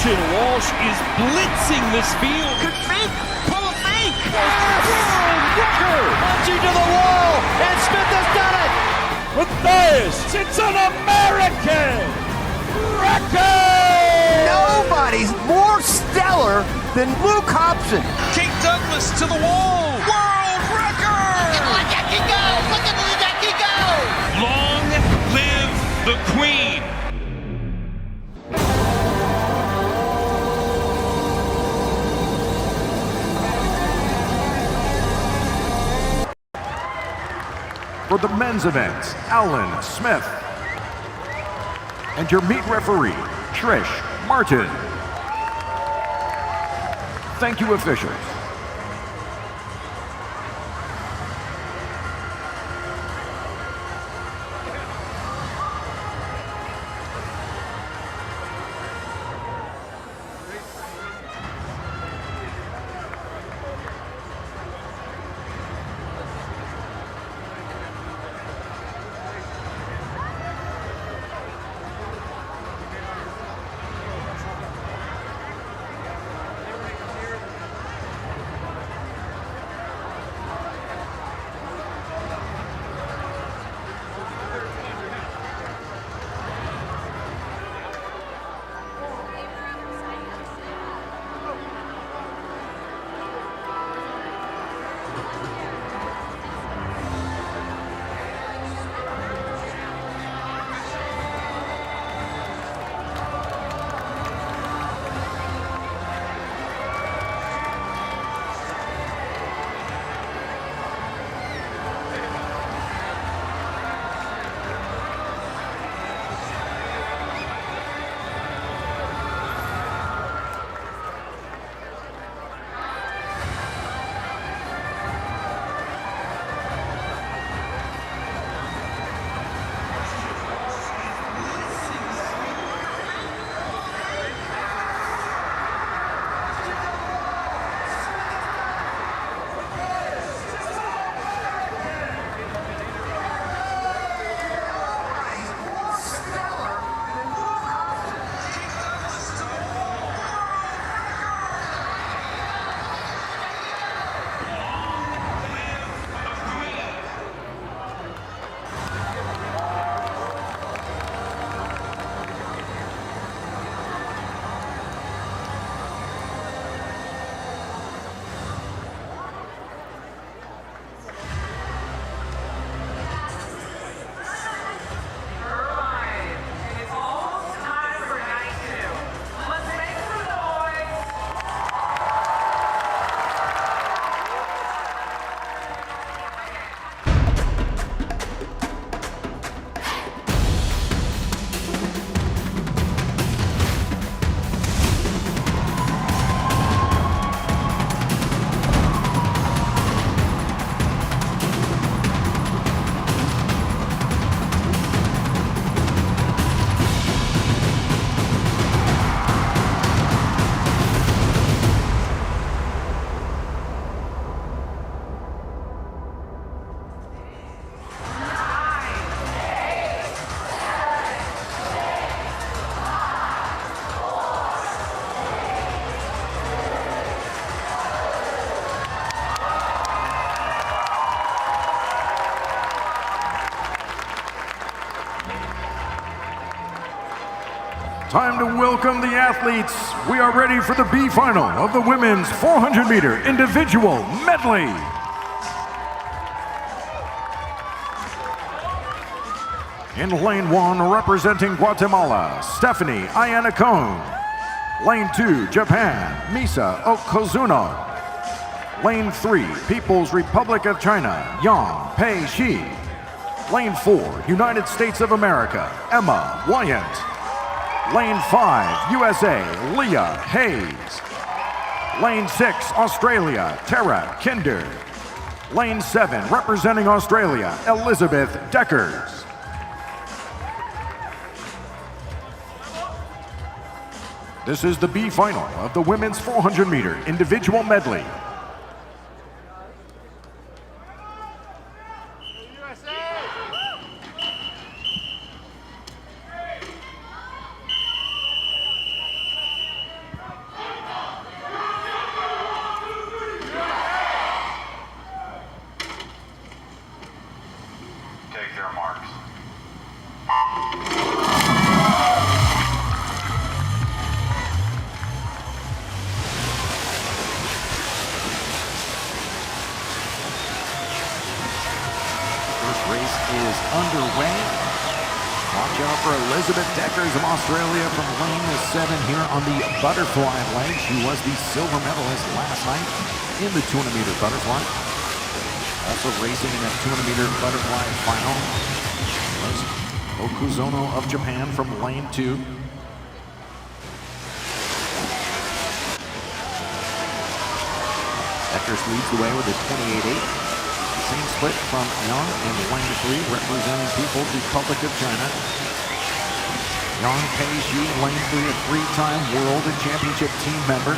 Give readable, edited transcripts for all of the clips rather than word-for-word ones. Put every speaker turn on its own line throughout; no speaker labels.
Walsh is blitzing this field.
Could fake, pull a fake.
World record! Punching to the wall, and Smith has done it! With this, it's an American record!
Nobody's more stellar than Luke Hobson.
King Douglas to the wall. World record!
Look at you go! Look at Ledecky go!
Long live the Queen!
For the men's event, Alan Smith. And your meet referee, Trish Martin. Thank you, officials. Time to welcome the athletes. We are ready for the B final of the women's 400-meter individual medley. In lane one, representing Guatemala, Stephanie Ayana Cone. Lane 2, Japan, Misa Okuzuno. Lane 3, People's Republic of China, Yang Pei Shi. Lane 4, United States of America, Emma Wyant. Lane 5, USA, Leah Hayes. Lane 6, Australia, Tara Kinder. Lane 7, representing Australia, Elizabeth Deckers. This is the B final of the women's 400-meter individual medley.
Take their marks.
Race is underway. Watch out for Elizabeth Deckers of Australia from lane 7 here on the butterfly leg. She was the silver medalist last night in the 200-meter butterfly. Also racing in that 200-meter butterfly final was Okuzuno of Japan from lane 2. Deckers leads the way with a 28.8. Same split from Yang in lane 3, representing People's Republic of China. Yang Pei Shi in lane 3, a 3-time World and Championship team member.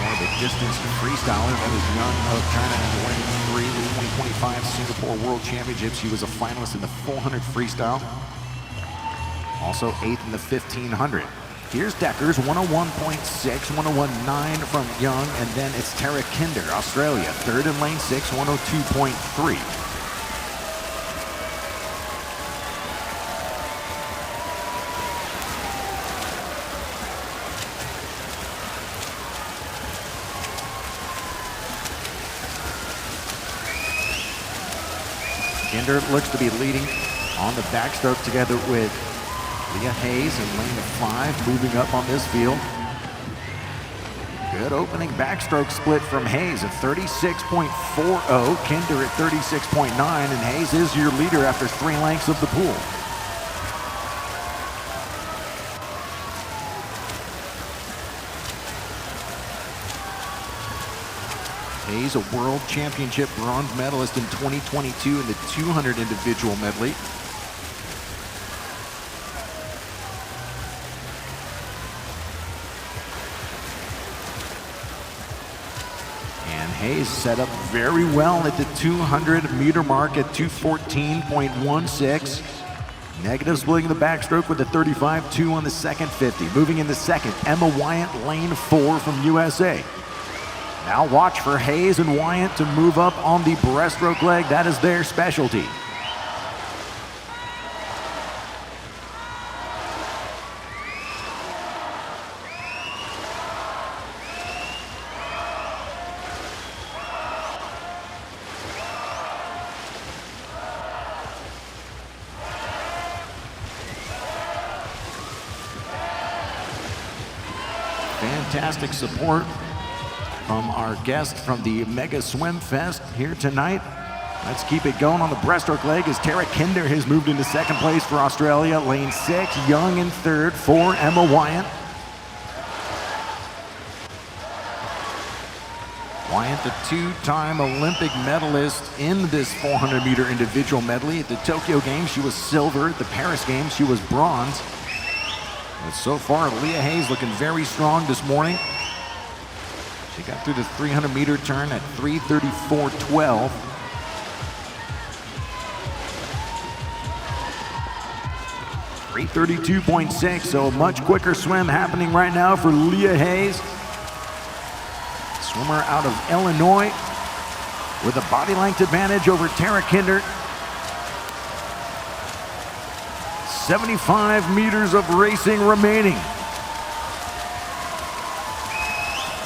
And the distance freestyler, that is Yang of China in lane 3, the 2025 Singapore World Championships. He was a finalist in the 400 freestyle. Also 8th in the 1500. Here's Deckers, 101.6, 101.9 from Young, and then it's Tara Kinder, Australia, 3rd in lane 6, 102.3. Kinder looks to be leading on the backstroke together with Leah Hayes in lane 5, moving up on this field. Good opening backstroke split from Hayes at 36.40, Kinder at 36.9, and Hayes is your leader after 3 lengths of the pool. Hayes, a World Championship bronze medalist in 2022 in the 200 individual medley. Hayes set up very well at the 200-meter mark at 2:14.16. Negative splitting the backstroke with a 35.2 on the second 50. Moving in the second, Emma Wyant, lane 4 from USA. Now watch for Hayes and Wyant to move up on the breaststroke leg. That is their specialty. Fantastic support from our guest from the Mega Swim Fest here tonight. Let's keep it going on the breaststroke leg as Tara Kinder has moved into second place for Australia. Lane 6, Young in 3rd for Emma Wyant. Wyant, the 2-time Olympic medalist in this 400-meter individual medley. At the Tokyo Games, she was silver. At the Paris Games, she was bronze. But so far, Leah Hayes looking very strong this morning. She got through the 300-meter turn at 3:34.12. .332.6, so a much quicker swim happening right now for Leah Hayes. Swimmer out of Illinois with a body length advantage over Tara Kinder. 75 meters of racing remaining.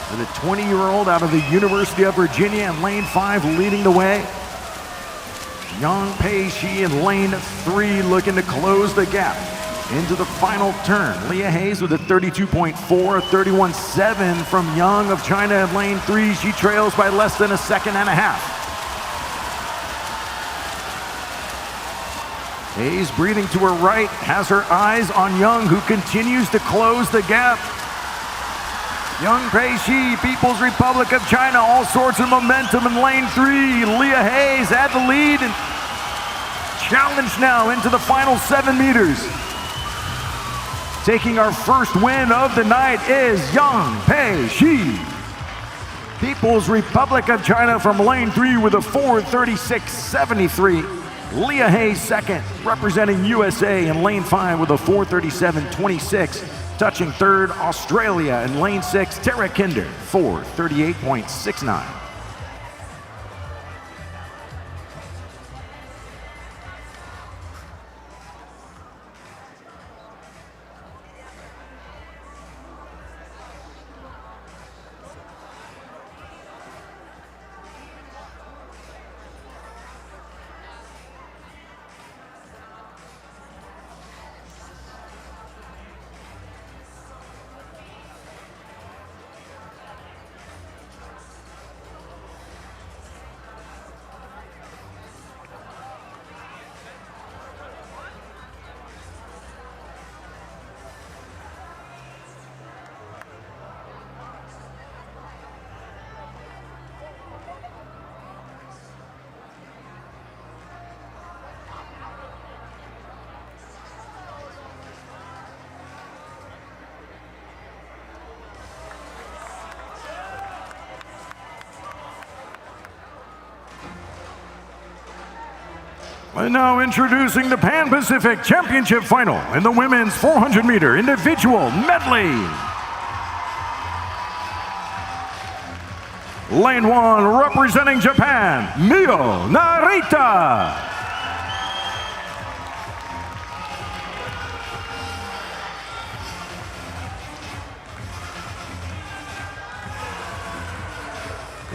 With a 20-year-old out of the University of Virginia in lane 5 leading the way. Yang Pei-Shi in lane 3 looking to close the gap. Into the final turn, Leah Hayes with a 32.4, 31.7 from Yang of China in lane 3. She trails by less than a second and a half. Hayes breathing to her right, has her eyes on Yang, who continues to close the gap. Yang Pei-Shi, People's Republic of China, all sorts of momentum in lane 3. Leah Hayes at the lead and challenged now into the final 7 meters. Taking our first win of the night is Yang Pei-Shi. People's Republic of China from lane 3 with a 4:36.73. Leah Hayes second, representing USA in lane 5 with a 4:37.26. Touching third, Australia in lane 6, Tara Kinder, 4:38.69. And now introducing the Pan Pacific Championship Final in the women's 400-meter individual medley. Lane 1, representing Japan, Mio Narita.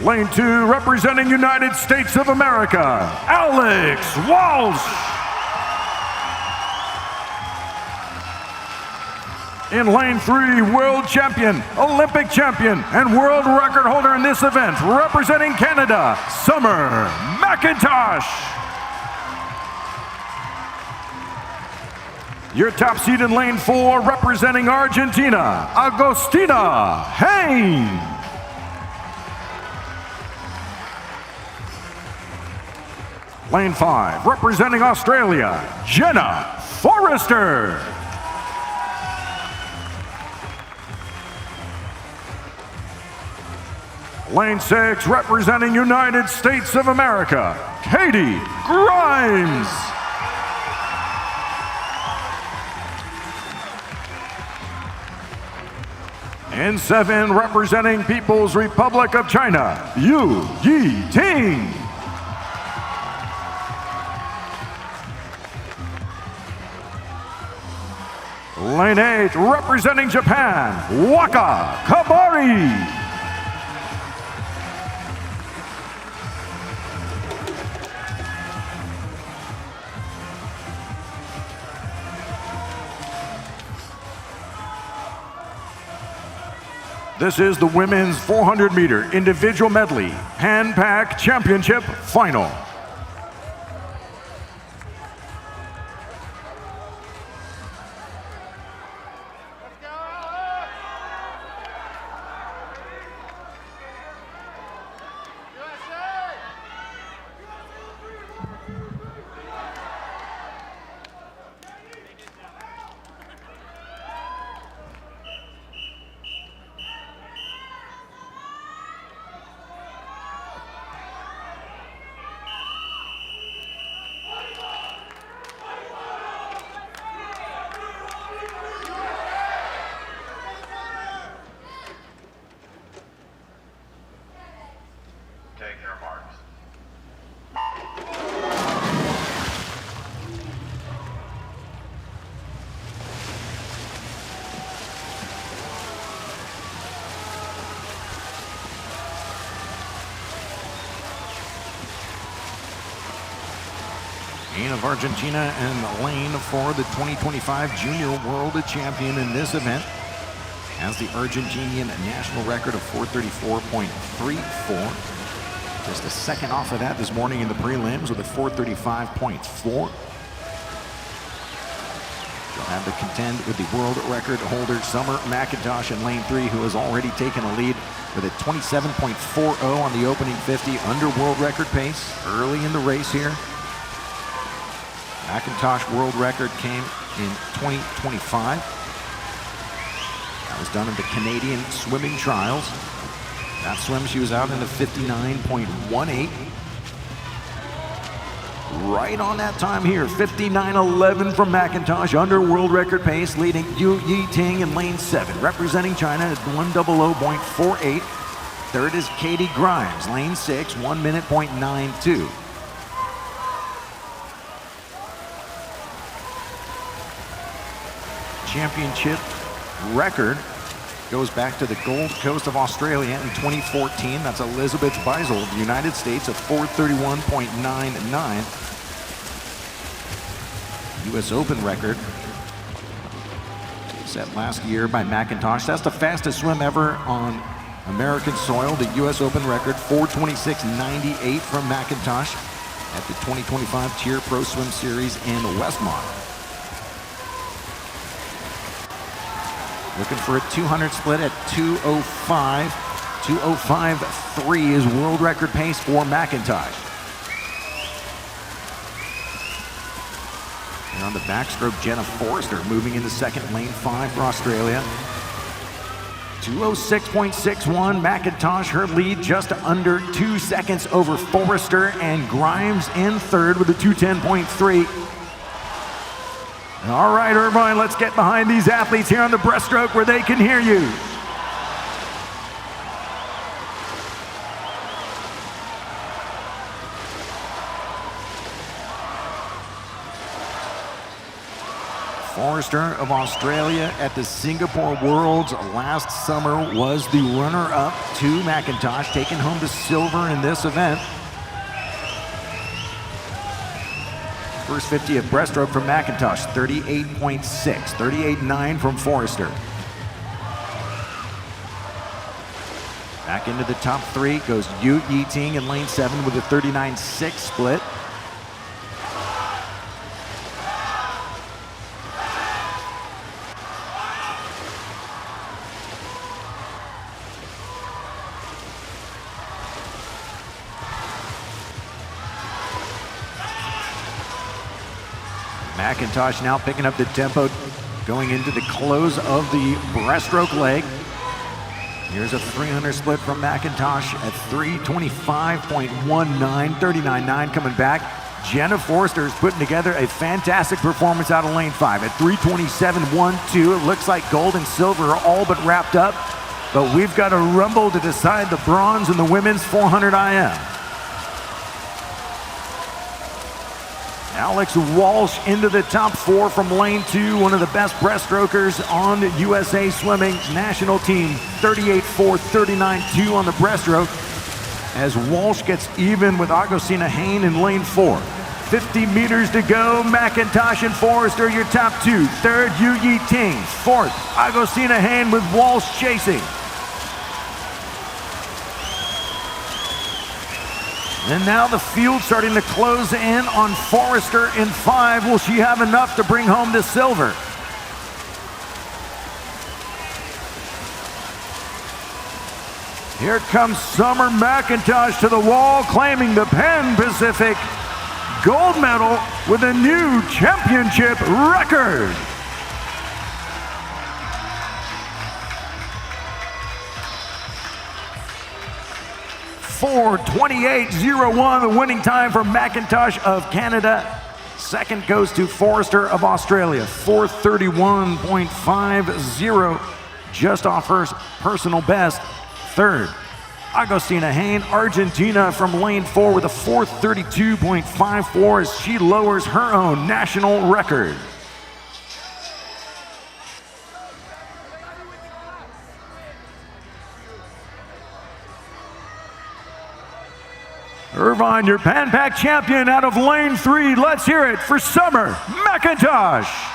Lane 2, representing United States of America, Alex Walsh. In lane 3, world champion, Olympic champion, and world record holder in this event, representing Canada, Summer McIntosh. Your top seed in lane 4, representing Argentina, Agostina Hain. Lane 5, representing Australia, Jenna Forrester. Lane 6, representing United States of America, Katie Grimes. In 7, representing People's Republic of China, Yu Yi-Ting. Lane 8, representing Japan, Waka Kabari. This is the women's 400-meter individual medley Pan Pac Championship Final. Jane of Argentina and Lane for the 2025 Junior World Champion in this event. Has the Argentinian national record of 434.34. Just a second off of that this morning in the prelims with a 435.4. She'll have to contend with the world record holder Summer McIntosh in lane 3, who has already taken a lead with a 27.40 on the opening 50 under world record pace early in the race here. McIntosh world record came in 2025. That was done at the Canadian Swimming Trials. That swim, she was out in the 59.18. Right on that time here, 59.11 from McIntosh, under world record pace, leading Yu Yiting in lane 7, representing China at 100.48. Third is Katie Grimes, lane 6, 1 minute .92. Championship record goes back to the Gold Coast of Australia in 2014. That's Elizabeth Beisel of the United States at 431.99. U.S. Open record set last year by McIntosh. That's the fastest swim ever on American soil. The U.S. Open record, 426.98 from McIntosh at the 2025 Tier Pro Swim Series in Westmont. Looking for a 200 split at 2:05. 2:05.3 is world record pace for McIntosh. And on the backstroke, Jenna Forrester moving into second, lane 5 for Australia. 2:06.61, McIntosh, her lead just under 2 seconds over Forrester, and Grimes in third with a 2:10.3. All right, Irvine, let's get behind these athletes here on the breaststroke where they can hear you. Forrester of Australia at the Singapore Worlds last summer was the runner-up to McIntosh, taking home the silver in this event. First 50 of breaststroke from McIntosh, 38.6, 38.9 from Forrester. Back into the top 3 goes Yu Yiting in lane 7 with a 39.6 split. McIntosh now picking up the tempo going into the close of the breaststroke leg. Here's a 300 split from McIntosh at 3:25.19, 39.9 coming back. Jenna Forrester is putting together a fantastic performance out of lane 5 at 3:27.12. It looks like gold and silver are all but wrapped up, but we've got a rumble to decide the bronze in the women's 400 IM. Alex Walsh into the top 4 from lane 2, one of the best breaststrokers on the USA Swimming national team. 38.4, 39.2 on the breaststroke as Walsh gets even with Agostina Hain in lane 4. 50 meters to go. McIntosh and Forrester, your top 2. Third, Yu Yiting. Fourth, Agostina Hain with Walsh chasing. And now the field starting to close in on Forrester in 5. Will she have enough to bring home the silver? Here comes Summer McIntosh to the wall, claiming the Pan Pacific gold medal with a new championship record. .428.01, the winning time for McIntosh of Canada. Second goes to Forrester of Australia, 431.50, just off her personal best. Third, Agostina Hain, Argentina from lane 4 with a 432.54 as she lowers her own national record. Irvine, your Pan Pac champion out of lane 3. Let's hear it for Summer McIntosh.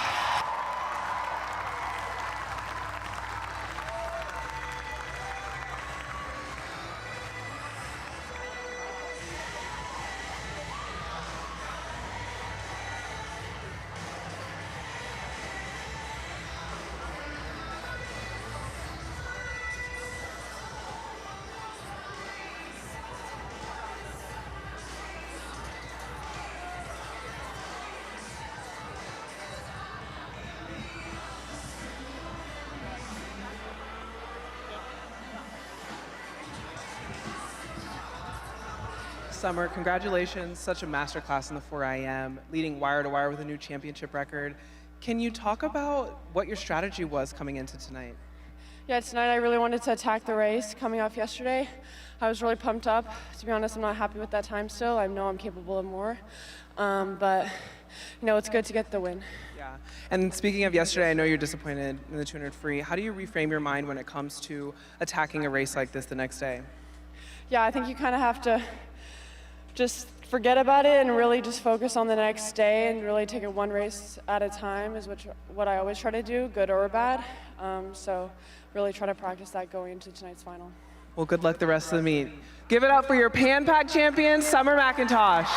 Summer, congratulations. Such a masterclass in the 4IM, leading wire to wire with a new championship record. Can you talk about what your strategy was coming into tonight?
Yeah, tonight I really wanted to attack the race coming off yesterday. I was really pumped up. To be honest, I'm not happy with that time still. I know I'm capable of more. But, you know, it's good to get the win.
Yeah. And speaking of yesterday, I know you're disappointed in the 200 free. How do you reframe your mind when it comes to attacking a race like this the next day?
Yeah, I think you kind of have to just forget about it and really just focus on the next day and really take it one race at a time is what I always try to do, good or bad. So really try to practice that going into tonight's final.
Well, good luck the rest of the meet. Give it up for your Pan Pac champion, Summer McIntosh.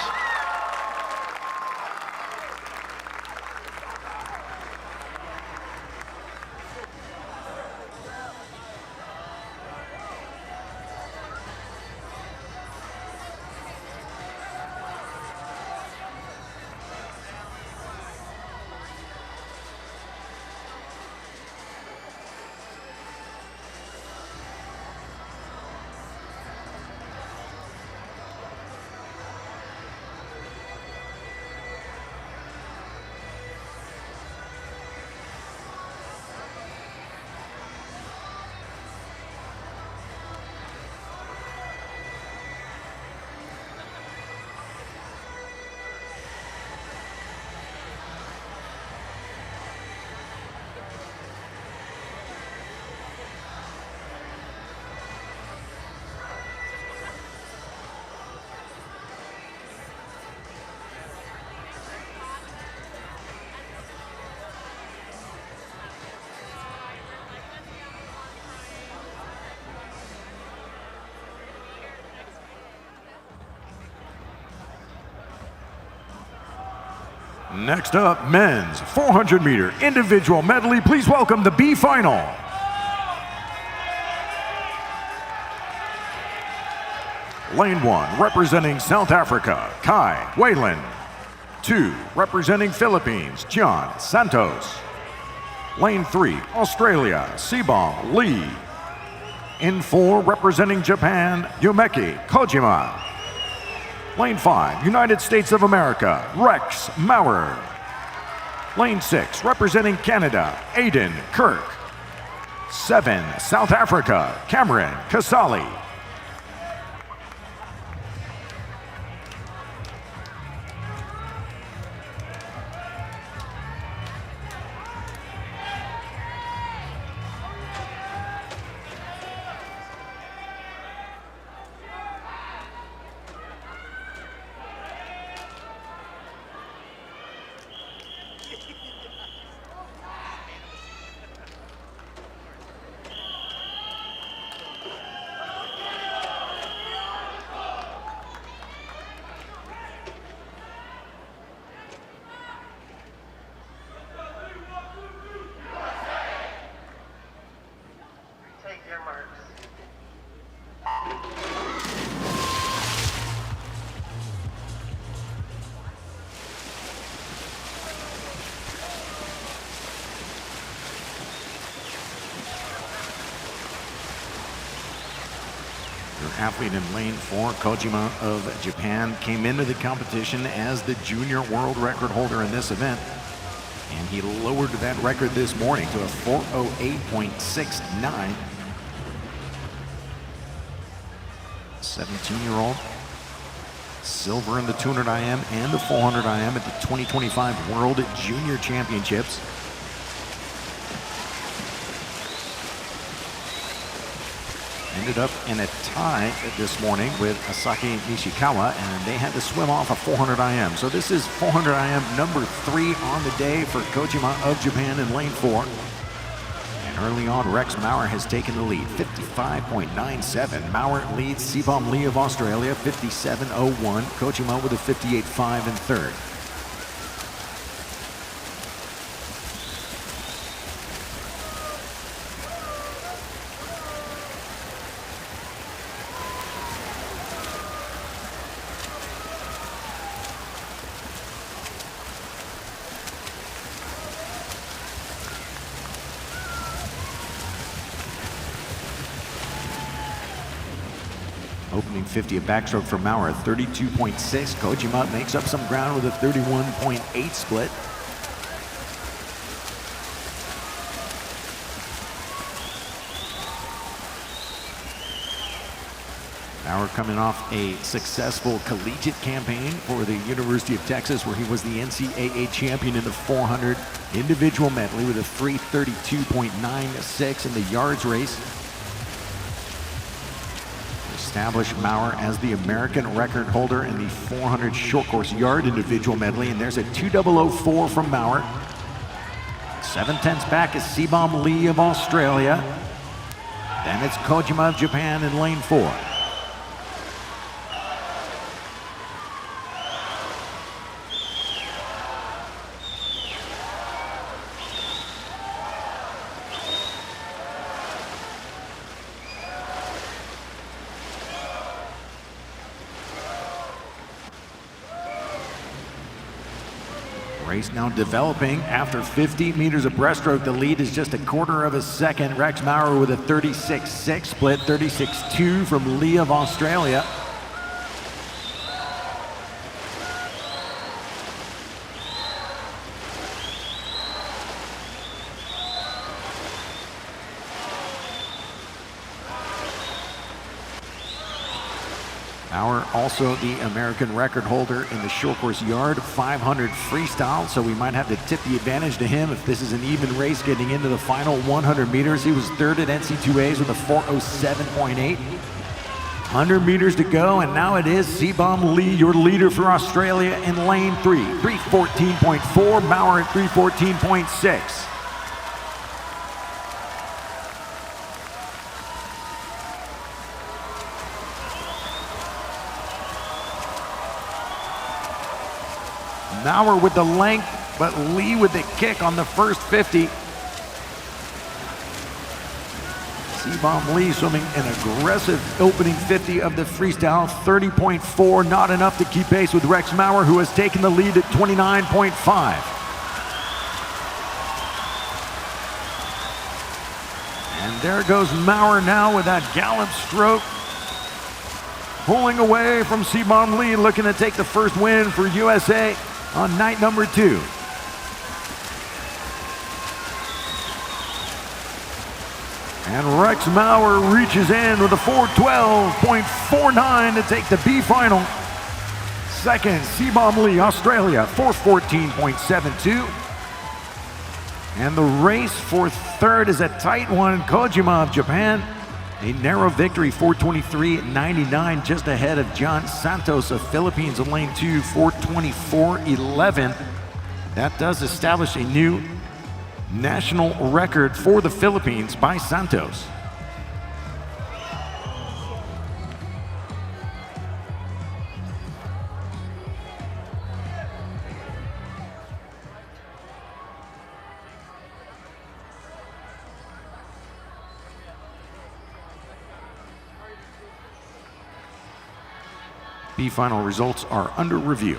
Next up, men's 400-meter individual medley. Please welcome the B final. Lane 1, representing South Africa, Kai Whalen. 2, representing Philippines, John Santos. Lane 3, Australia, Sibong Lee. In 4, representing Japan, Yumeki Kojima. Lane 5, United States of America, Rex Maurer. Lane 6, representing Canada, Aiden Kirk. 7, South Africa, Cameron Casali. Athlete in lane 4, Kojima of Japan, came into the competition as the junior world record holder in this event, and he lowered that record this morning to a 4:08.69. 17-year-old, silver in the 200 IM and the 400 IM at the 2025 World Junior Championships. ended up in a tie this morning with Asaki Nishikawa, and they had to swim off a 400 IM. So this is 400 IM number 3 on the day for Kojima of Japan in lane 4. And early on, Rex Maurer has taken the lead, 55.97. Maurer leads Seebom Lee of Australia, 57.01. Kojima with a 58.5 in third. Opening 50 at backstroke for Maurer, 32.6. Kojima makes up some ground with a 31.8 split. Maurer coming off a successful collegiate campaign for the University of Texas, where he was the NCAA champion in the 400 individual medley with a 3:32.96 in the yards race. Established Maurer as the American record holder in the 400 short course yard individual medley, and there's a 2:00.04 from Maurer. 7/10 back is Seebom Lee of Australia. Then it's Kojima of Japan in lane 4. Race now developing after 50 meters of breaststroke. The lead is just a quarter of a second. Rex Maurer with a 36.6 split, 36.2 from Lee of Australia. Maurer also the American record holder in the short course yard 500 freestyle, so we might have to tip the advantage to him if this is an even race getting into the final 100 meters. He was third at NC2As with a 4:07.8. 100 meters to go, and now it is Seebom Lee, your leader for Australia, in lane 3. 3:14.4, Maurer at 3:14.6. Maurer with the length, but Lee with the kick on the first 50. Seebom Lee swimming an aggressive opening 50 of the freestyle, 30.4, not enough to keep pace with Rex Maurer, who has taken the lead at 29.5. And there goes Maurer now with that gallop stroke, pulling away from Seebom Lee, looking to take the first win for USA on night number 2. And Rex Maurer reaches in with a 4:12.49 to take the B final. Second, Seebom Lee, Australia, 4:14.72. And the race for third is a tight one. Kojima of Japan, a narrow victory, 4:23.99, just ahead of John Santos of Philippines in lane 2, 4:24.11. That does establish a new national record for the Philippines by Santos. The final results are under review.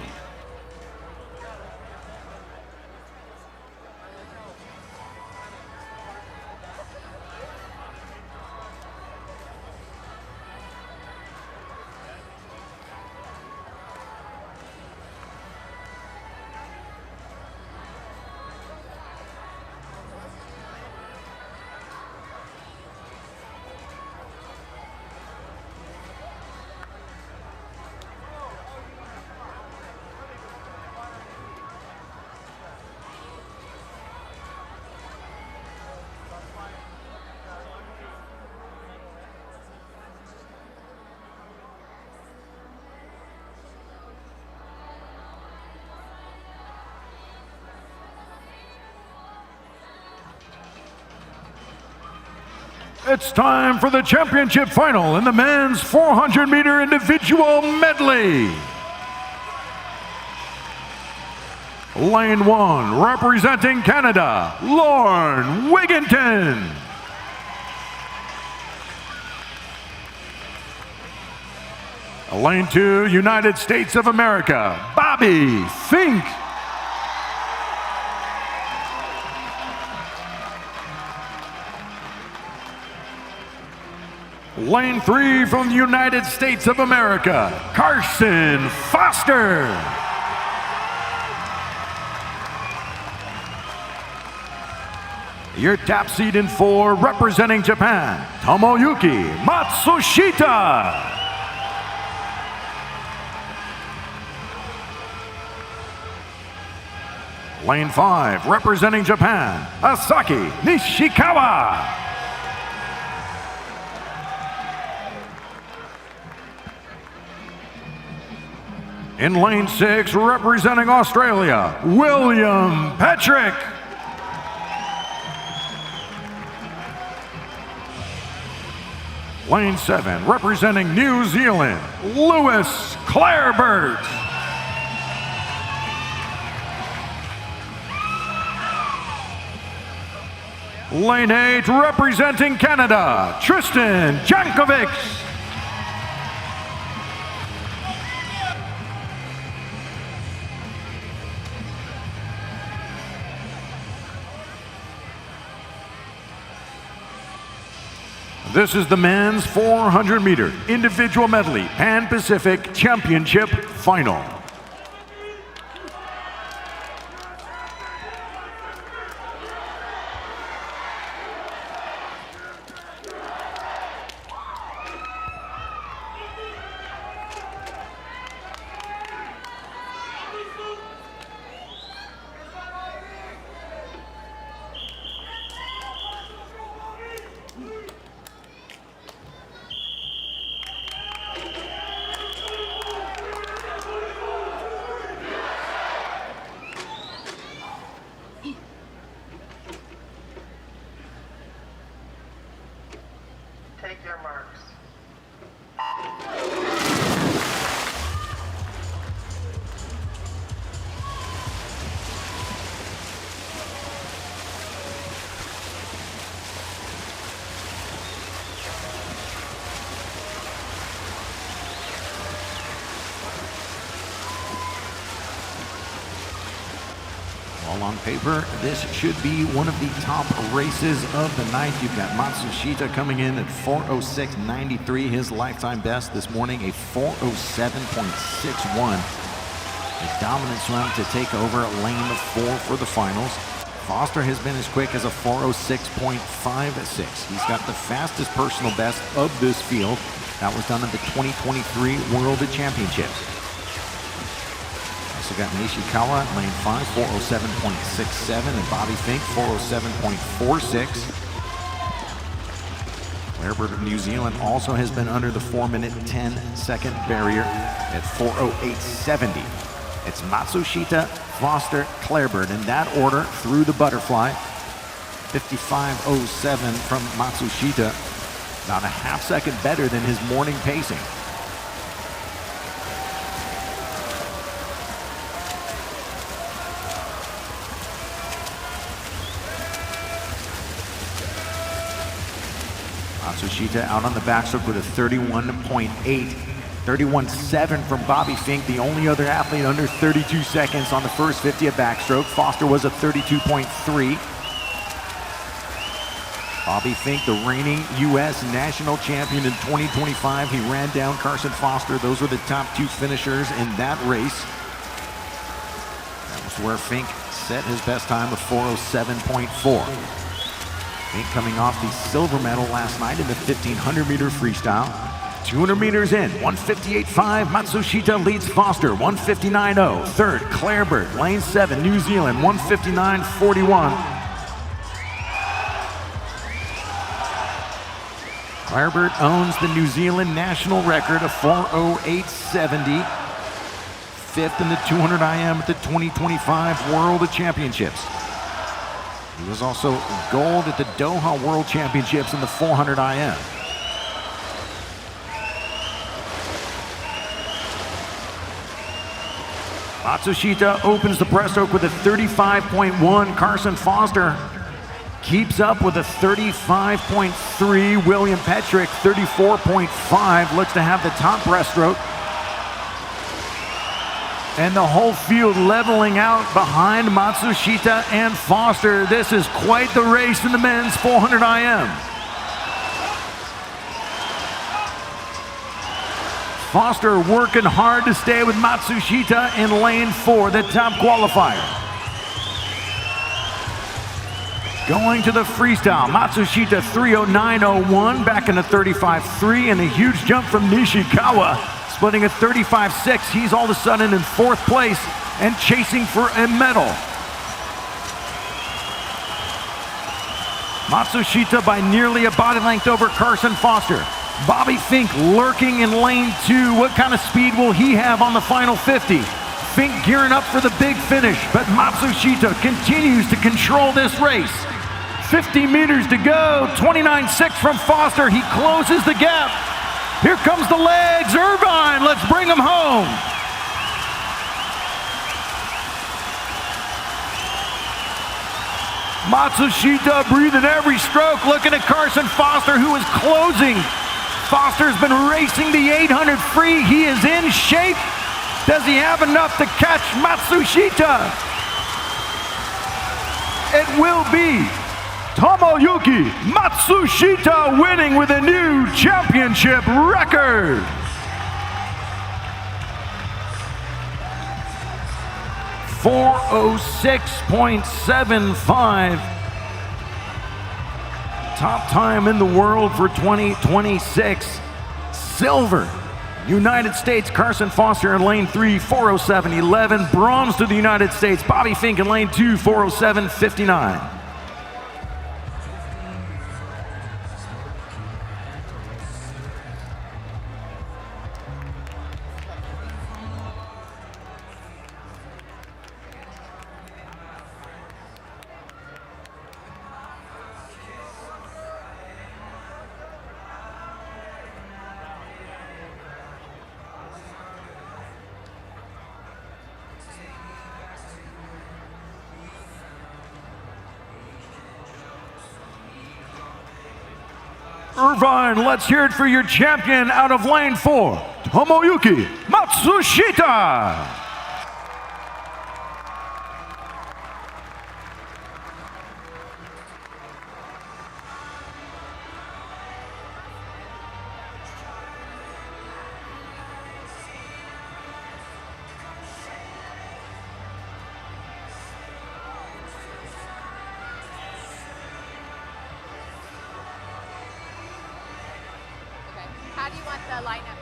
It's time for the championship final in the men's 400-meter individual medley. Lane 1, representing Canada, Lauren Wigginton. Lane 2, United States of America, Bobby Fink. Lane 3 from the United States of America, Carson Foster. Your tap seed in 4, representing Japan, Tomoyuki Matsushita. Lane 5, representing Japan, Asaki Nishikawa. In lane 6, representing Australia, William Patrick. Lane 7, representing New Zealand, Lewis Clarebert. Lane 8, representing Canada, Tristan Jankovic. This is the men's 400-meter individual medley Pan-Pacific Championship final.
Take your marks.
Well, on paper, this should be one of the top races of the night. You've got Matsushita coming in at 4:06.93, his lifetime best this morning, a 4:07.61. A dominance run to take over lane 4 for the finals. Foster has been as quick as a 4:06.56. He's got the fastest personal best of this field. That was done at the 2023 World Championships. Also got Nishikawa at lane 5, 4:07.67, and Bobby Fink, 4:07.46. Clarebert of New Zealand also has been under the 4-minute 10-second barrier at 4:08.70. It's Matsushita, Foster, Clarebert in that order through the butterfly. 55:07 from Matsushita, about a half second better than his morning pacing. Matsushita out on the backstroke with a 31.8. 31.7 from Bobby Fink, the only other athlete under 32 seconds on the first 50 at backstroke. Foster was a 32.3. Bobby Fink, the reigning U.S. national champion in 2025. He ran down Carson Foster. Those were the top 2 finishers in that race. That was where Fink set his best time of 4:07.4. Fink coming off the silver medal last night in the 1500-meter freestyle. 200 meters in, 158.5. Matsushita leads Foster, 159.0. Third, Clarebert, lane 7, New Zealand, 159.41. Clarebert owns the New Zealand national record of 4:08.70. 5th in the 200 IM at the 2025 World Championships. He was also gold at the Doha World Championships in the 400 IM. Matsushita opens the breaststroke with a 35.1. Carson Foster keeps up with a 35.3. William Petrick, 34.5, looks to have the top breaststroke. And the whole field leveling out behind Matsushita and Foster. This is quite the race in the men's 400 IM. Foster working hard to stay with Matsushita in lane 4, the top qualifier. Going to the freestyle, Matsushita 309.01, back in a 35.3, and a huge jump from Nishikawa, splitting a 35.6. He's all of a sudden in 4th place and chasing for a medal. Matsushita by nearly a body length over Carson Foster. Bobby Fink lurking in lane 2. What kind of speed will he have on the final 50? Fink gearing up for the big finish, but Matsushita continues to control this race. 50 meters to go, 29.6 from Foster. He closes the gap. Here comes the legs, Irvine, let's bring him home. Matsushita breathing every stroke, looking at Carson Foster, who is closing. Foster's been racing the 800 free. He is in shape. Does he have enough to catch Matsushita? It will be Tomoyuki Matsushita winning with a new championship record. .406.75. Top time in the world for 2026. Silver, United States, Carson Foster in lane 3, 407.11. Bronze to the United States, Bobby Fink in lane 2, 407.59. Irvine, let's hear it for your champion out of lane 4, Tomoyuki Matsushita.
How do you want the lineup?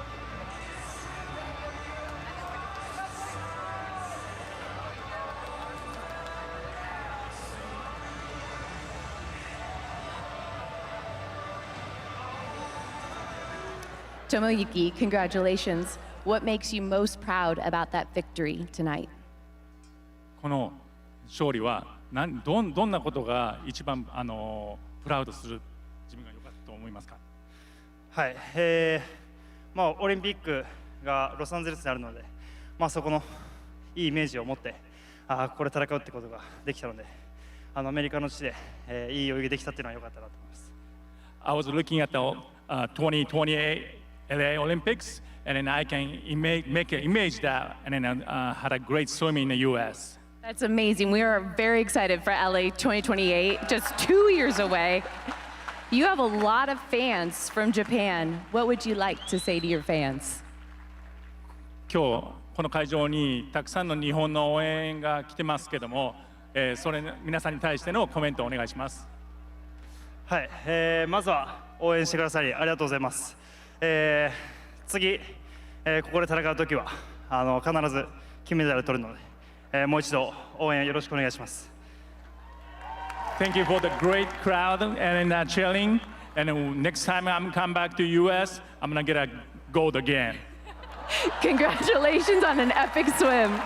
Tomoyuki, congratulations. What makes you most proud about that victory tonight?
この勝利はどんなことが一番プラウドする自分が良かったと思いますか？
はい、オリンピックがロサンゼルスにあるので、そこのいいイメージを持ってここで戦うってことができたので、アメリカの地で、いい泳ぎできたっていうのは良かったなと思います。
I was looking at the 2028 LA Olympics, and then I can make an image that, and then had a great swimming in the U.S.
That's amazing. We are very excited for LA 2028, just 2 years away. You have a lot of fans from Japan. What would you like to say to your fans?
今日この会場にたくさんの日本の応援が来てますけども、それ皆さんに対してのコメントをお願いします。
はい、まずは応援してくださりありがとうございます。次、ここで戦うときは必ず金メダルを取るので、もう一度応援よろしくお願いします。
Thank you for the great crowd and cheering. And next time I'm come back to US, I'm gonna get a gold again.
Congratulations on an epic swim.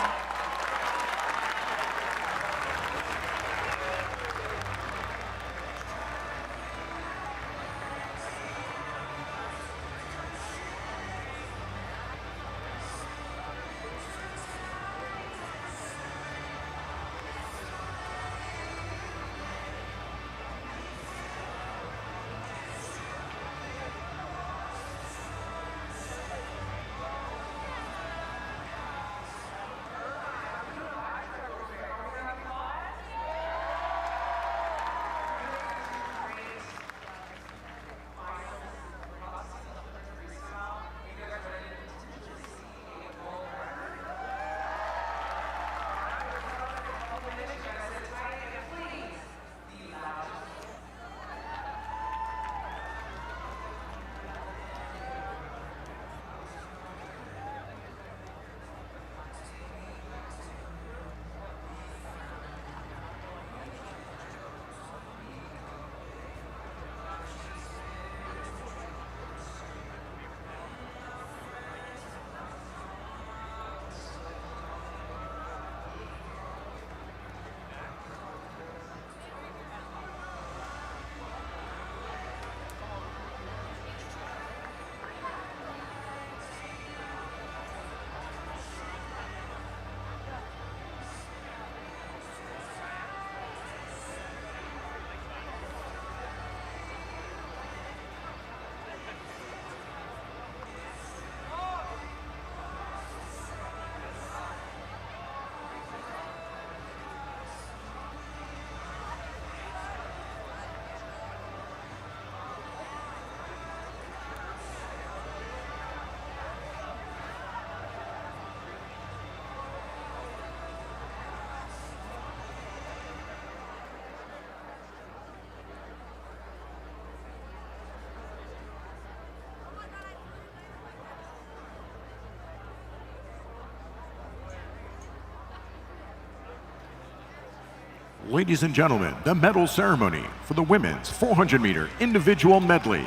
Ladies and gentlemen, the medal ceremony for the women's 400-meter individual medley.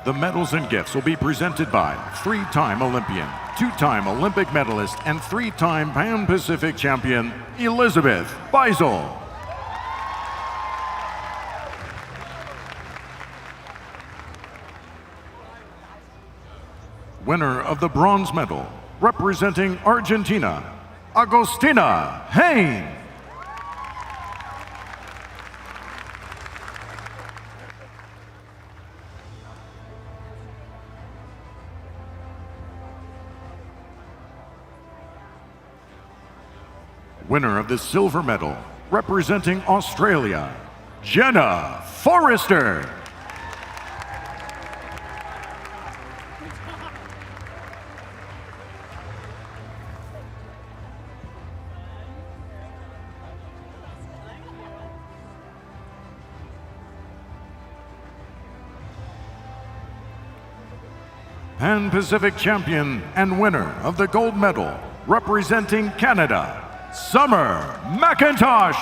The medals and gifts will be presented by three-time Olympian, two-time Olympic medalist, and three-time Pan-Pacific champion, Elizabeth Beisel. Winner of the bronze medal, representing Argentina, Agostina Hain. Winner of the silver medal, representing Australia, Jenna Forrester. Pan-Pacific champion and winner of the gold medal, representing Canada, Summer McIntosh.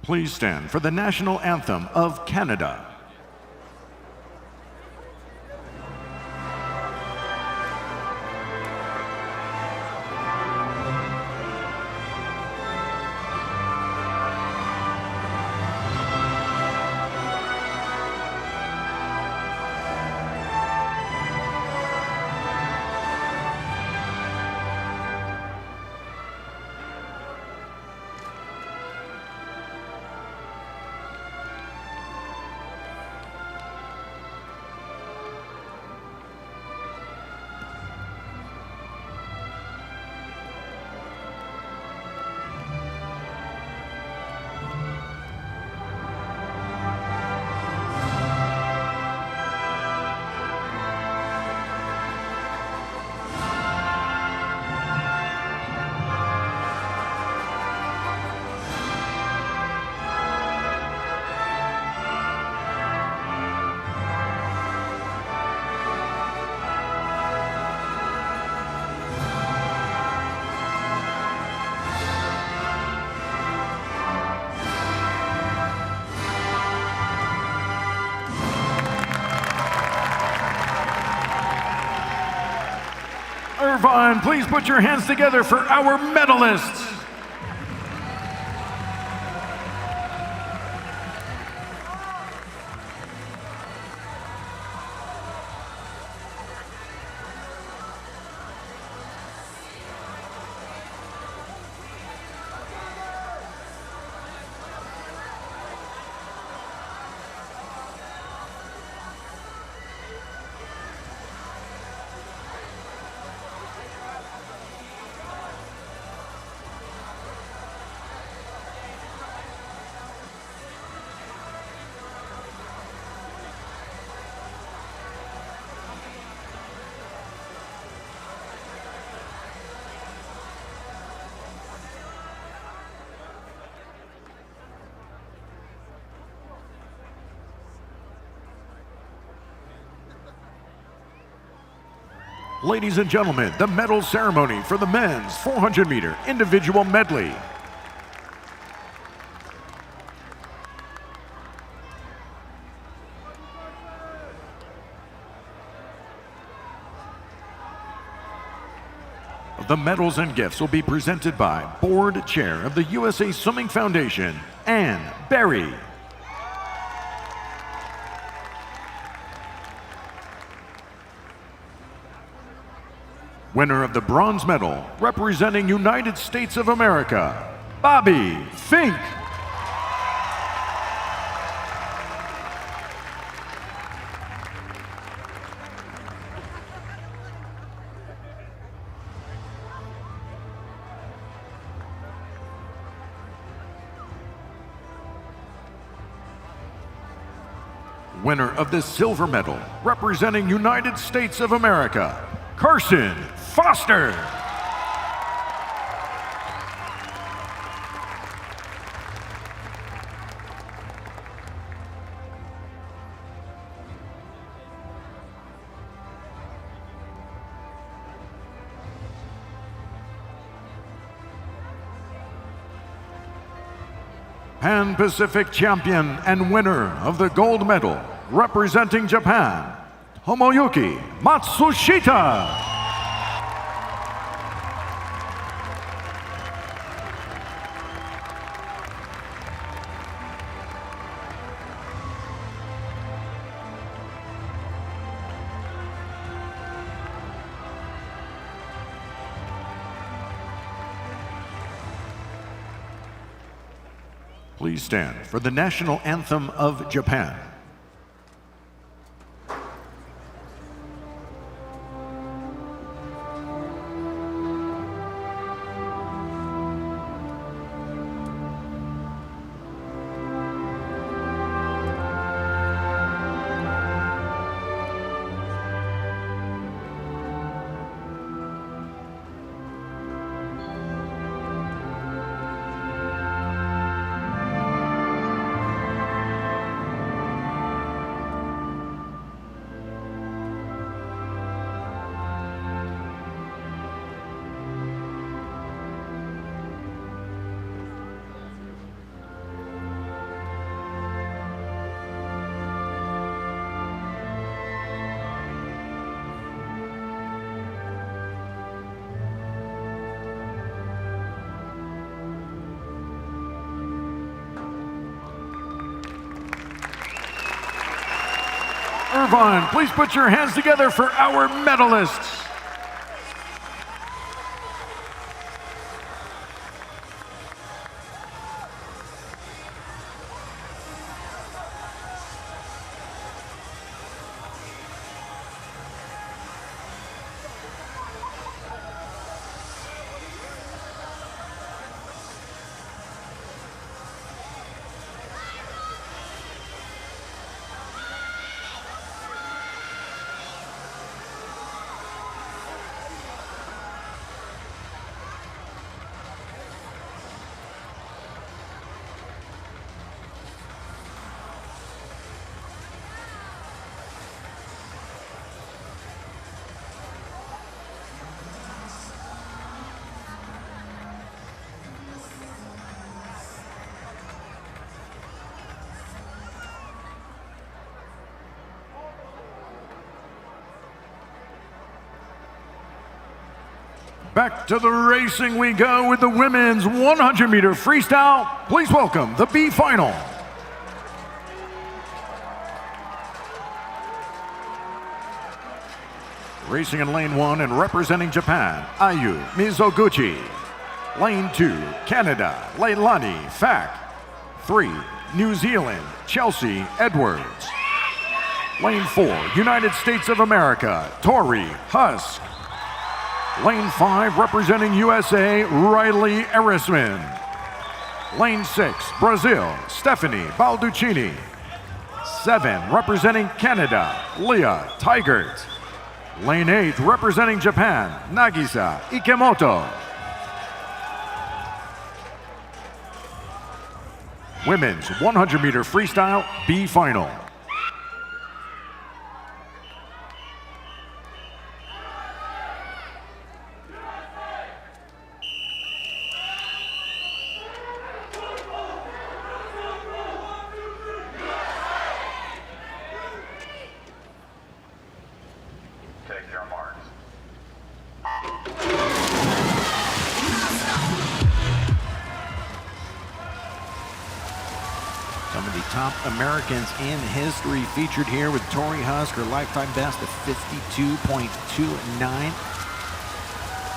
Please stand for the national anthem of Canada. Irvine, please put your hands together for our medalists. Ladies and gentlemen, the medal ceremony for the men's 400-meter individual medley. The medals and gifts will be presented by Board Chair of the USA Swimming Foundation, Ann Berry. Winner of the bronze medal, representing United States of America, Bobby Fink. Winner of the silver medal, representing United States of America, Carson Foster. Pan-Pacific champion and winner of the gold medal, representing Japan, Tomoyuki Matsushita. Please stand for the national anthem of Japan. Irvine, please put your hands together for our medalists. Back to the racing we go with the women's 100-meter freestyle. Please welcome the B final. Racing in lane 1 and representing Japan, Ayu Mizoguchi. Lane 2, Canada, Leilani Fak. 3, New Zealand, Chelsea Edwards. Lane 4, United States of America, Tori Husk. Lane 5, representing USA, Riley Erisman. Lane 6, Brazil, Stephanie Balducini. 7, representing Canada, Leah Tigert. Lane 8, representing Japan, Nagisa Ikemoto. Women's 100-meter freestyle B final.
Some of the top Americans in history featured here with Tori Husk, her lifetime best of 52.29.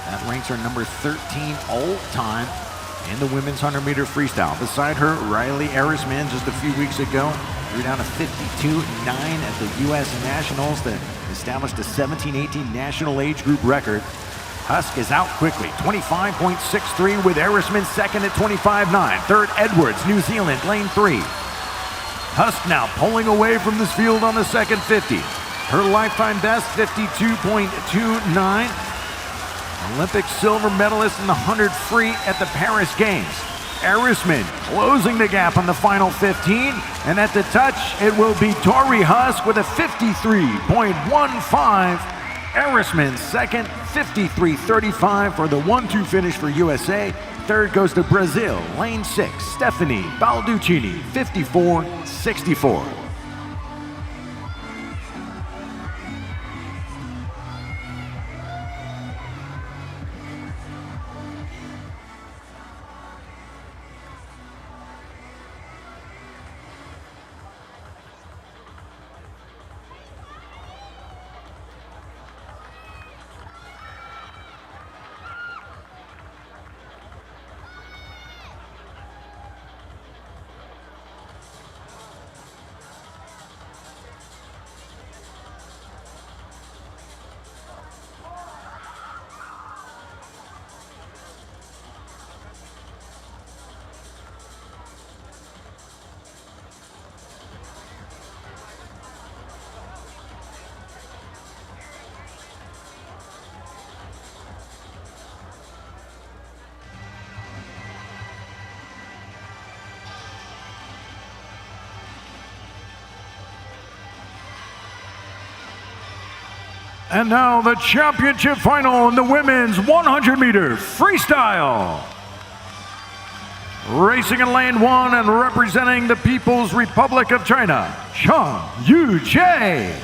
That ranks her number 13 all-time in the women's 100-meter freestyle. Beside her, Riley Erisman just a few weeks ago drew down a 52.9 at the U.S. Nationals that established a 17-18 national age group record. Husk is out quickly, 25.63 with Erisman second at 25.9. Third, Edwards, New Zealand, lane 3.
Husk now pulling away from this field on the second 50. Her lifetime best, 52.29. Olympic silver medalist in the 100 free at the Paris Games. Arisman closing the gap on the final 15. And at the touch, it will be Tori Husk with a 53.15. Arisman second, 53.35 for the 1-2 finish for USA. Third goes to Brazil, lane 6, Stephanie Balducini, 54.64. And now the championship final in the women's 100-meter freestyle. Racing in lane 1 and representing the People's Republic of China, Chang Yu-Che.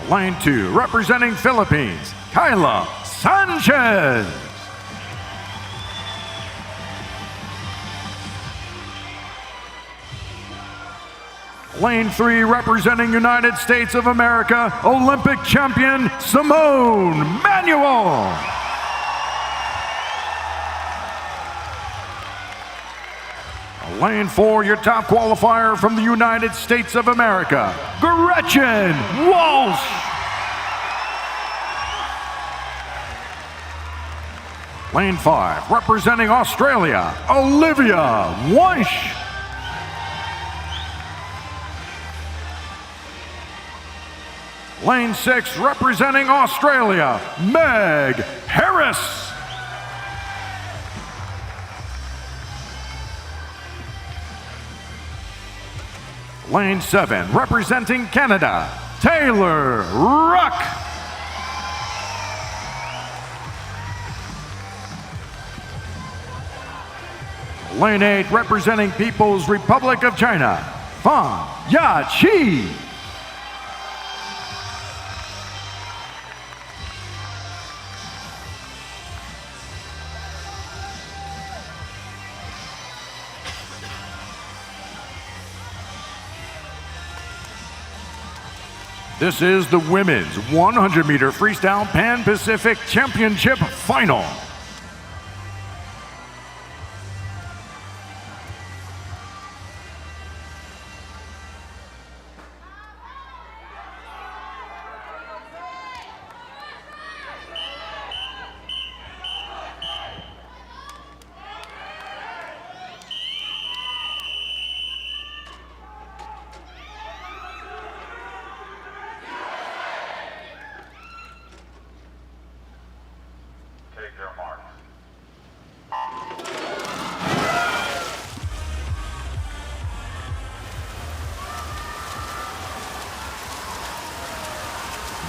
Lane 2, representing Philippines, Kyla Sanchez. Lane 3, representing United States of America, Olympic champion Simone Manuel. Lane 4, your top qualifier from the United States of America, Gretchen Walsh. Lane 5, representing Australia, Olivia Wunsch. Lane 6, representing Australia, Meg Harris. Lane 7, representing Canada, Taylor Ruck. Lane 8, representing People's Republic of China, Fan Ya-Chi. This is the women's 100-meter freestyle Pan-Pacific Championship final.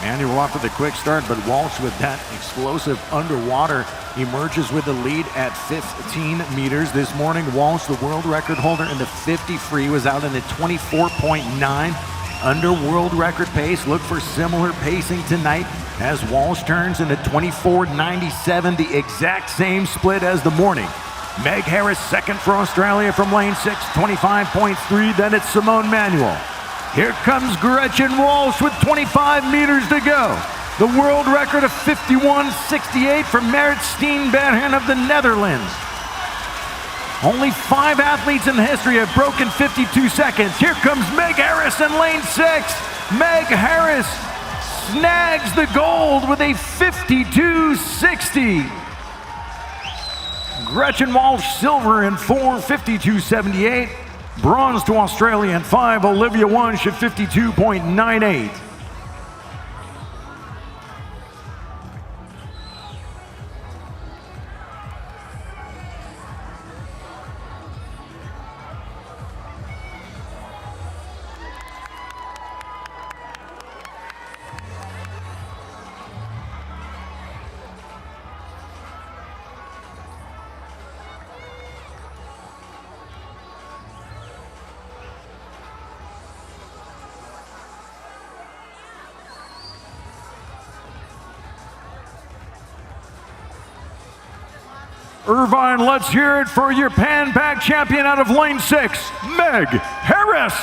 Manuel off with a quick start, but Walsh with that explosive underwater emerges with the lead at 15 meters. This morning, Walsh, the world record holder in the 50 free, was out in the 24.9 under world record pace. Look for similar pacing tonight as Walsh turns in the 24.97, the exact same split as the morning. Meg Harris second for Australia from lane 6, 25.3. Then it's Simone Manuel. Here comes Gretchen Walsh with 25 meters to go. The world record of 51.68 from Marit Steenbergen of the Netherlands. Only 5 athletes in history have broken 52 seconds. Here comes Meg Harris in lane 6. Meg Harris snags the gold with a 52.60. Gretchen Walsh silver in 4, 52.78. Bronze to Australia in 5, Olivia Wunsch at 52.98. Irvine, let's hear it for your Pan Pac champion out of lane 6, Meg Harris.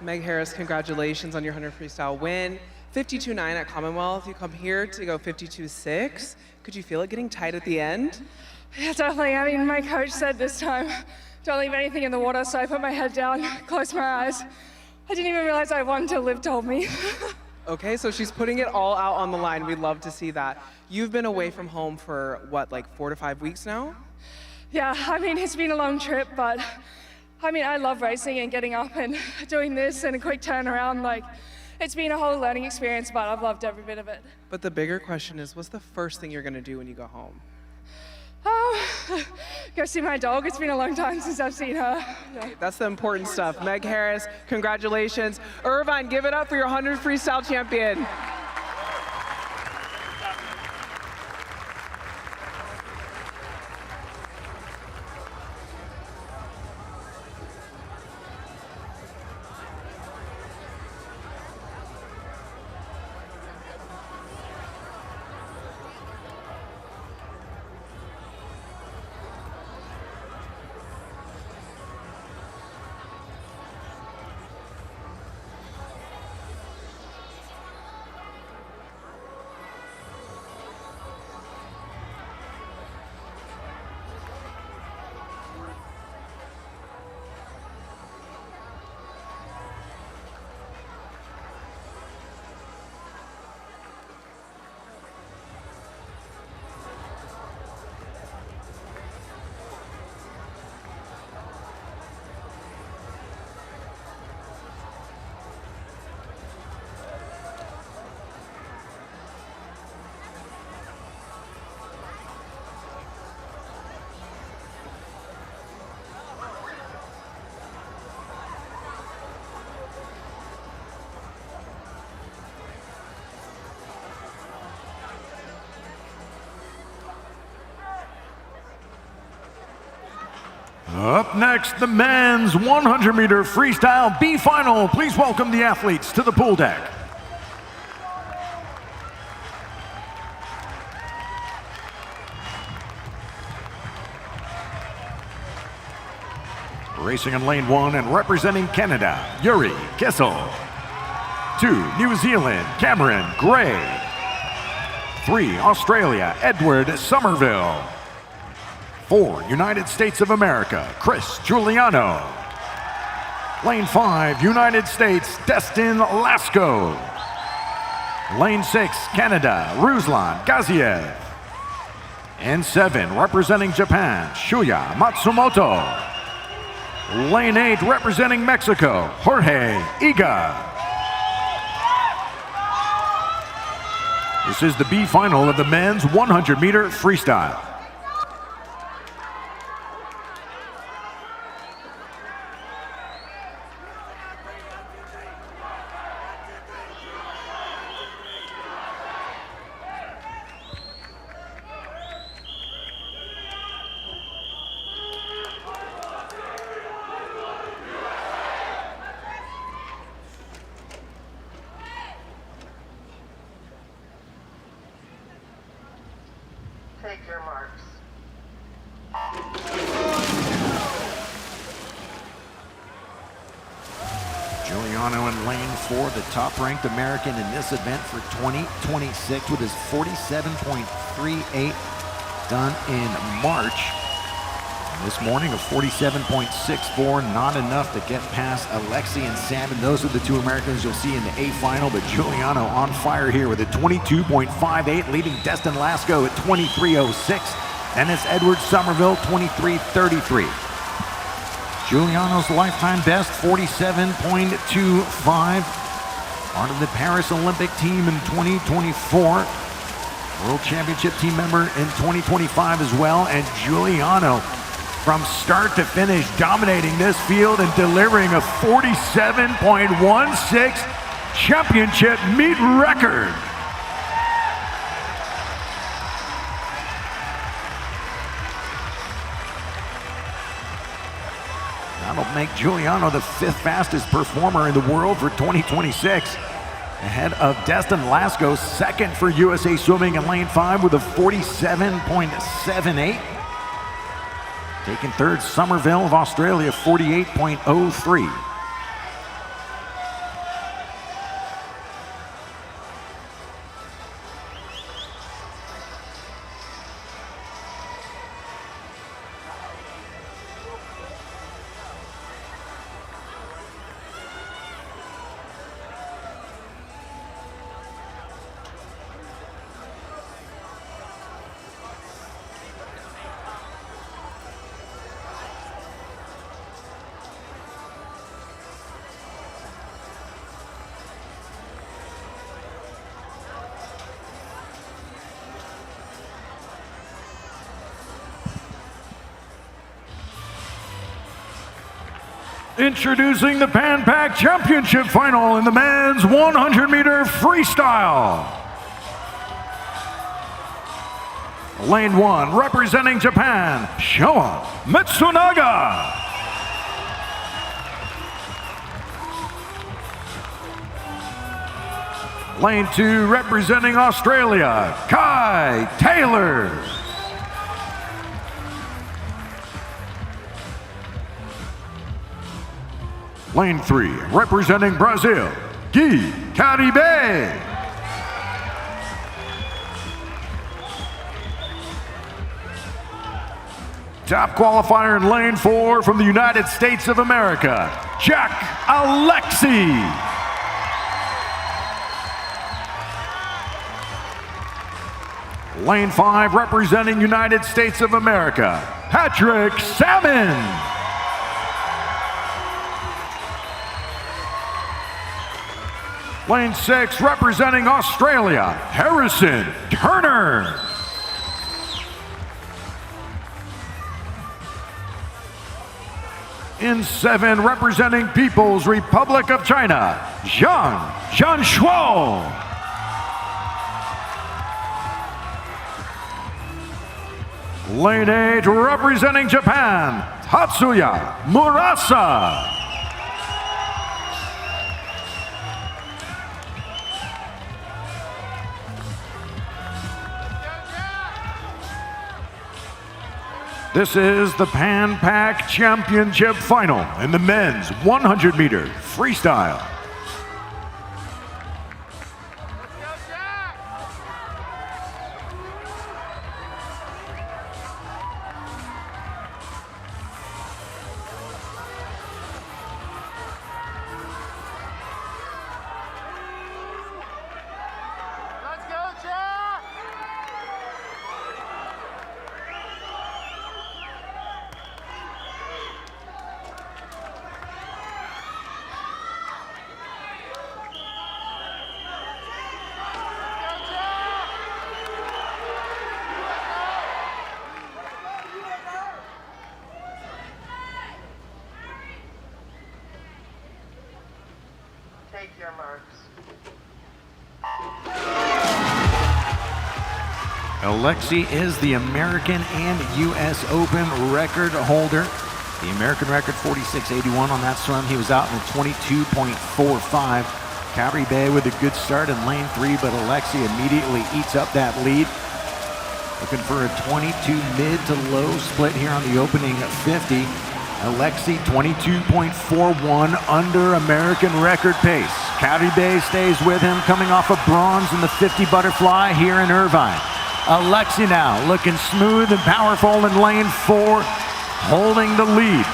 Meg Harris, congratulations on your 100 freestyle win. 52.9 at Commonwealth. You come here to go 52.6. Could you feel it getting tight at the end?
Yeah, definitely. I mean, my coach said this time, don't leave anything in the water, so I put my head down, closed my eyes. I didn't even realize I won until Liv told me.
Okay, so she's putting it all out on the line. We'd love to see that. You've been away from home for, what, like 4 to 5 weeks now?
Yeah, I mean, it's been a long trip, but I mean, I love racing and getting up and doing this and a quick turnaround. Like, it's been a whole learning experience, but I've loved every bit of it.
But the bigger question is, what's the first thing you're going to do when you go home?
Go see my dog. It's been a long time since I've seen her. Yeah.
That's the important stuff. Meg Harris, congratulations. Irvine, give it up for your 100 freestyle champion.
Up next, the men's 100-meter freestyle B final. Please welcome the athletes to the pool deck. Racing in lane 1 and representing Canada, Yuri Kessel. 2, New Zealand, Cameron Gray. 3, Australia, Edward Somerville. 4, United States of America, Chris Giuliano. Lane 5, United States, Destin Lasco. Lane 6, Canada, Ruslan Gaziev. And 7, representing Japan, Shuya Matsumoto. Lane 8, representing Mexico, Jorge Iga. This is the B final of the men's 100-meter freestyle.
Take your marks.
Giuliano in lane 4, the top-ranked American in this event for 2026 with his 47.38 done in March. And this morning a 47.64, not enough to get past Alexi and Salmon. Those are the two Americans you'll see in the A final, but Giuliano on fire here with a 22.58, leading Destin Lasco at 23.06. And it's Edward Somerville, 23.33. Giuliano's lifetime best, 47.25. Part of the Paris Olympic team in 2024. World Championship team member in 2025 as well. And Giuliano, from start to finish, dominating this field and delivering a 47.16 championship meet record. That'll make Giuliano the 5th fastest performer in the world for 2026. Ahead of Destin Lasco, 2nd for USA Swimming in lane 5 with a 47.78. Taking 3rd, Somerville of Australia, 48.03. Introducing the Pan Pac Championship Final in the men's 100-meter freestyle. Lane 1, representing Japan, Showa Mitsunaga. Lane 2, representing Australia, Kai Taylor. Lane 3, representing Brazil, Gui Caribe. Top qualifier in lane 4 from the United States of America, Jack Alexi. Lane 5, representing United States of America, Patrick Salmon. Lane 6, representing Australia, Harrison Turner. In 7, representing People's Republic of China, Zhang Shuo. Lane 8, representing Japan, Tatsuya Murasa. This is the Pan Pac Championship Final in the men's 100-meter freestyle.
Take your marks.
Alexi is the American and U.S. Open record holder. The American record 46.81 on that swim. He was out in the 22.45. Caribe with a good start in lane 3, but Alexi immediately eats up that lead. Looking for a 22 mid to low split here on the opening 50. Alexi 22.41 under American record pace. Cowdy Bay stays with him, coming off a bronze in the 50 butterfly here in Irvine. Alexi now looking smooth and powerful in lane 4, holding the lead.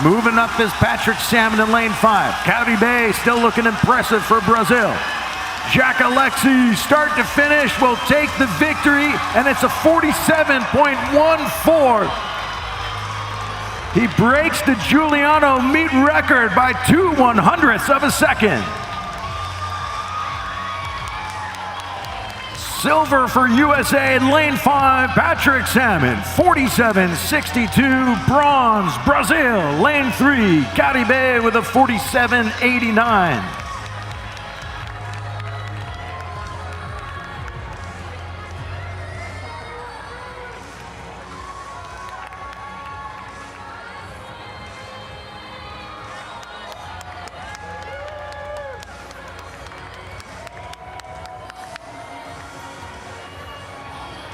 Moving up is Patrick Salmon in lane 5. Cowdy Bay still looking impressive for Brazil. Jack Alexi, start to finish, will take the victory, and it's a 47.14. He breaks the Giuliano meet record by 2/100ths of a second. Silver for USA in lane 5, Patrick Salmon, 47.62. Bronze, Brazil, lane 3, Cowdy Bay with a 47.89.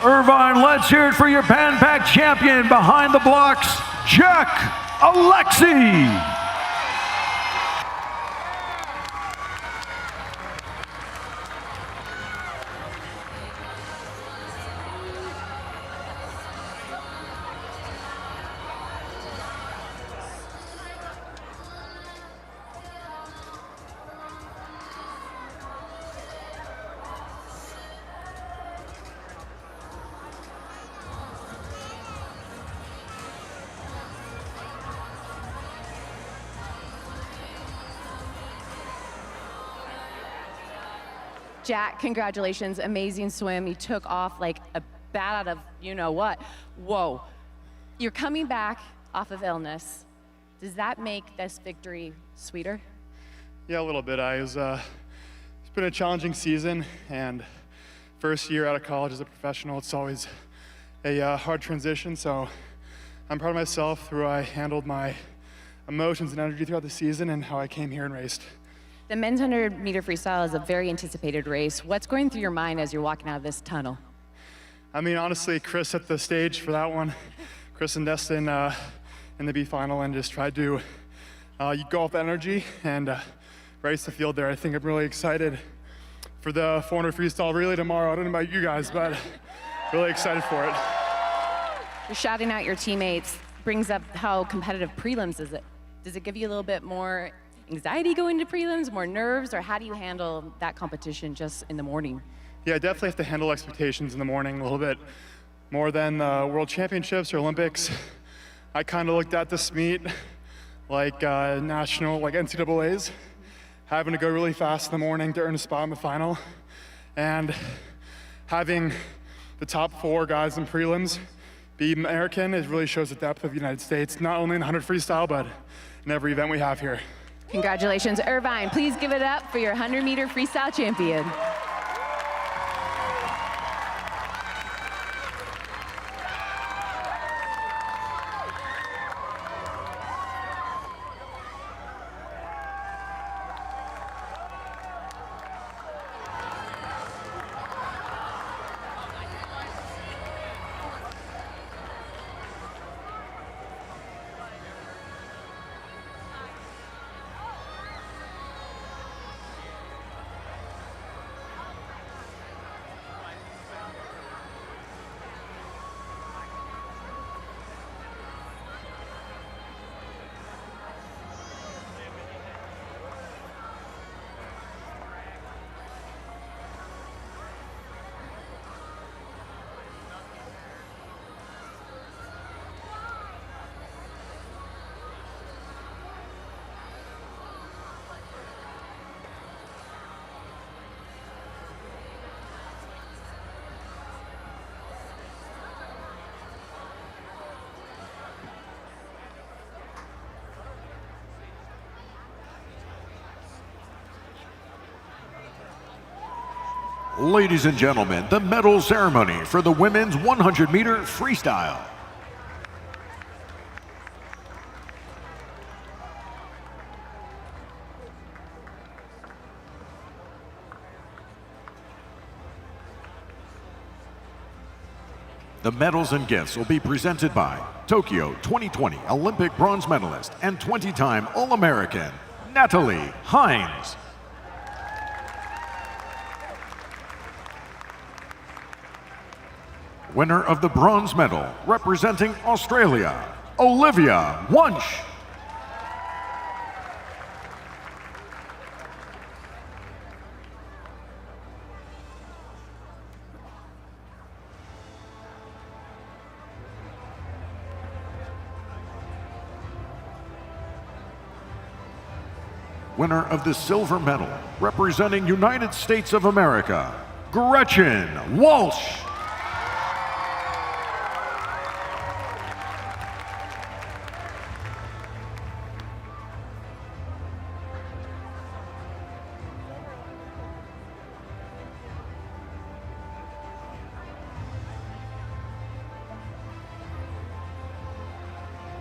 Irvine, let's hear it for your Pan Pac champion behind the blocks, Jack Alexi.
Jack, congratulations, amazing swim. You took off like a bat out of you-know-what. Whoa. You're coming back off of illness. Does that make this victory sweeter?
Yeah, a little bit. It's been a challenging season, and first year out of college as a professional, it's always a hard transition, so I'm proud of myself through how I handled my emotions and energy throughout the season and how I came here and raced.
The men's 100-meter freestyle is a very anticipated race. What's going through your mind as you're walking out of this tunnel?
I mean, honestly, Chris set the stage for that one. Chris and Destin in the B final, and just tried to go off the energy and race the field there. I think I'm really excited for the 400 freestyle relay tomorrow. I don't know about you guys, but really excited for it.
You're shouting out your teammates. Brings up how competitive prelims is it? Does it give you a little bit more anxiety going to prelims, more nerves, or how do you handle that competition just in the morning?
Yeah, I definitely have to handle expectations in the morning a little bit more than the World Championships or Olympics. I kind of looked at this meet like national, like NCAAs, having to go really fast in the morning to earn a spot in the final, and having the top 4 guys in prelims be American, it really shows the depth of the United States, not only in the 100 freestyle, but in every event we have here.
Congratulations, Irvine. Please give it up for your 100-meter freestyle champion.
Ladies and gentlemen, the medal ceremony for the women's 100-meter freestyle. The medals and gifts will be presented by Tokyo 2020 Olympic bronze medalist and 20-time All-American, Natalie Hines. Winner of the bronze medal, representing Australia, Olivia Wunsch. Winner of the silver medal, representing United States of America, Gretchen Walsh.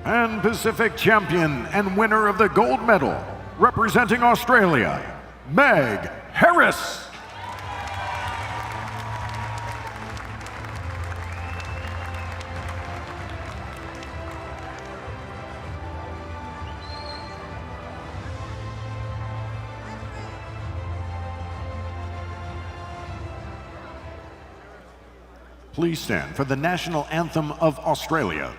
And Pacific champion and winner of the gold medal, representing Australia, Meg Harris. Please stand for the national anthem of Australia.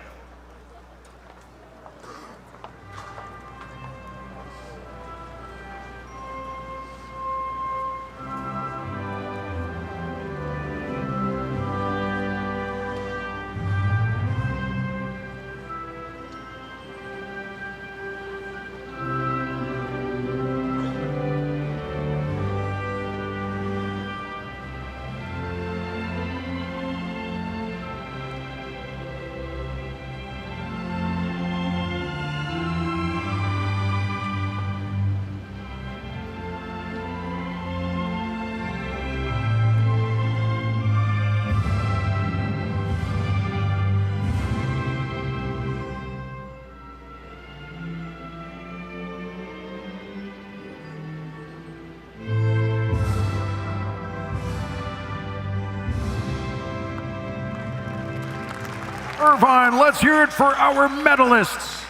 Irvine, let's hear it for our medalists.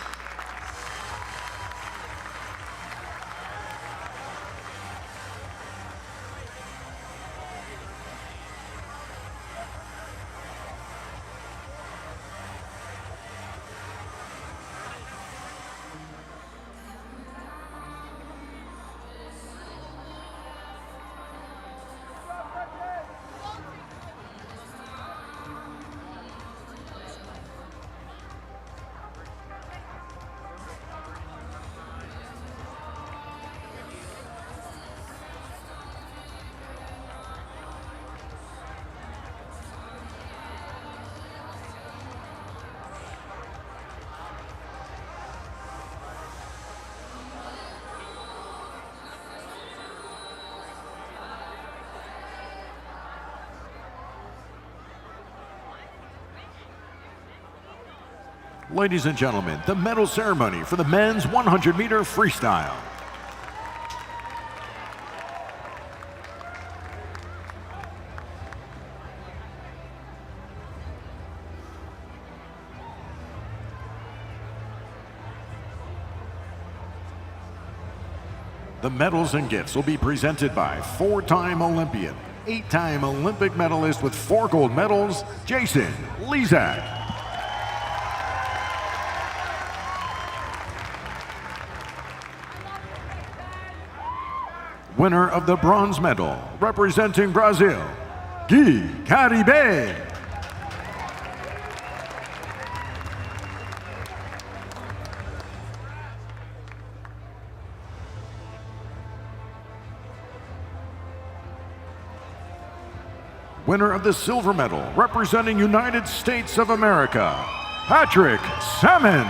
Ladies and gentlemen, the medal ceremony for the men's 100-meter freestyle. The medals and gifts will be presented by 4-time Olympian, 8-time Olympic medalist with 4 gold medals, Jason Lezak. Winner of the bronze medal, representing Brazil, Gui Caribe. Winner of the silver medal, representing United States of America, Patrick Salmon.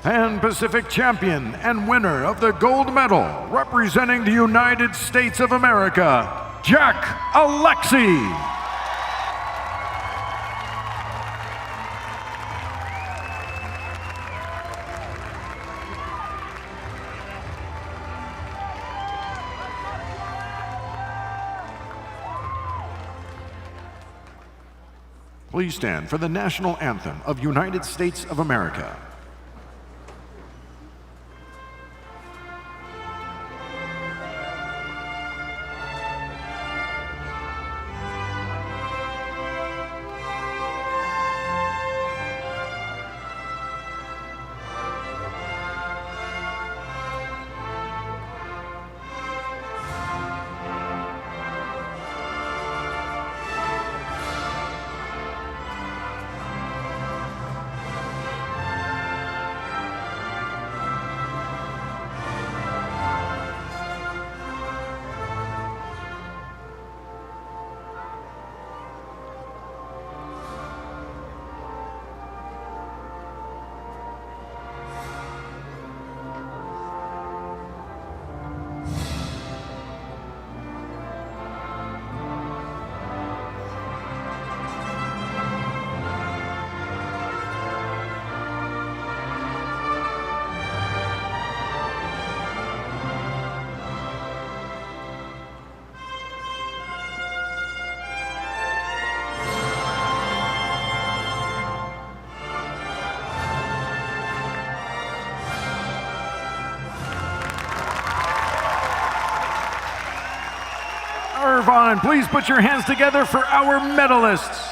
And Pacific champion and winner of the gold medal, representing the United States of America, Jack Alexie. Please stand for the national anthem of United States of America. Irvine, please put your hands together for our medalists.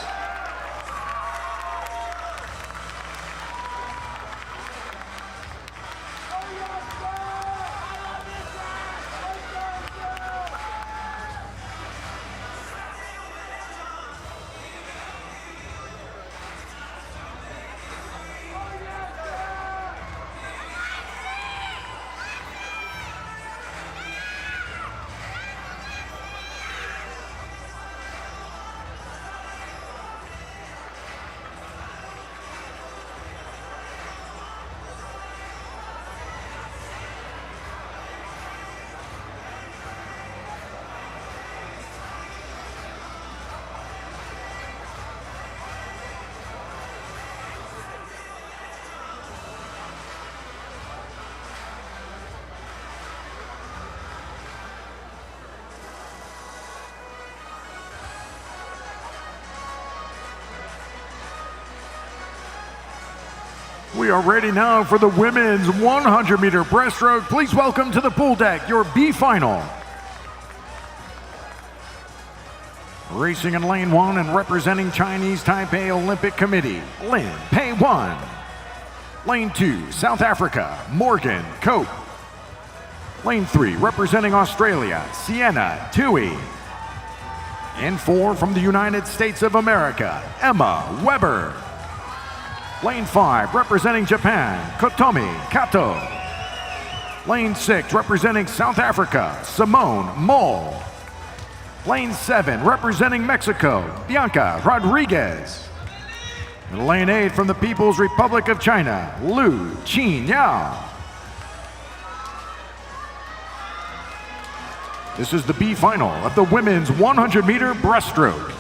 We are ready now for the women's 100-meter breaststroke. Please welcome to the pool deck your B final. Racing in lane 1 and representing Chinese Taipei Olympic Committee, Lin Pei-Wan. Lane 2, South Africa, Morgan Cope. Lane 3, representing Australia, Sienna Tui. In 4 from the United States of America, Emma Weber. Lane 5, representing Japan, Kotomi Kato. Lane 6, representing South Africa, Simone Mole. Lane 7, representing Mexico, Bianca Rodriguez. And Lane 8, from the People's Republic of China, Lu Qin-Yao. This is the B final of the women's 100-meter breaststroke.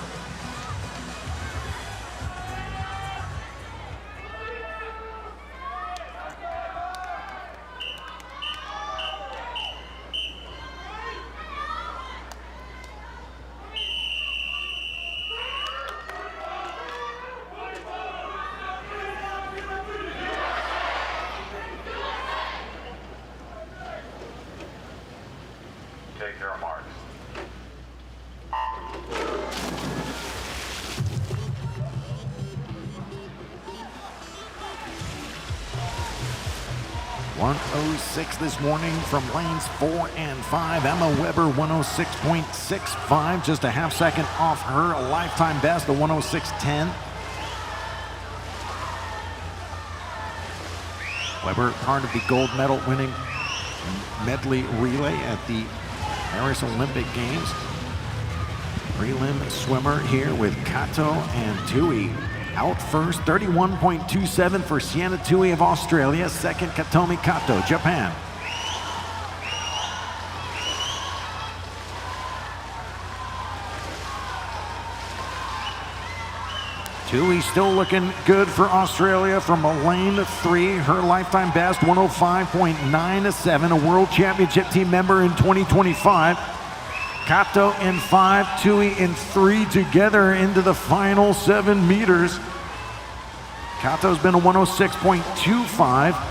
Take your marks.
106 this morning from lanes 4 and 5. Emma Weber, 106.65, just a half second off her lifetime best, the 106.10. Weber, part of the gold medal winning medley relay at the Paris Olympic Games. Prelim swimmer here with Kato and Tui. Out first, 31.27 for Sienna Tui of Australia. Second, Katomi Kato, Japan. Tui still looking good for Australia from a lane 3. Her lifetime best, 105.97, a World Championship team member in 2025.
Kato in 5, Tui in 3 together into the final 7 meters. Kato's been a 106.25.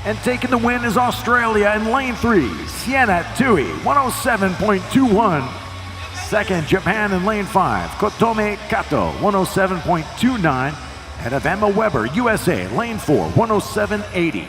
And taking the win is Australia in lane 3, Sienna Tui, 107.21. Second, Japan in lane 5, Kotome Kato, 107.29. Ahead of Emma Weber, USA, lane 4, 107.80.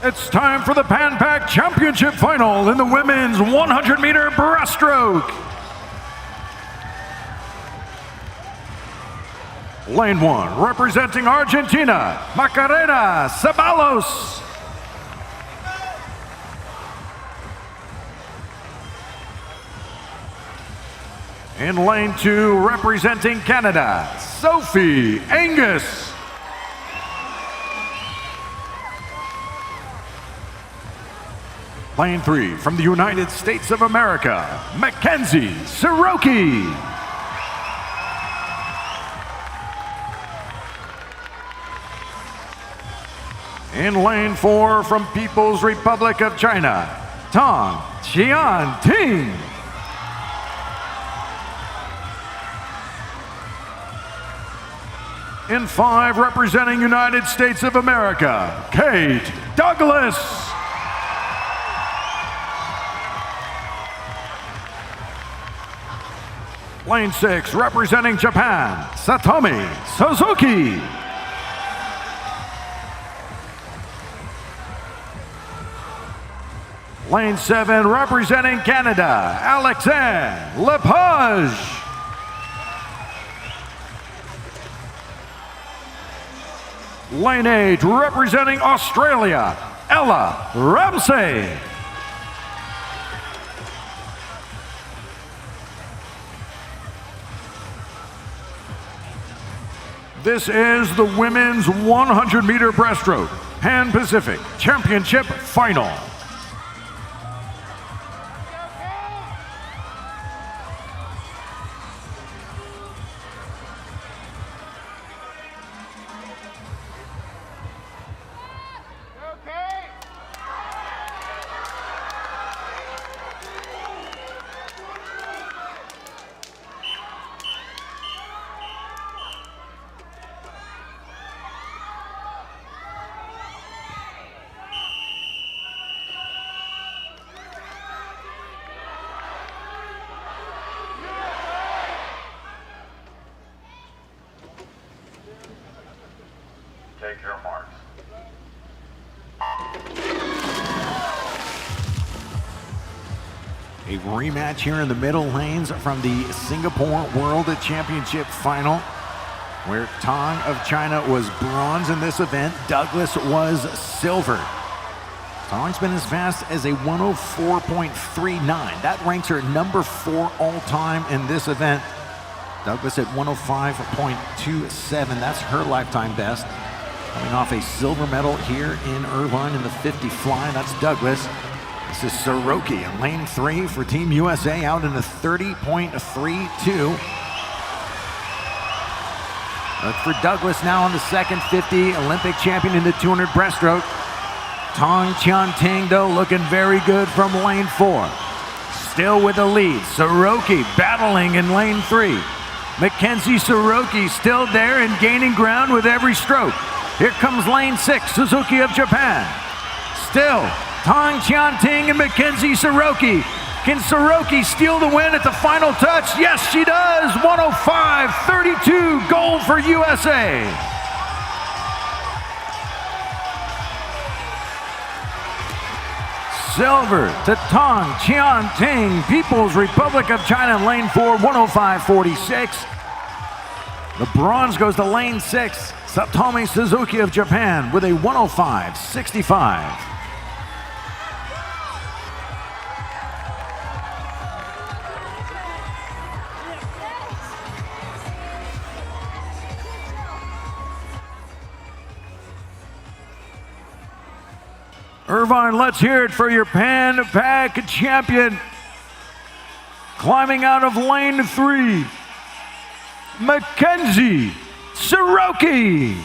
It's time for the Pan Pac Championship Final in the women's 100-meter breaststroke. Lane 1, representing Argentina, Macarena Ceballos. In lane 2, representing Canada, Sophie Angus. Lane 3, from the United States of America, Mackenzie Siroki. In lane 4, from People's Republic of China, Tong Qianting. In 5, representing United States of America, Kate Douglas. Lane 6, representing Japan, Satomi Suzuki. Lane 7, representing Canada, Alexandre Lepage. Lane 8, representing Australia, Ella Ramsey. This is the women's 100-meter breaststroke Pan Pacific Championship Final.
Take your marks. A rematch here in the middle lanes from the Singapore World Championship Final, where Tong of China was bronze in this event. Douglas was silver. Tong's been as fast as a 104.39. That ranks her number 4 all-time in this event. Douglas at 105.27. That's her lifetime best. Coming off a silver medal here in Irvine in the 50 fly. That's Douglas. This is Siroki in lane 3 for Team USA out in the 30.32. Look for Douglas now on the second 50, Olympic champion in the 200 breaststroke. Tong Qianting, though, looking very good from lane 4. Still with the lead. Siroki battling in lane 3. Mackenzie Siroki still there and gaining ground with every stroke. Here comes lane 6, Suzuki of Japan. Still, Tong Qianting and Mackenzie Siroki. Can Siroki steal the win at the final touch? Yes, she does. 105.32, gold for USA. Silver to Tong Qianting, People's Republic of China, lane 4, 105.46. The bronze goes to lane 6, Satomi Suzuki of Japan with a 105.65. Irvine, let's hear it for your Pan Pac champion. Climbing out of lane 3, Mackenzie Siroki.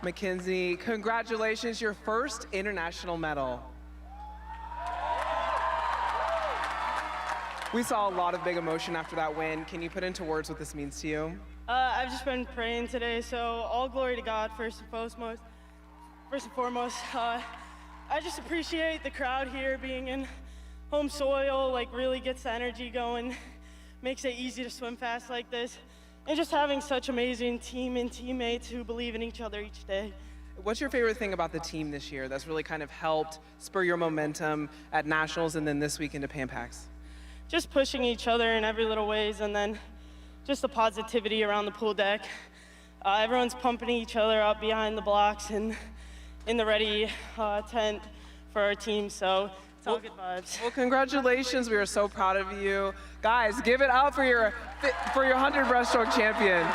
Mackenzie, congratulations, your first international medal. We saw a lot of big emotion after that win. Can you put into words what this means to you?
I've just been praying today, so all glory to God first and foremost. I just appreciate the crowd here being in home soil, like really gets the energy going, makes it easy to swim fast like this. And just having such amazing team and teammates who believe in each other each day.
What's your favorite thing about the team this year that's really kind of helped spur your momentum at Nationals and then this week into Pan Pacs?
Just pushing each other in every little ways, and then just the positivity around the pool deck. Everyone's pumping each other up behind the blocks and in the ready tent for our team, so it's all good vibes.
Well, congratulations. We are so proud of you. Guys, give it up for your 100 breaststroke champion.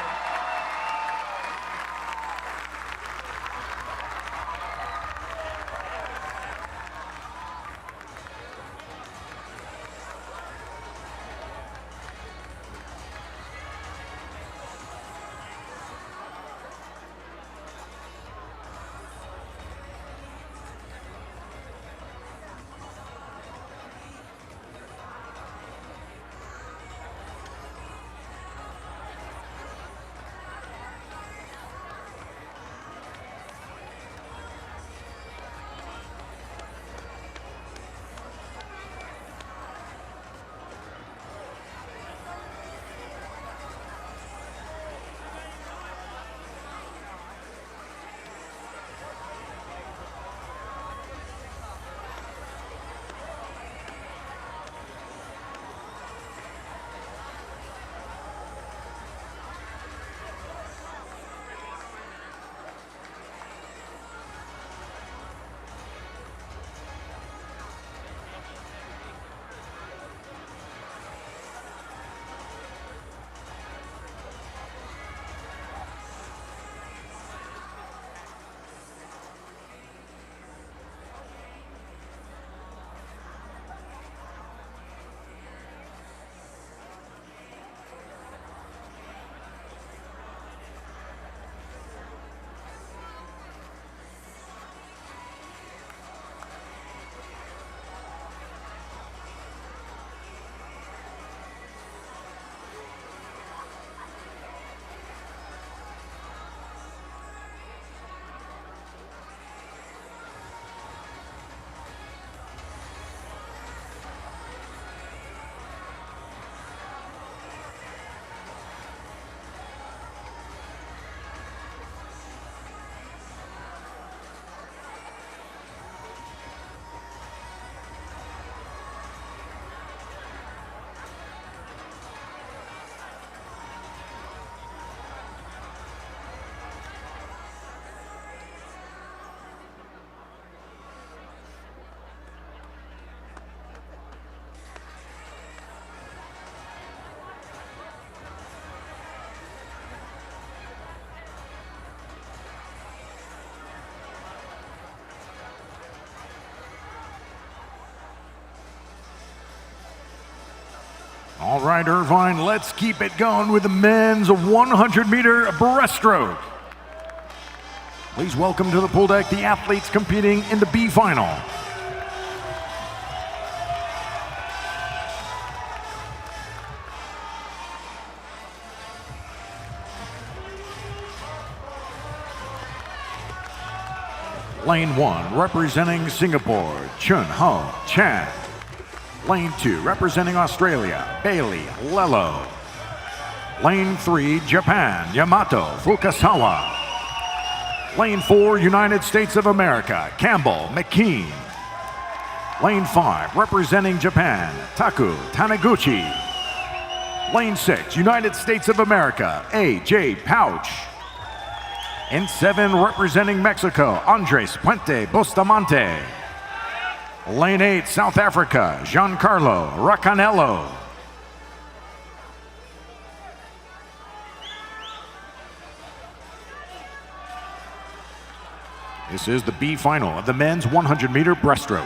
All right, Irvine, let's keep it going with the men's 100-meter breaststroke. Please welcome to the pool deck the athletes competing in the B final. Lane 1, representing Singapore, Chun Ho Chan. Lane 2, representing Australia, Bailey Lello. Lane 3, Japan, Yamato Fukasawa. Lane 4, United States of America, Campbell McKean. Lane 5, representing Japan, Taku Taniguchi. Lane 6, United States of America, A.J. Pouch. In 7, representing Mexico, Andres Puente Bustamante. Lane 8, South Africa, Giancarlo Racanello. This is the B final of the men's 100-meter breaststroke.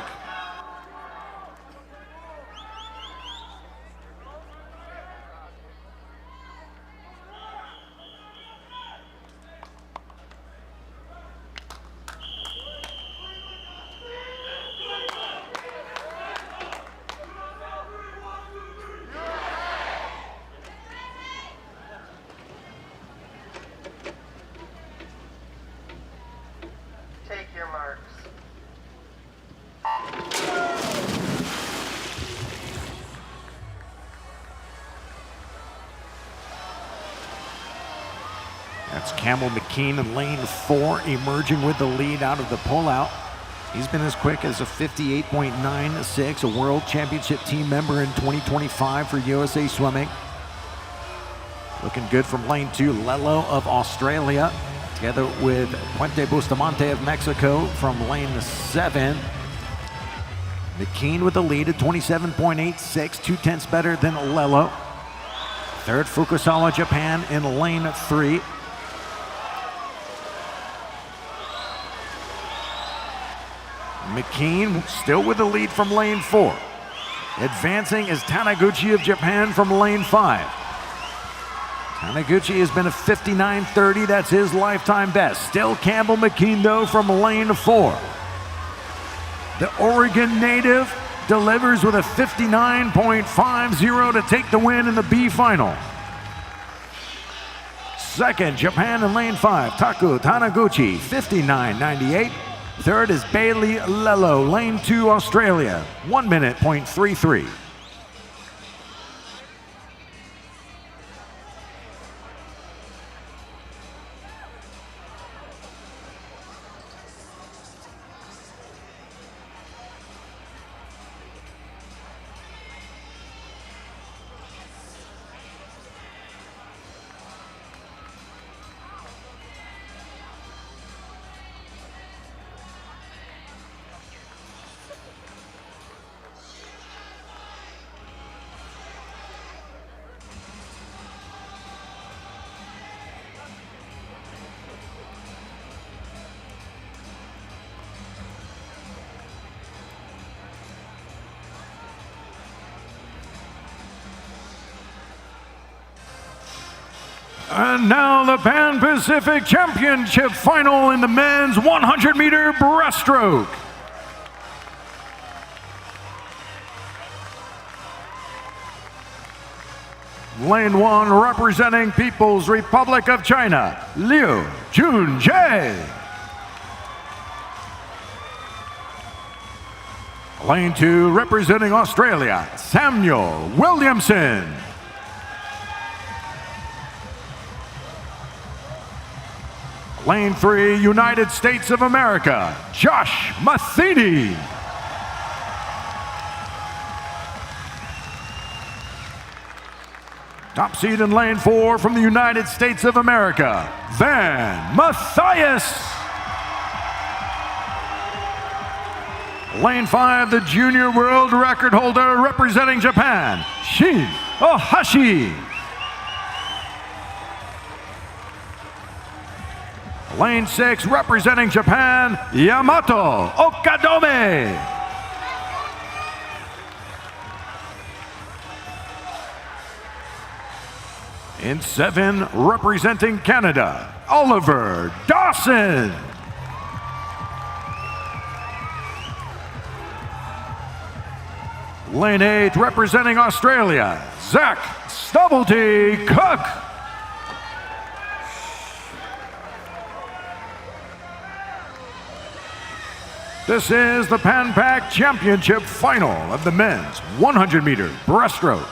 Take your marks.
That's Campbell McKean in lane 4, emerging with the lead out of the pullout. He's been as quick as a 58.96, a World Championship team member in 2025 for USA Swimming. Looking good from lane 2, Lello of Australia, together with Puente Bustamante of Mexico from lane 7. McKean with the lead at 27.86, 0.2 better than Lello. Third, Fukusawa, Japan in lane 3. McKean still with the lead from lane 4. Advancing is Taniguchi of Japan from lane 5. Taniguchi has been a 59.30, that's his lifetime best. Still Campbell McKean though from lane 4. The Oregon native delivers with a 59.50 to take the win in the B final. Second, Japan in lane 5, Taku Taniguchi, 59.98. Third is Bailey Lello, lane 2, Australia, 1 minute, .33. And now the Pan Pacific Championship final in the men's 100-meter breaststroke. Lane 1, representing People's Republic of China, Liu Junjae. Lane 2, representing Australia, Samuel Williamson. Lane 3, United States of America, Josh Matheny. Top seed in lane 4 from the United States of America, Van Matthias. Lane 5, the junior world record holder representing Japan, Shin Ohashi. Lane 6, representing Japan, Yamato Okadome.
In 7, representing Canada, Oliver Dawson. Lane 8, representing Australia, Zach Stubblety Cook. This is the Pan Pac Championship final of the men's 100-meter breaststroke.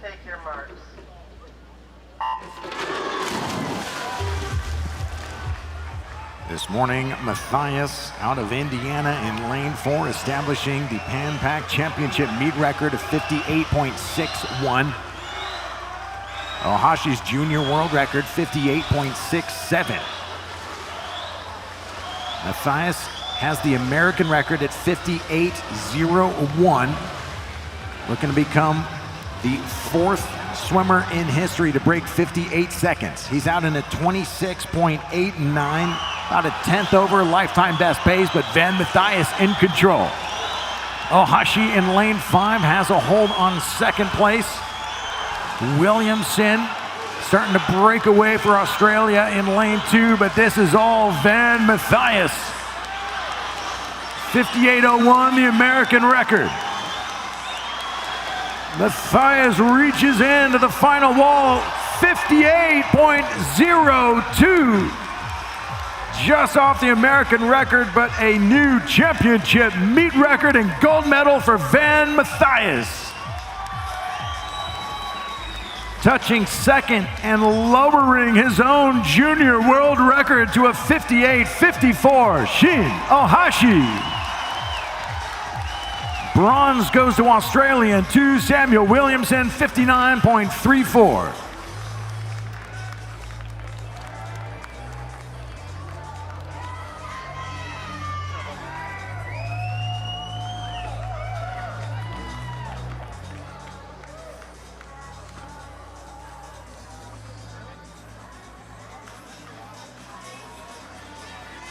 Take your marks.
This morning, Matthias out of Indiana in lane 4, establishing the Pan Pac Championship meet record of 58.61. Ohashi's junior world record, 58.67. Matthias has the American record at 58.01. Looking to become the 4th swimmer in history to break 58 seconds. He's out in a 26.89, about a 10th over lifetime best pace, but Van Matthias in control. Ohashi in lane 5 has a hold on 2nd place. Williamson starting to break away for Australia in lane 2, but this is all Van Matthias. 58.01, the American record. Matthias reaches into the final wall, 58.02. Just off the American record, but a new championship meet record and gold medal for Van Matthias. Touching 2nd and lowering his own junior world record to a 58.54, Shin Ohashi. Bronze goes to Australian 2, Samuel Williamson, 59.34.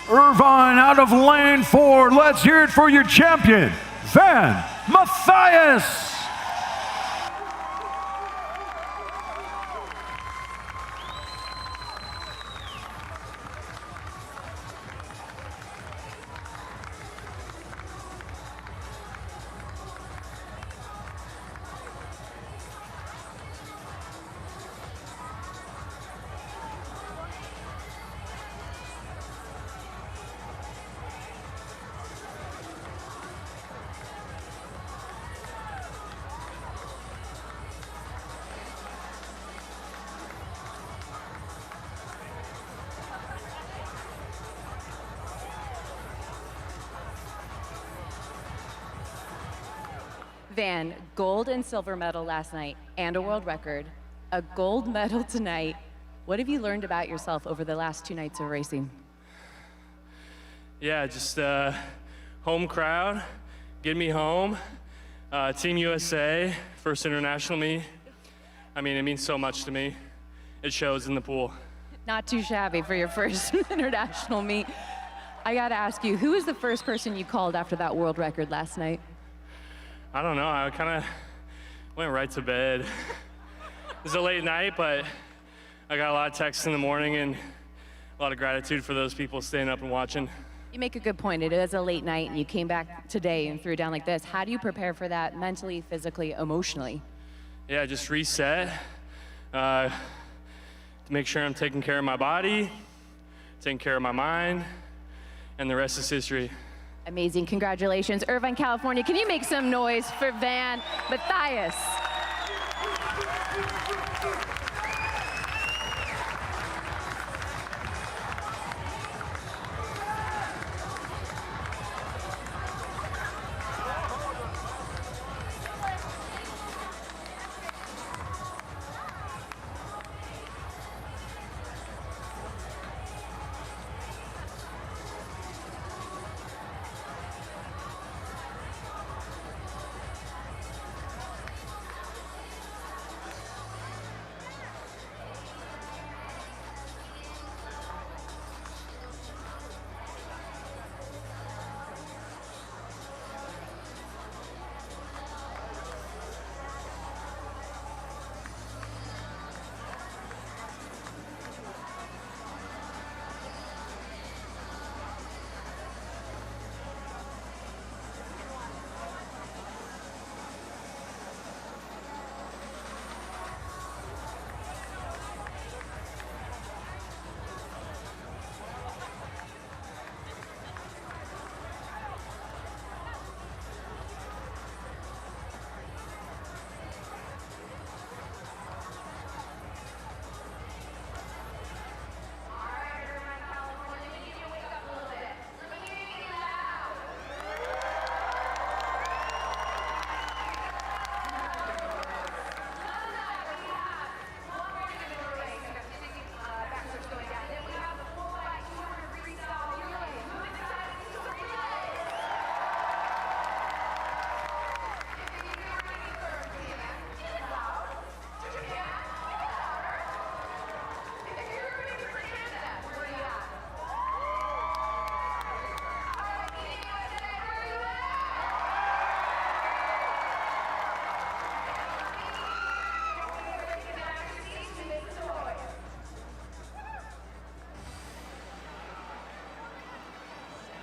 Irvine out of lane 4. Let's hear it for your champion, Van Matthias.
Van, gold and silver medal last night and a world record, a gold medal tonight. What have you learned about yourself over the last 2 nights of racing?
Yeah, just home crowd, get me home. Team USA, first international meet. I mean, it means so much to me. It shows in the pool.
Not too shabby for your first international meet. I gotta ask you, who was the first person you called after that world record last night?
I don't know, I kind of went right to bed. It was a late night, but I got a lot of texts in the morning and a lot of gratitude for those people staying up and watching.
You make a good point. It is a late night and you came back today and threw it down like this. How do you prepare for that mentally, physically, emotionally?
Yeah, just reset. To make sure I'm taking care of my body, taking care of my mind, and the rest is history.
Amazing, congratulations. Irvine, California, can you make some noise for Van Matthias?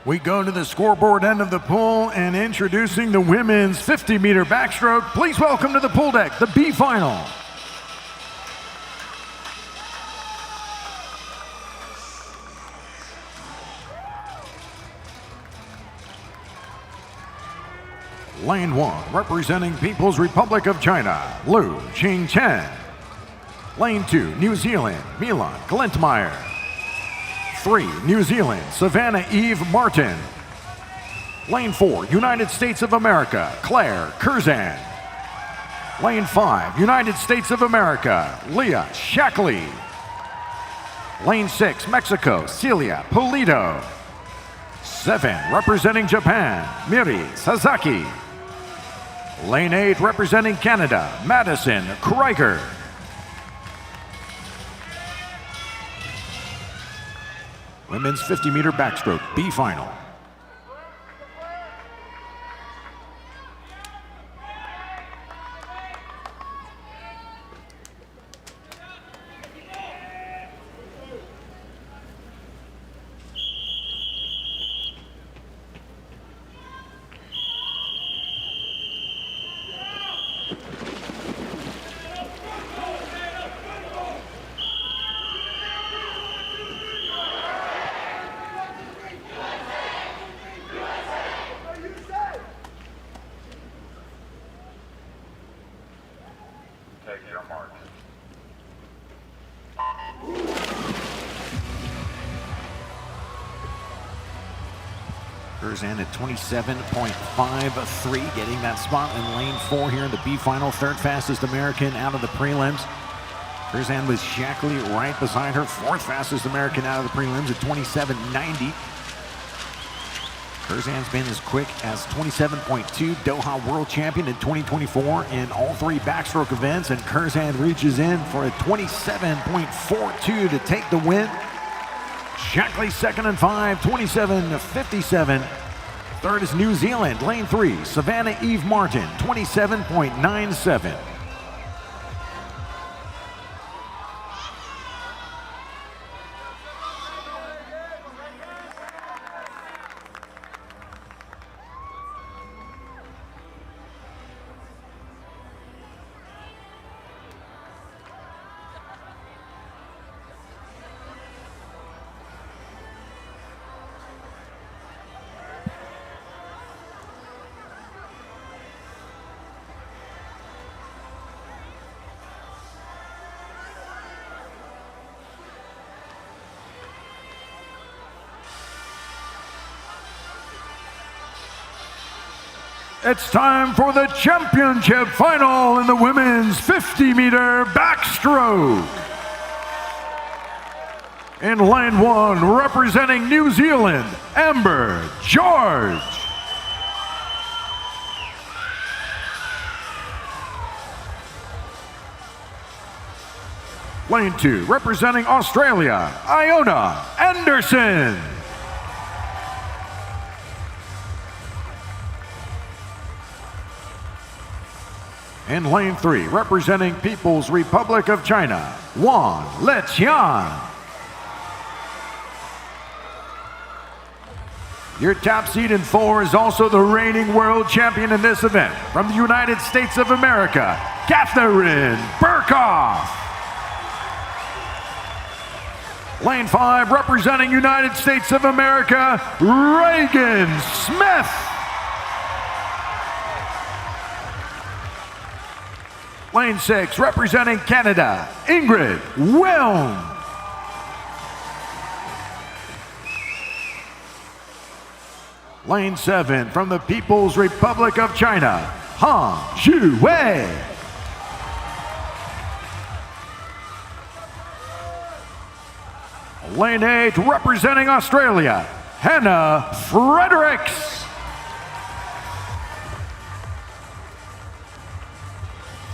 We go to the scoreboard end of the pool and introducing the women's 50-meter backstroke. Please welcome to the pool deck, the B final. Lane 1, representing People's Republic of China, Liu Qingchen. Lane 2, New Zealand, Milan Glentmeyer. 3, New Zealand, Savannah Eve Martin. Lane 4, United States of America, Claire Curzan. Lane 5, United States of America, Leah Shackley. Lane 6, Mexico, Celia Pulido. 7, representing Japan, Miri Sasaki. Lane 8, representing Canada, Madison Krieger. Women's 50-meter backstroke, B final. Curzan at 27.53, getting that spot in lane 4 here in the B final. Third fastest American out of the prelims. Curzan with Shackley right beside her. Fourth fastest American out of the prelims at 27.90. Curzan's been as quick as 27.2, Doha World Champion in 2024 in all 3 backstroke events, and Curzan reaches in for a 27.42 to take the win. Shackley second and 5, 27.57. Third is New Zealand, lane 3, Savannah Eve Martin, 27.97. It's time for the championship final in the women's 50-meter backstroke. In lane 1, representing New Zealand, Amber George. Lane 2, representing Australia, Iona Anderson. In lane 3, representing People's Republic of China, Wang Leqian. Your top seed in 4 is also the reigning world champion in this event. From the United States of America, Catherine Burkhoff. Lane 5, representing United States of America, Reagan Smith. Lane 6, representing Canada, Ingrid Wilm. Lane 7, from the People's Republic of China, Han Zhuwei. Lane 8, representing Australia, Hannah Fredericks.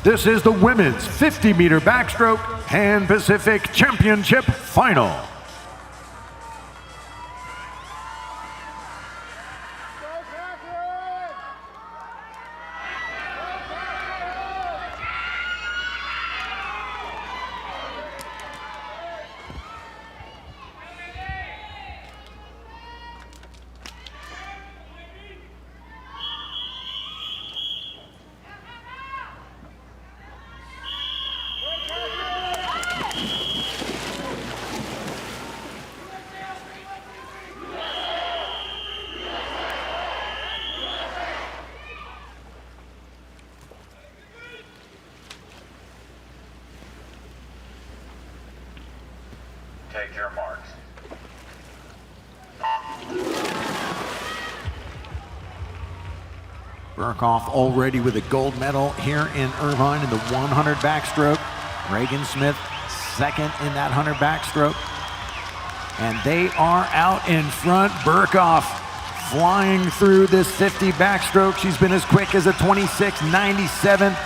This is the women's 50-meter backstroke Pan Pacific Championship final.
take your marks.
Burkhoff already with a gold medal here in Irvine in the 100 backstroke. Reagan Smith second in that 100 backstroke. And they are out in front. Burkhoff flying through this 50 backstroke. She's been as quick as a 26.97.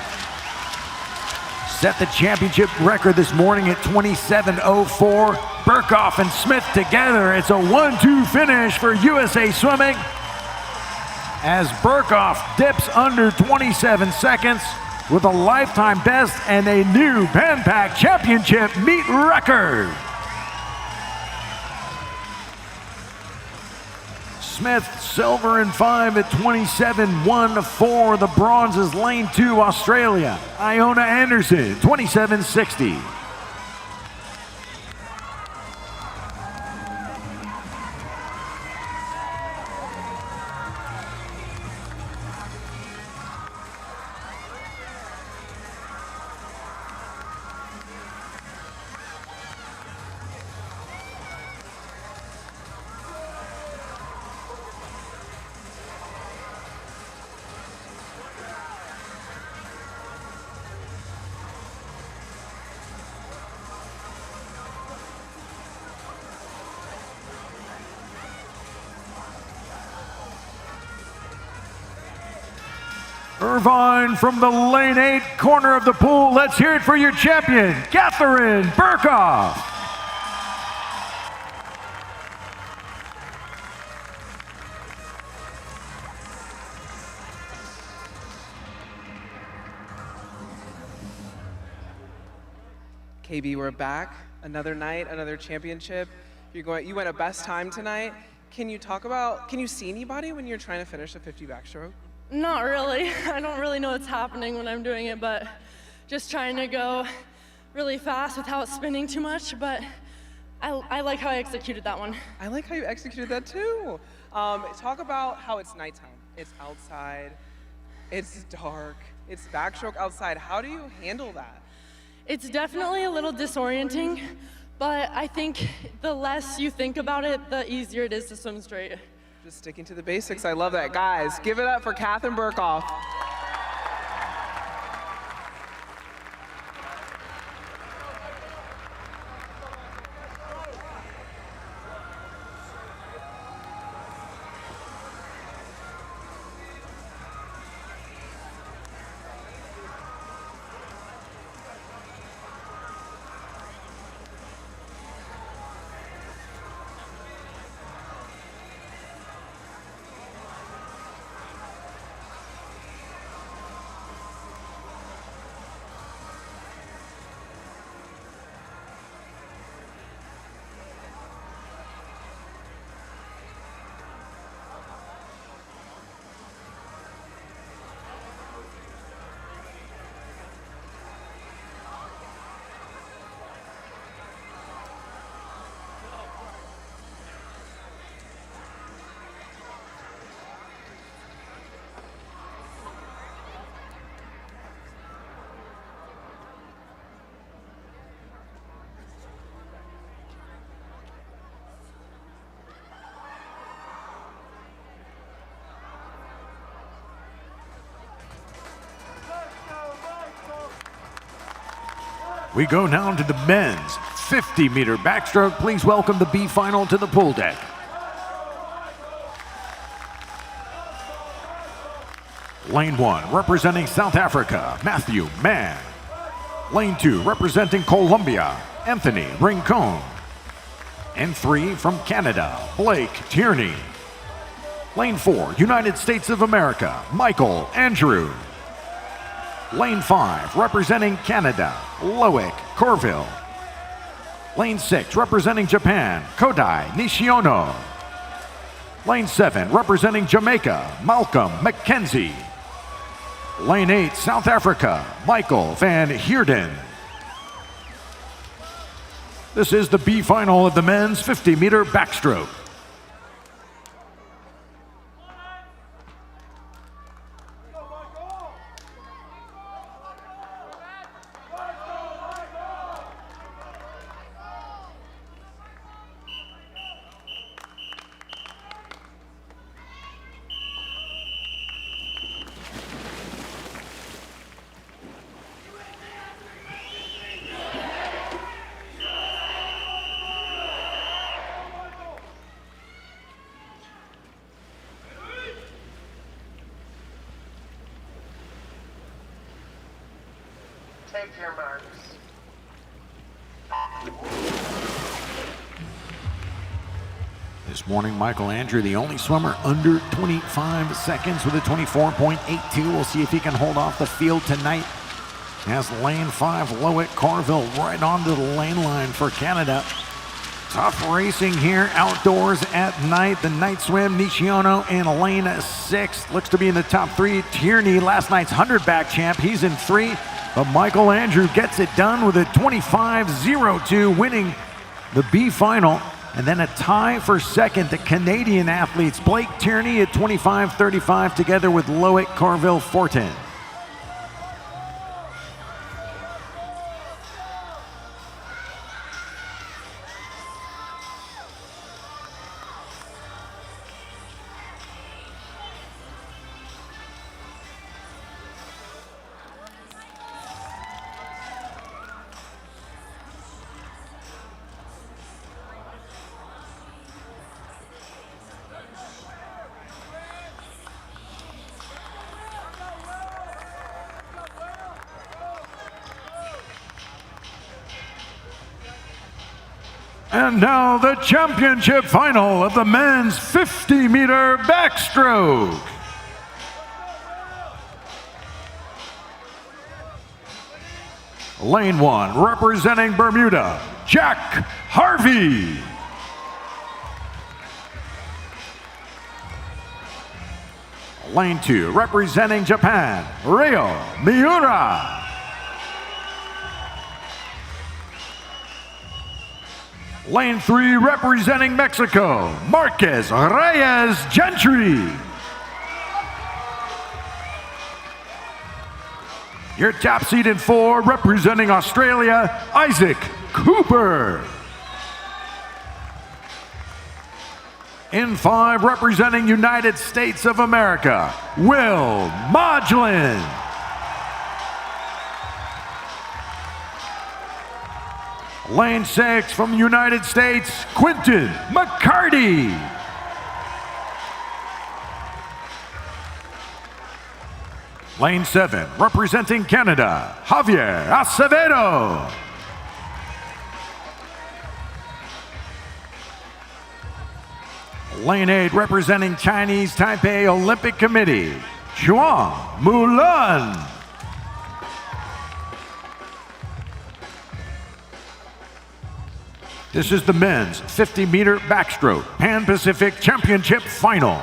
Set the championship record this morning at 27.04. Burkhoff and Smith together. It's a 1-2 finish for USA Swimming, as Burkhoff dips under 27 seconds with a lifetime best and a new Pan Pac Championship meet record. Smith, silver and 5 at 27.14. The bronze is lane 2, Australia. Iona Anderson, 27.60. Irvine from the lane 8 corner of the pool. Let's hear it for your champion, Catherine Burkhoff.
KB, we're back. Another night, another championship. You went a best time tonight. Can you see anybody when you're trying to finish a 50 backstroke?
Not really. I don't really know what's happening when I'm doing it, but just trying to go really fast without spinning too much, but I like how I executed that one.
I like how you executed that too. Talk about how it's nighttime. It's outside, it's dark, it's backstroke outside. How do you handle that?
It's definitely a little disorienting, but I think the less you think about it, the easier it is to swim straight.
Just sticking to the basics. I love that. Guys, give it up for Catherine Burkhoff.
We go now to the men's 50-meter backstroke. Please welcome the B final to the pool deck. Lane 1, representing South Africa, Matthew Mann. Lane 2, representing Colombia, Anthony Rincon. And 3, from Canada, Blake Tierney. Lane 4, United States of America, Michael Andrew. Lane 5, representing Canada, Loic Corville. Lane 6, representing Japan, Kodai Nishiono. Lane 7, representing Jamaica, Malcolm McKenzie. Lane 8, South Africa, Michael Van Heerden. This is the B final of the men's 50-meter backstroke.
Take your marks.
This morning, Michael Andrew, the only swimmer under 25 seconds with a 24.82. We'll see if he can hold off the field tonight. As lane 5, Loic Carville right onto the lane line for Canada. Tough racing here outdoors at night. The night swim, Nishiono in lane 6. Looks to be in the top 3. Tierney, last night's 100-back champ, he's in 3. But Michael Andrew gets it done with a 25.02, winning the B final. And then a tie for second, the Canadian athletes, Blake Tierney at 25.35 together with Loic Carville Fortin.
And now the championship final of the men's 50-meter backstroke. Lane 1, representing Bermuda, Jack Harvey. Lane 2, representing Japan, Ryo Miura. Lane 3, representing Mexico, Marquez Reyes Gentry. Your top seed in 4, representing Australia, Isaac Cooper. In 5, representing United States of America, Will Modglin. Lane 6 from the United States, Quentin McCarty. Lane 7, representing Canada, Javier Acevedo. Lane 8, representing Chinese Taipei Olympic Committee, Zhuang Mulan. This is the men's 50-meter backstroke Pan-Pacific Championship final.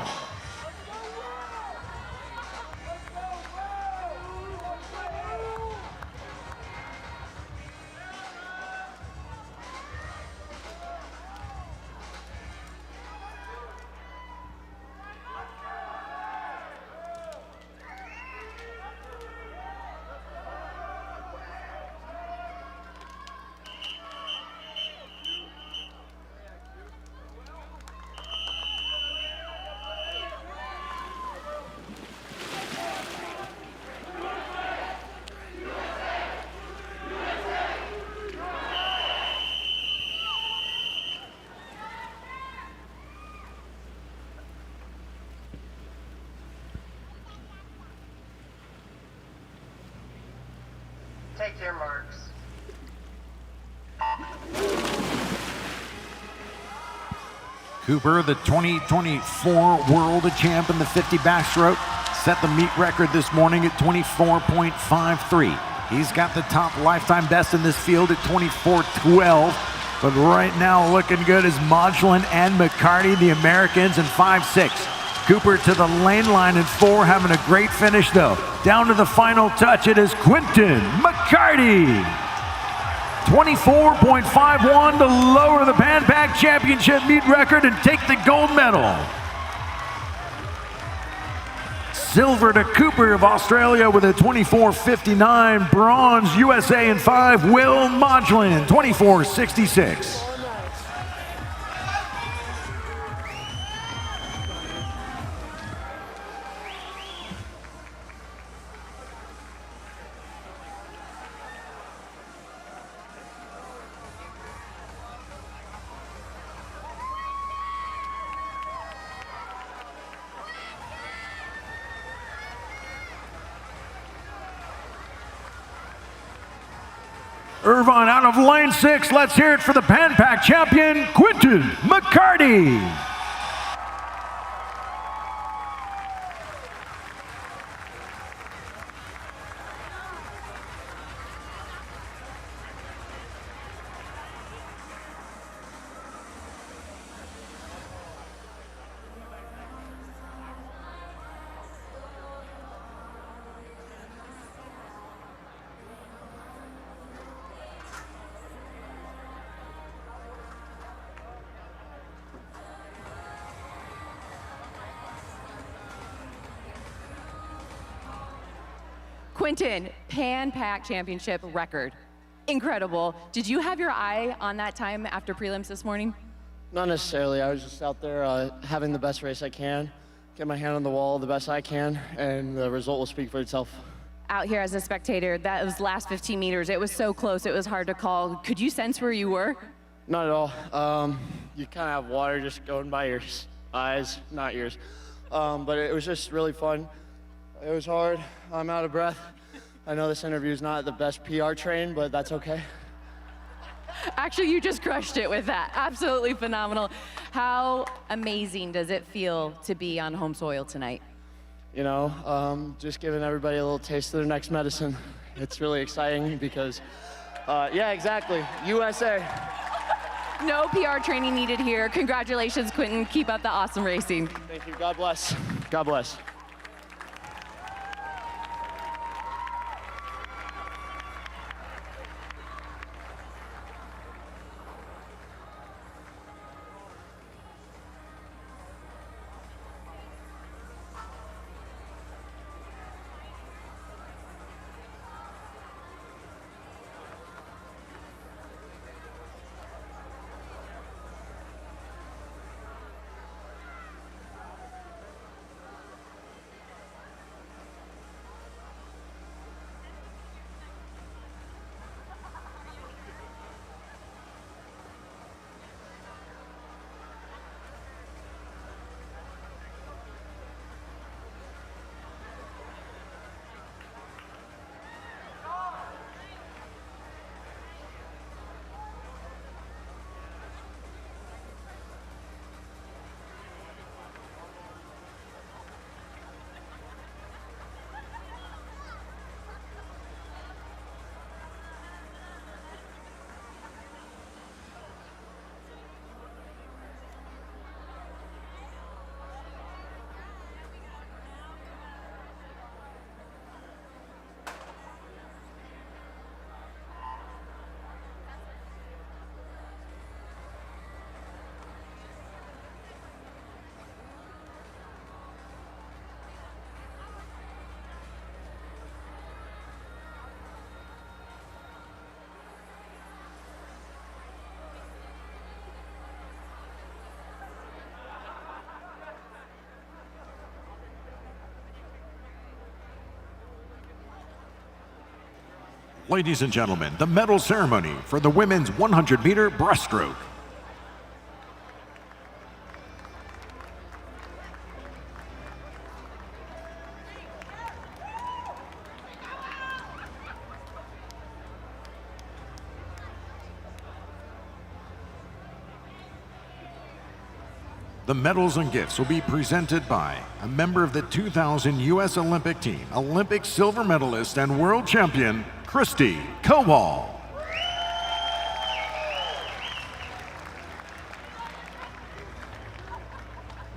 Take your marks.
Cooper, the 2024 world champ in the 50 backstroke, set the meet record this morning at 24.53. He's got the top lifetime best in this field at 24.12. But right now looking good is Modglin and McCarty, the Americans, in 5.6. Cooper to the lane line in 4, having a great finish though. Down to the final touch, it is Quentin McCarty. 24.51 to lower the Pan Pac Championship meet record and take the gold medal. Silver to Cooper of Australia with a 24.59. Bronze, USA in 5, Will Modglin, 24.66.
Irvine out of lane 6. Let's hear it for the Pan Pac champion, Quentin McCarty.
Quentin, Pan Pac Championship record. Incredible. Did you have your eye on that time after prelims this morning?
Not necessarily. I was just out there having the best race I can, get my hand on the wall the best I can, and the result will speak for itself.
Out here as a spectator, that was last 15 meters. It was so close, it was hard to call. Could you sense where you were?
Not at all. You kind of have water just going by your eyes, not ears. But it was just really fun. It was hard. I'm out of breath. I know this interview is not the best PR train, but that's okay.
Actually, you just crushed it with that. Absolutely phenomenal. How amazing does it feel to be on home soil tonight?
You know, just giving everybody a little taste of their next medicine. It's really exciting because, yeah, exactly, USA.
No PR training needed here. Congratulations, Quentin. Keep up the awesome racing.
Thank you. God bless. God bless.
Ladies and gentlemen, the medal ceremony for the women's 100-meter breaststroke. The medals and gifts will be presented by a member of the 2000 U.S. Olympic team, Olympic silver medalist and world champion, Christy Kowal.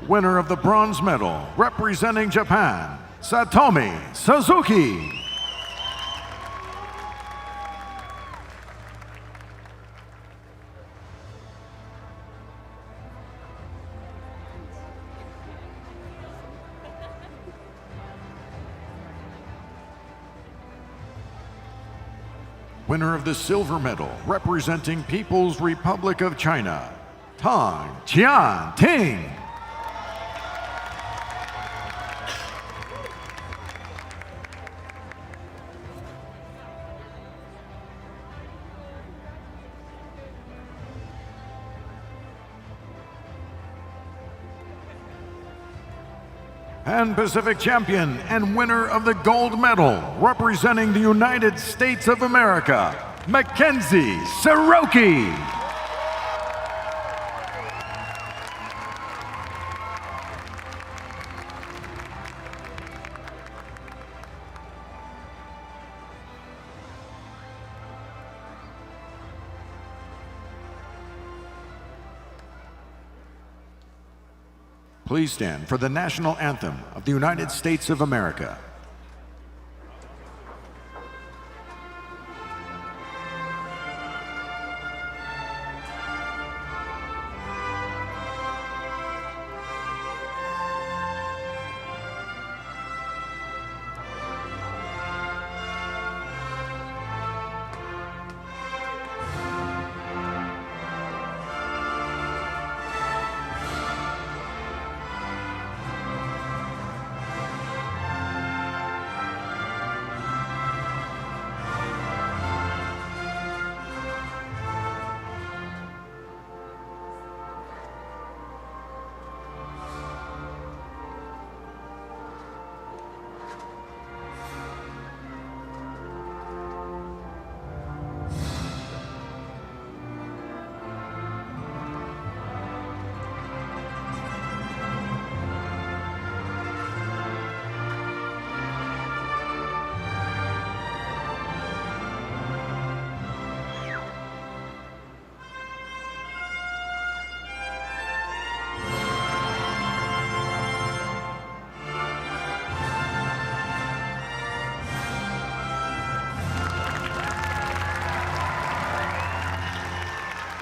Winner of the bronze medal, representing Japan, Satomi Suzuki. Winner of the silver medal, representing People's Republic of China, Tang Jianting. Pan Pacific champion and winner of the gold medal, representing the United States of America, Mackenzie Soroki. Please stand for the national anthem of the United States of America.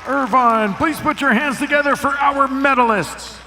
Irvine, please put your hands together for our medalists.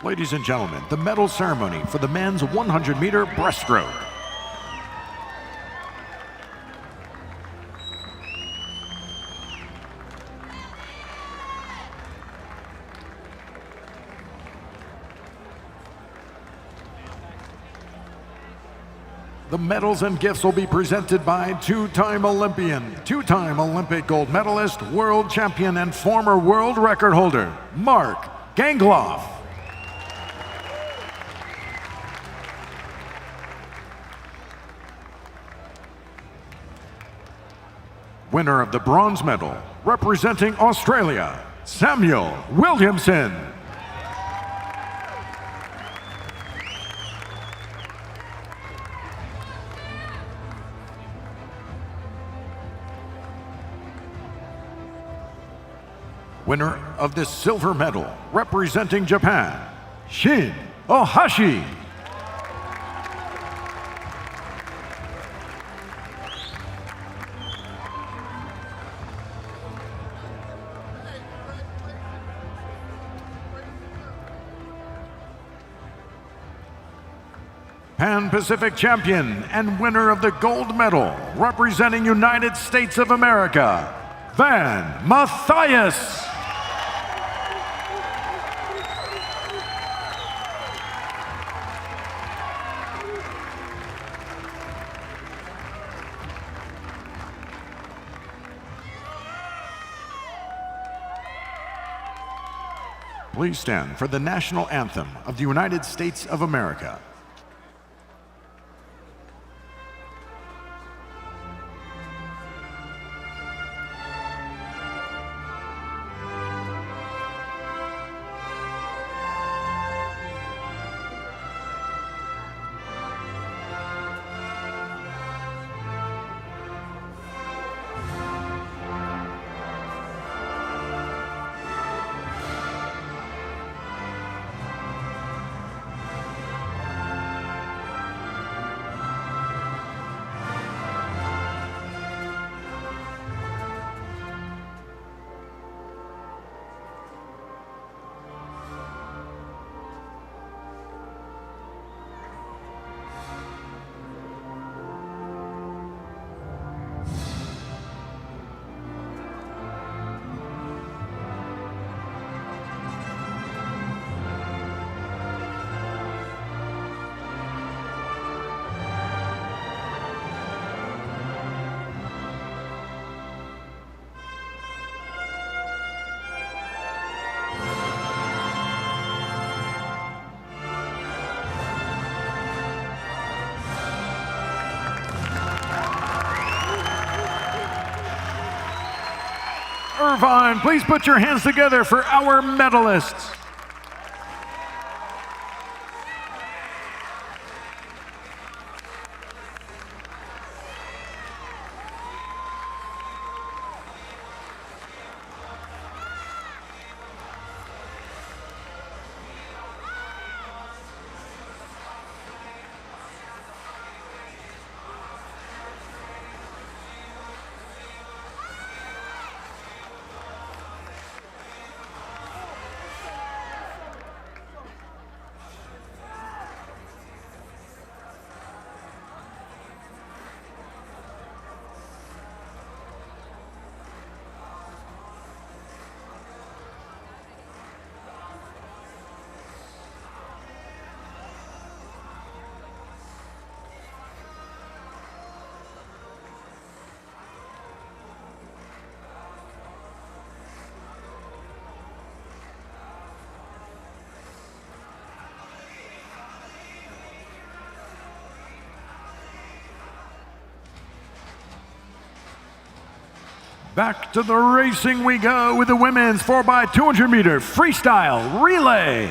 Ladies and gentlemen, the medal ceremony for the men's 100-meter breaststroke. The medals and gifts will be presented by two-time Olympian, two-time Olympic gold medalist, world champion, and former world record holder, Mark Gangloff. Winner of the bronze medal, representing Australia, Samuel Williamson. Winner of the silver medal, representing Japan, Shin Ohashi. Pan-Pacific champion and winner of the gold medal, representing United States of America, Van Matthias. Please stand for the national anthem of the United States of America. Irvine. Please put your hands together for our medalists. Back to the racing we go with the women's 4x200 meter freestyle relay.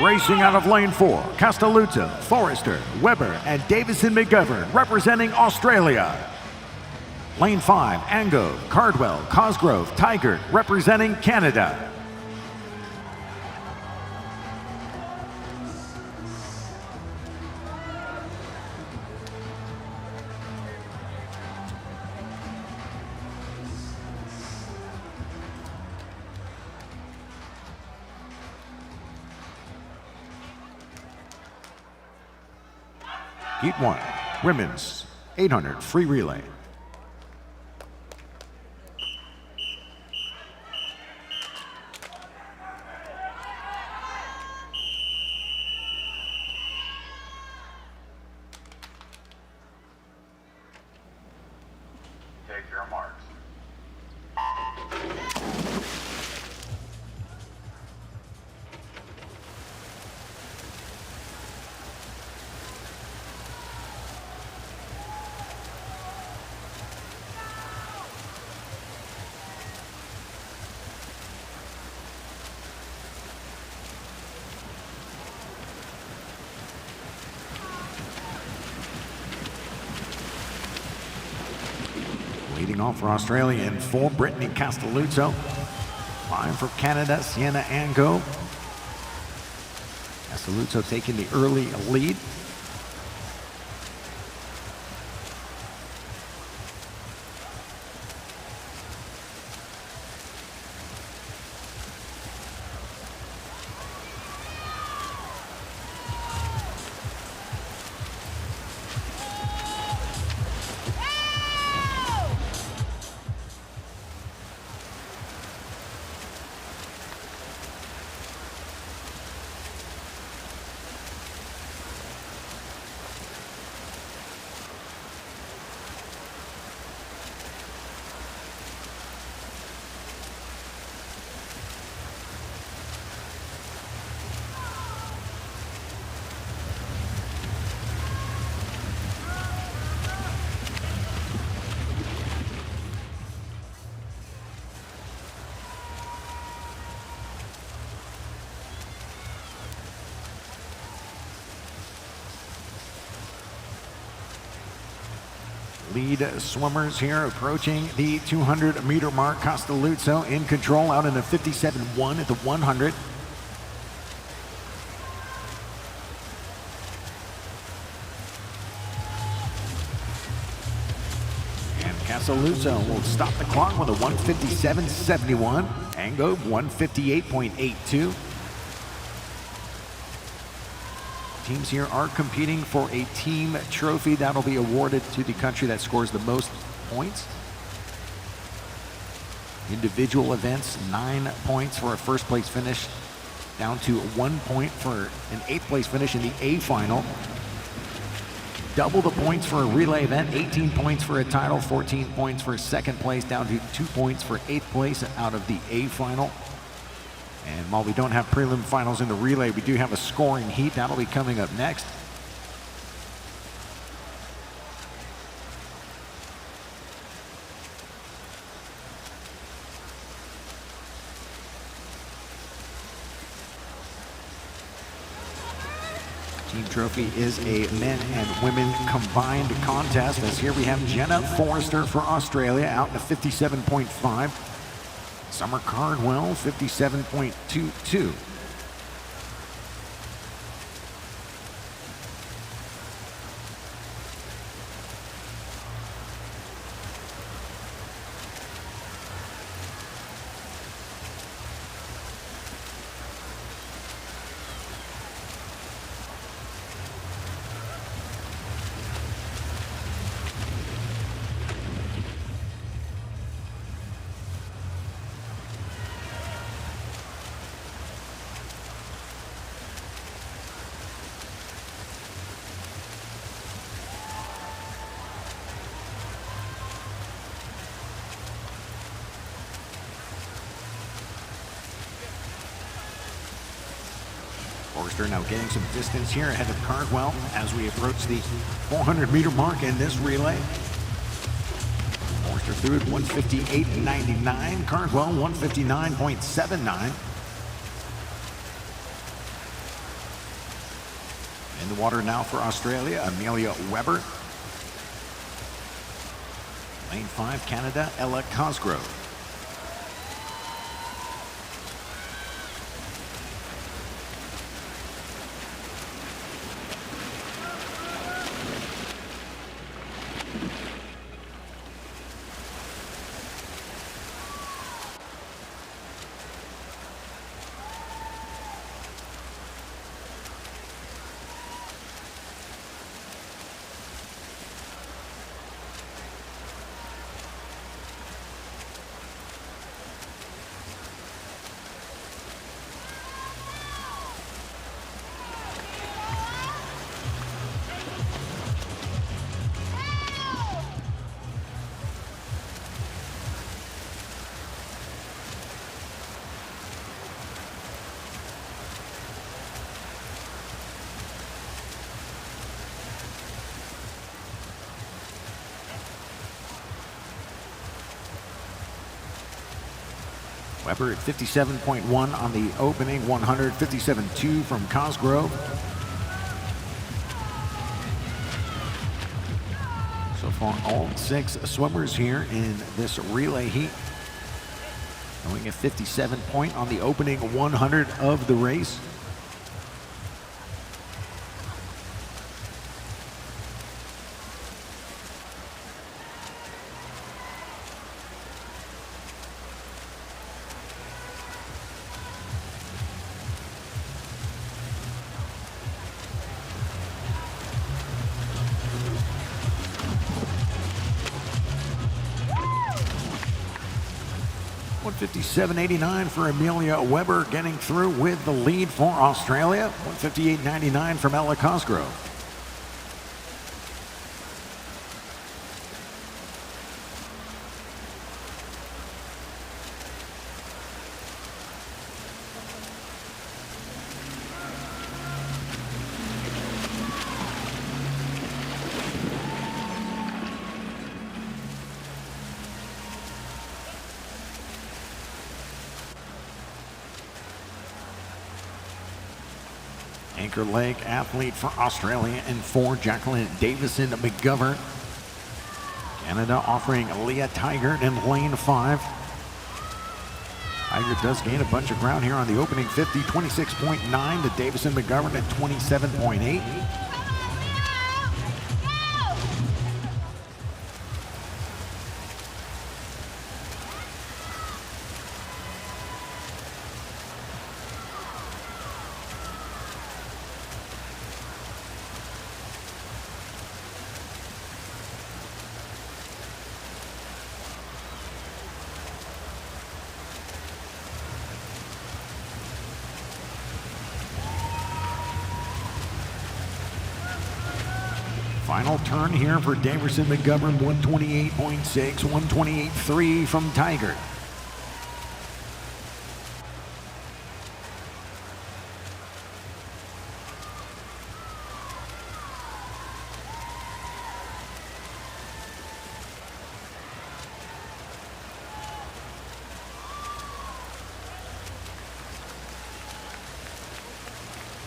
Racing out of lane 4, Castelluccio, Forrester, Weber, and Davison McGovern representing Australia. Lane 5, Ango, Cardwell, Cosgrove, Tigert representing Canada. Heat 1, women's 800 free relay. Take your marks. Leading off for Australia in 4, Brittany Castelluccio. 5 for Canada, Sienna Ango. Castelluccio taking the early lead. Lead swimmers here approaching the 200-meter mark. Castelluccio in control out in a 57.1 at the 100. And Castelluccio will stop the clock with a 157.71. Ango 158.82. Teams here are competing for a team trophy that'll be awarded to the country that scores the most points. Individual events, 9 points for a first place finish, down to 1 point for an 8th place finish in the A final. Double the points for a relay event, 18 points for a title, 14 points for second place, down to 2 points for 8th place out of the A final.
And while we don't have prelim finals in the relay, we do have a scoring heat. That'll be coming up next. Team trophy is a men and women combined contest. As here we have Jenna Forrester for Australia out in a 57.5. Summer Cardwell, 57.22. Forrester now getting some distance here ahead of Cardwell as we approach the 400-meter mark in this relay. Forrester through at 158.99. Cardwell 159.79. In the water now for Australia, Amelia Weber. Lane 5, Canada, Ella Cosgrove. Weber at 57.1 on the opening 100, 57.2 from Cosgrove. So far, all 6 swimmers here in this relay heat going a 57 point on the opening 100 of the race. $157.89 for Amelia Weber, getting through with the lead for Australia. $158.99 from Ella Cosgrove. Anchor leg athlete for Australia and 4, Jacqueline Davison McGovern. Canada offering Leah Tigert in lane 5. Tigert does gain a bunch of ground here on the opening 50, 26.9 to Davison McGovern at 27.8. Final turn here for Davison McGovern, 128.6, 128.3 from Tigert.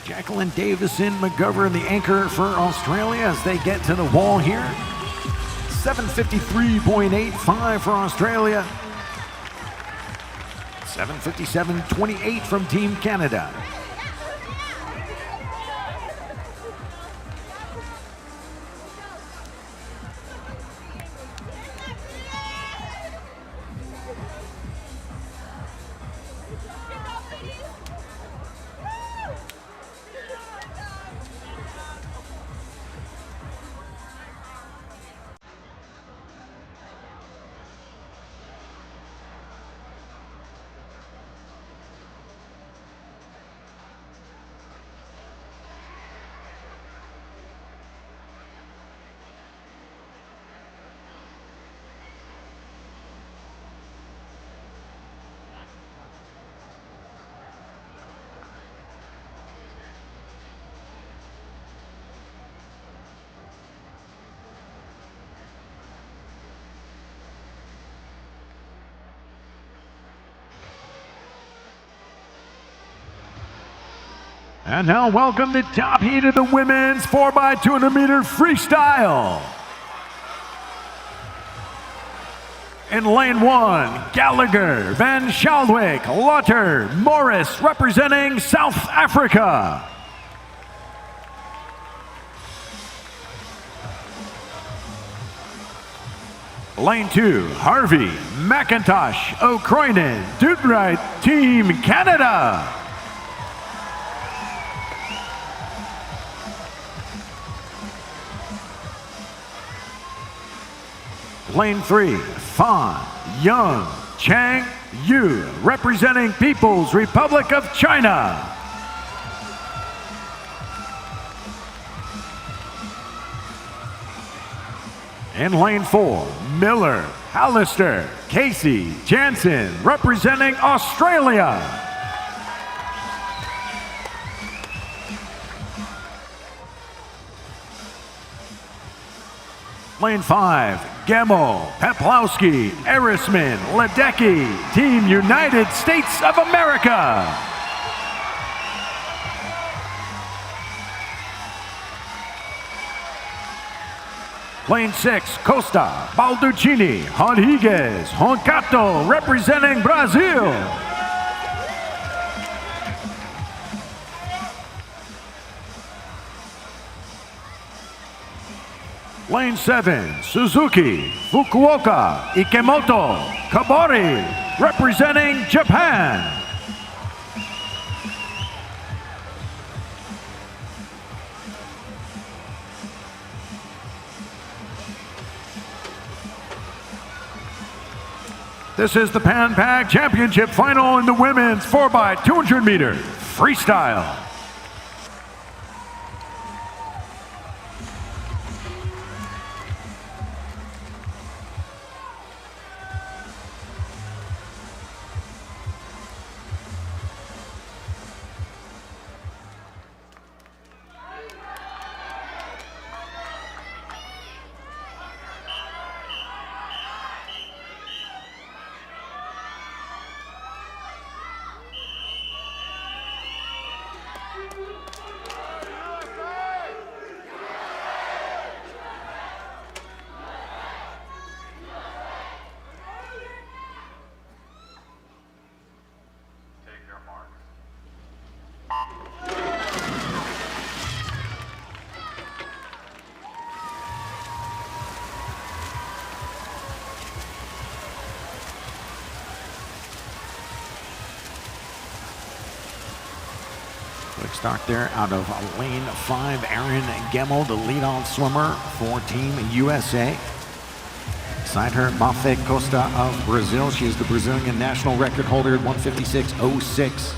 Jacqueline Davison McGovern, the anchor for Australia as they get to the wall here. 7:53.85 for Australia. 7:57.28 from Team Canada. And now welcome the top heat of the women's 4x200 meter freestyle. In lane 1, Gallagher, Van Schalwyk, Lotter, Morris representing South Africa. Lane 2, Harvey, McIntosh, O'Croynan, Dudright, Team Canada. Lane 3, Fan, Young, Chang, Yu, representing People's Republic of China. In lane 4, Miller, Hallister, Casey, Jansen, representing Australia. Lane 5, Gemmel, Peplowski, Erisman, Ledecky, Team United States of America. Lane 6, Costa, Balducini, Rodriguez, Honcato, representing Brazil. Lane 7, Suzuki, Fukuoka, Ikemoto, Kabori, representing Japan. This is the Pan Pac Championship final in the women's 4x200 meter freestyle. Quick start there out of lane 5, Erin Gemmel, the lead-on swimmer for Team USA. Beside her, Mafe Costa of Brazil. She is the Brazilian national record holder at 156.06.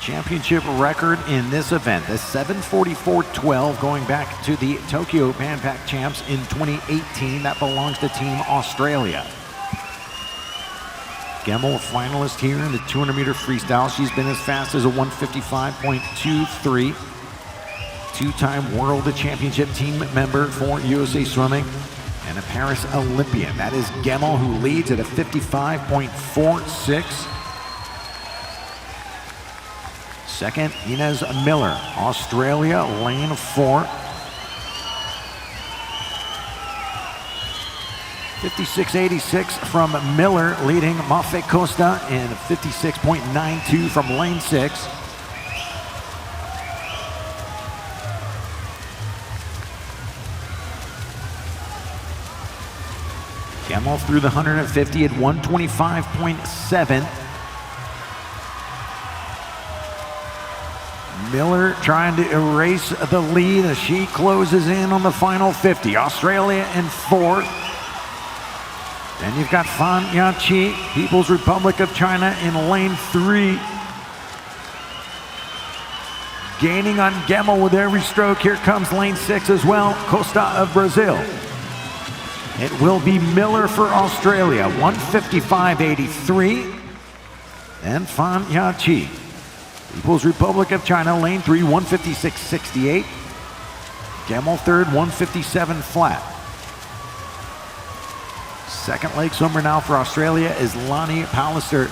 Championship record in this event, the 7:44.12, going back to the Tokyo Pan Pac Champs in 2018. That belongs to Team Australia. Gemmel, a finalist here in the 200-meter freestyle. She's been as fast as a 155.23. Two-time World Championship team member for USA Swimming and a Paris Olympian. That is Gemmel, who leads at a 55.46. Second, Inez Miller, Australia, lane 4. 56.86 from Miller, leading Mafe Costa in 56.92 from lane 6. Camel through the 150 at 125.7. Miller trying to erase the lead as she closes in on the final 50. Australia in 4th. Then you've got Fan Yachi, People's Republic of China, in lane 3. Gaining on Gemmell with every stroke. Here comes lane 6 as well, Costa of Brazil. It will be Miller for Australia, 155.83. And Fan Yachi, People's Republic of China, lane 3, 156.68. Gemmell third, 157 flat. Second leg swimmer now for Australia is Lonnie Pallister,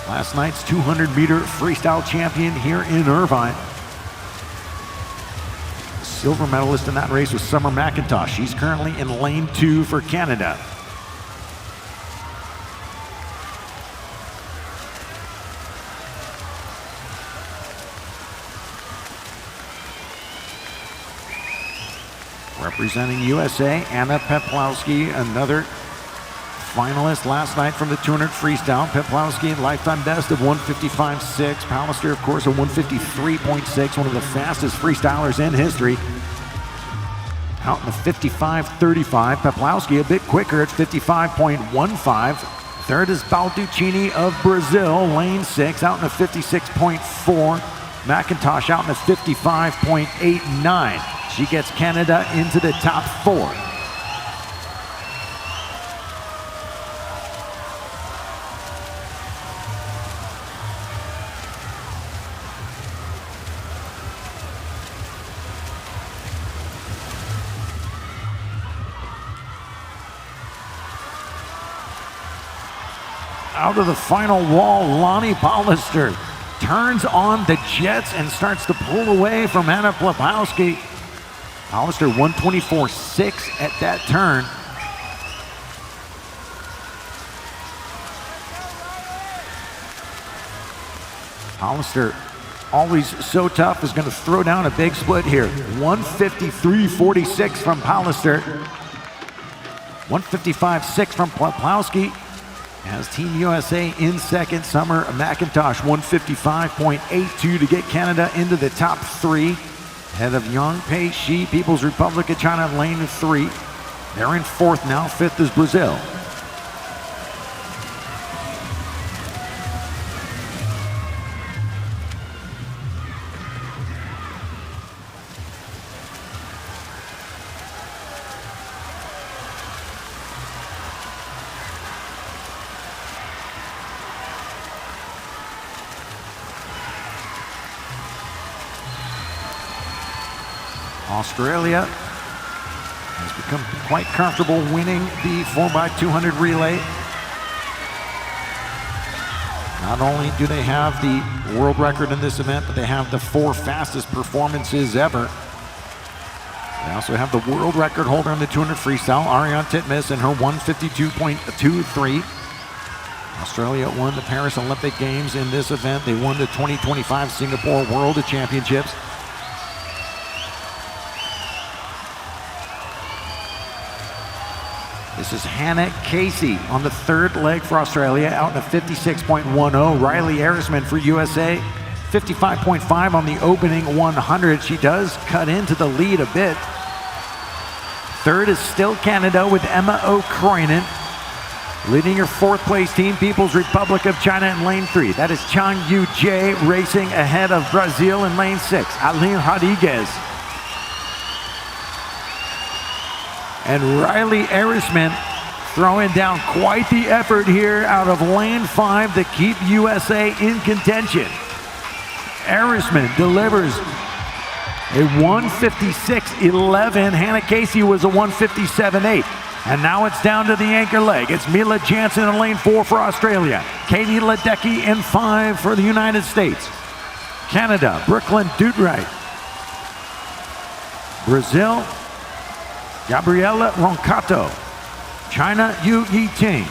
last night's 200-meter freestyle champion here in Irvine. The silver medalist in that race was Summer McIntosh. She's currently in lane 2 for Canada. Representing USA, Anna Peplowski, another finalist last night from the 200 freestyle. Peplowski, lifetime best of 155.6. Pallister, of course, a 153.6, one of the fastest freestylers in history. Out in the 55.35. Peplowski a bit quicker at 55.15. Third is Balducini of Brazil, lane 6, out in the 56.4. McIntosh out in the 55.89. She gets Canada into the top 4. Out of the final wall, Lonnie Pallister turns on the jets and starts to pull away from Anna Peplowski. Pallister 124.6 at that turn. Pallister, always so tough, is going to throw down a big split here. 153.46 from Pallister. 155.6 from Peplowski. Has Team USA in second. Summer McIntosh 155.82 to get Canada into the top 3. Ahead of Yang Pei Shi, People's Republic of China, lane 3. They're in 4th now. 5th is Brazil. Australia has become quite comfortable winning the 4x200 relay. Not only do they have the world record in this event, but they have the 4 fastest performances ever. They also have the world record holder in the 200 freestyle, Ariane Titmus, in her 152.23. Australia won the Paris Olympic Games in this event. They won the 2025 Singapore World Championships. This is Hannah Casey on the 3rd leg for Australia, out in a 56.10. Riley Arisman for USA, 55.5 on the opening 100. She does cut into the lead a bit. 3rd is still Canada with Emma O'Croynan. Leading her 4th place team, People's Republic of China in lane 3. That is Chang Yu Jie racing ahead of Brazil in lane 6. Aline Rodriguez. And Riley Arisman throwing down quite the effort here out of lane 5 to keep USA in contention. Arisman delivers a 156.11. Hannah Casey was a 157.8. And now it's down to the anchor leg. It's Mila Jansen in lane 4 for Australia. Katie Ledecky in 5 for the United States. Canada, Brooklyn Dutwright. Brazil, Gabriela Roncato. China, Yu Yiting.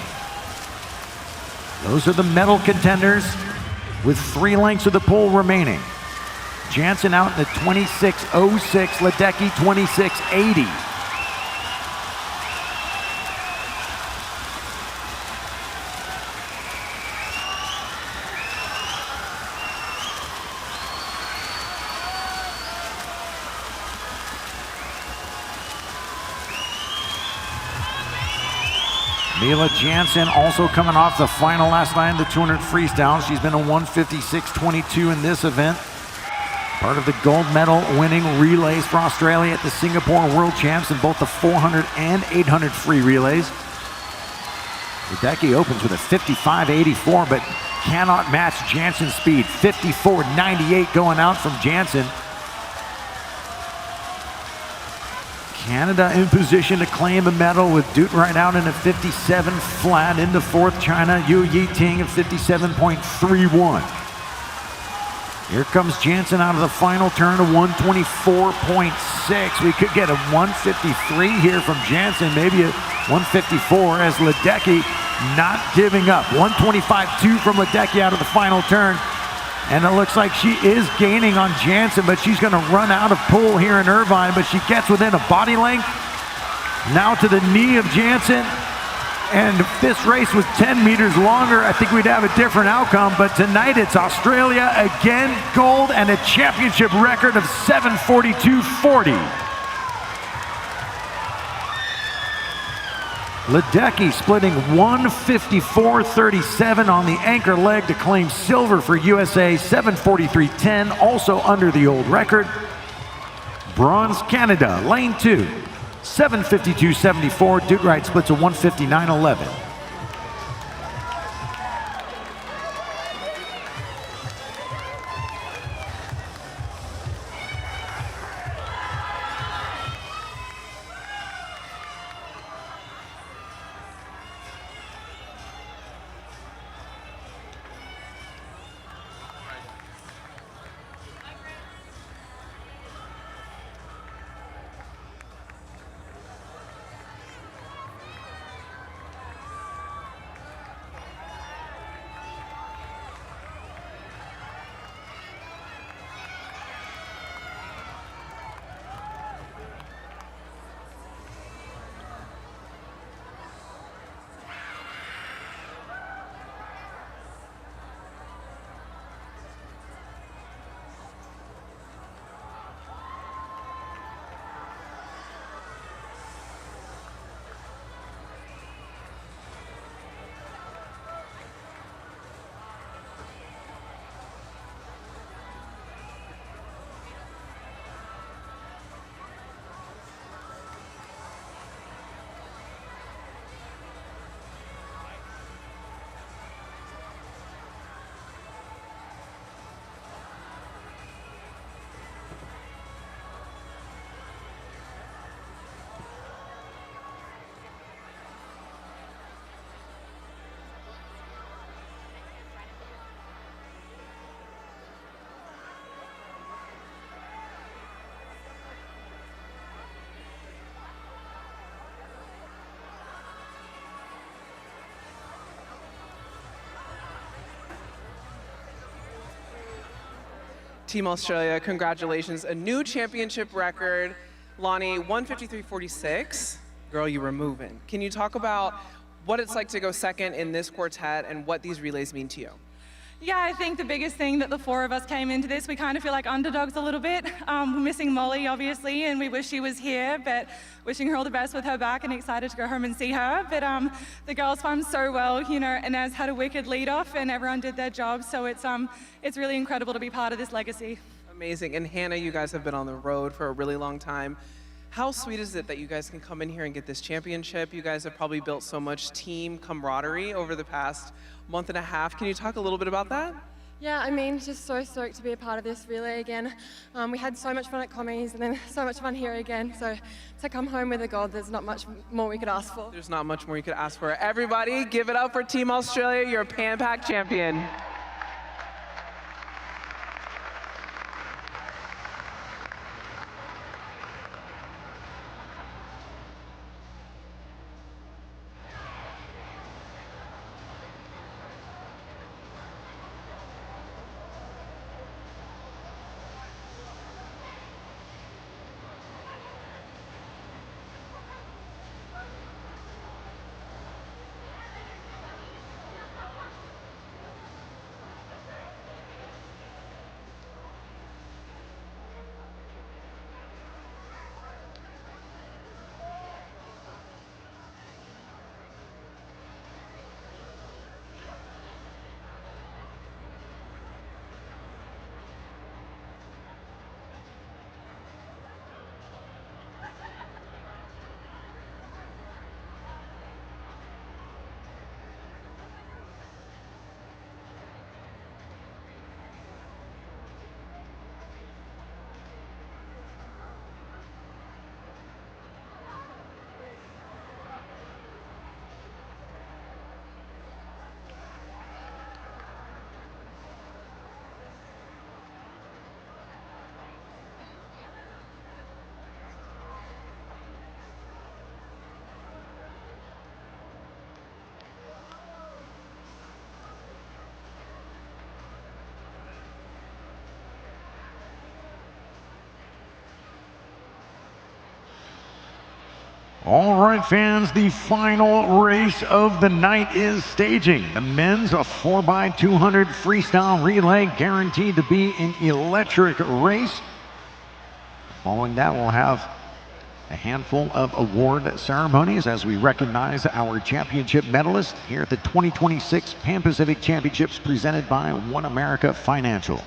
Those are the medal contenders with 3 lengths of the pole remaining. Jansen out in the 26.06, Ledecky 26.80. Mila Jansen also coming off the final last night in the 200 freestyle. She's been a 156.22 in this event. Part of the gold medal winning relays for Australia at the Singapore World Champs in both the 400 and 800 free relays. Ledecky opens with a 55.84, but cannot match Jansen's speed. 54.98 going out from Jansen. Canada in position to claim a medal with Dutwright out in a 57 flat. Into fourth, China, Yu Yiting of 57.31. Here comes Jansen out of the final turn of 124.6. We could get a 153 here from Jansen, maybe a 154 as Ledecky not giving up. 125.2 from Ledecky out of the final turn. And it looks like she is gaining on Jansen, but she's going to run out of pull here in Irvine, but she gets within a body length. Now to the knee of Jansen. And if this race was 10 meters longer, I think we'd have a different outcome. But tonight it's Australia again, gold, and a championship record of 7:42.40. Ledecky splitting 154.37 on the anchor leg to claim silver for USA, 7:43.10, also under the old record. Bronze Canada, lane 2, 7:52.74. Dutwright splits a 159.11.
Team Australia, congratulations. A new championship record. Lonnie, 153.46. Girl, you were moving. Can you talk about what it's like to go second in this quartet and what these relays mean to you?
Yeah, I think the biggest thing that the 4 of us came into this, we kind of feel like underdogs a little bit. We're missing Molly, obviously, and we wish she was here, but wishing her all the best with her back and excited to go home and see her. But the girls swam so well, you know, Inez had a wicked lead off and everyone did their job, so it's really incredible to be part of this legacy.
Amazing. And Hannah, you guys have been on the road for a really long time. How sweet is it that you guys can come in here and get this championship? You guys have probably built so much team camaraderie over the past month and a half. Can you talk a little bit about that?
Yeah, I mean, just so stoked to be a part of this relay again. We had so much fun at Commies and then so much fun here again. So to come home with a gold, there's not much more we could ask for.
There's not much more you could ask for. Everybody, give it up for Team Australia, your Pan Pac champion.
All right, fans, the final race of the night is staging. The men's 4x200 freestyle relay, guaranteed to be an electric race. Following that, we'll have a handful of award ceremonies as we recognize our championship medalists here at the 2026 Pan Pacific Championships presented by OneAmerica Financial.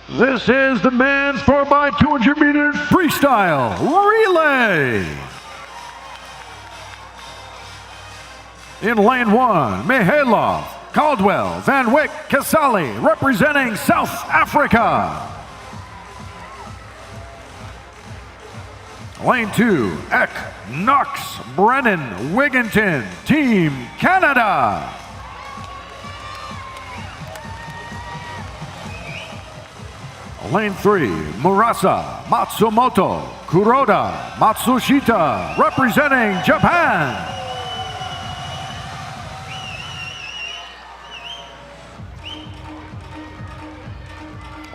This is the men's 4x200 meter freestyle relay. In lane 1, Mihailov, Caldwell, Van Wyck, Casali, representing South Africa. Lane 2, Eck, Knox, Brennan, Wigginton, Team Canada. Lane 3, Murasa, Matsumoto, Kuroda, Matsushita, representing Japan.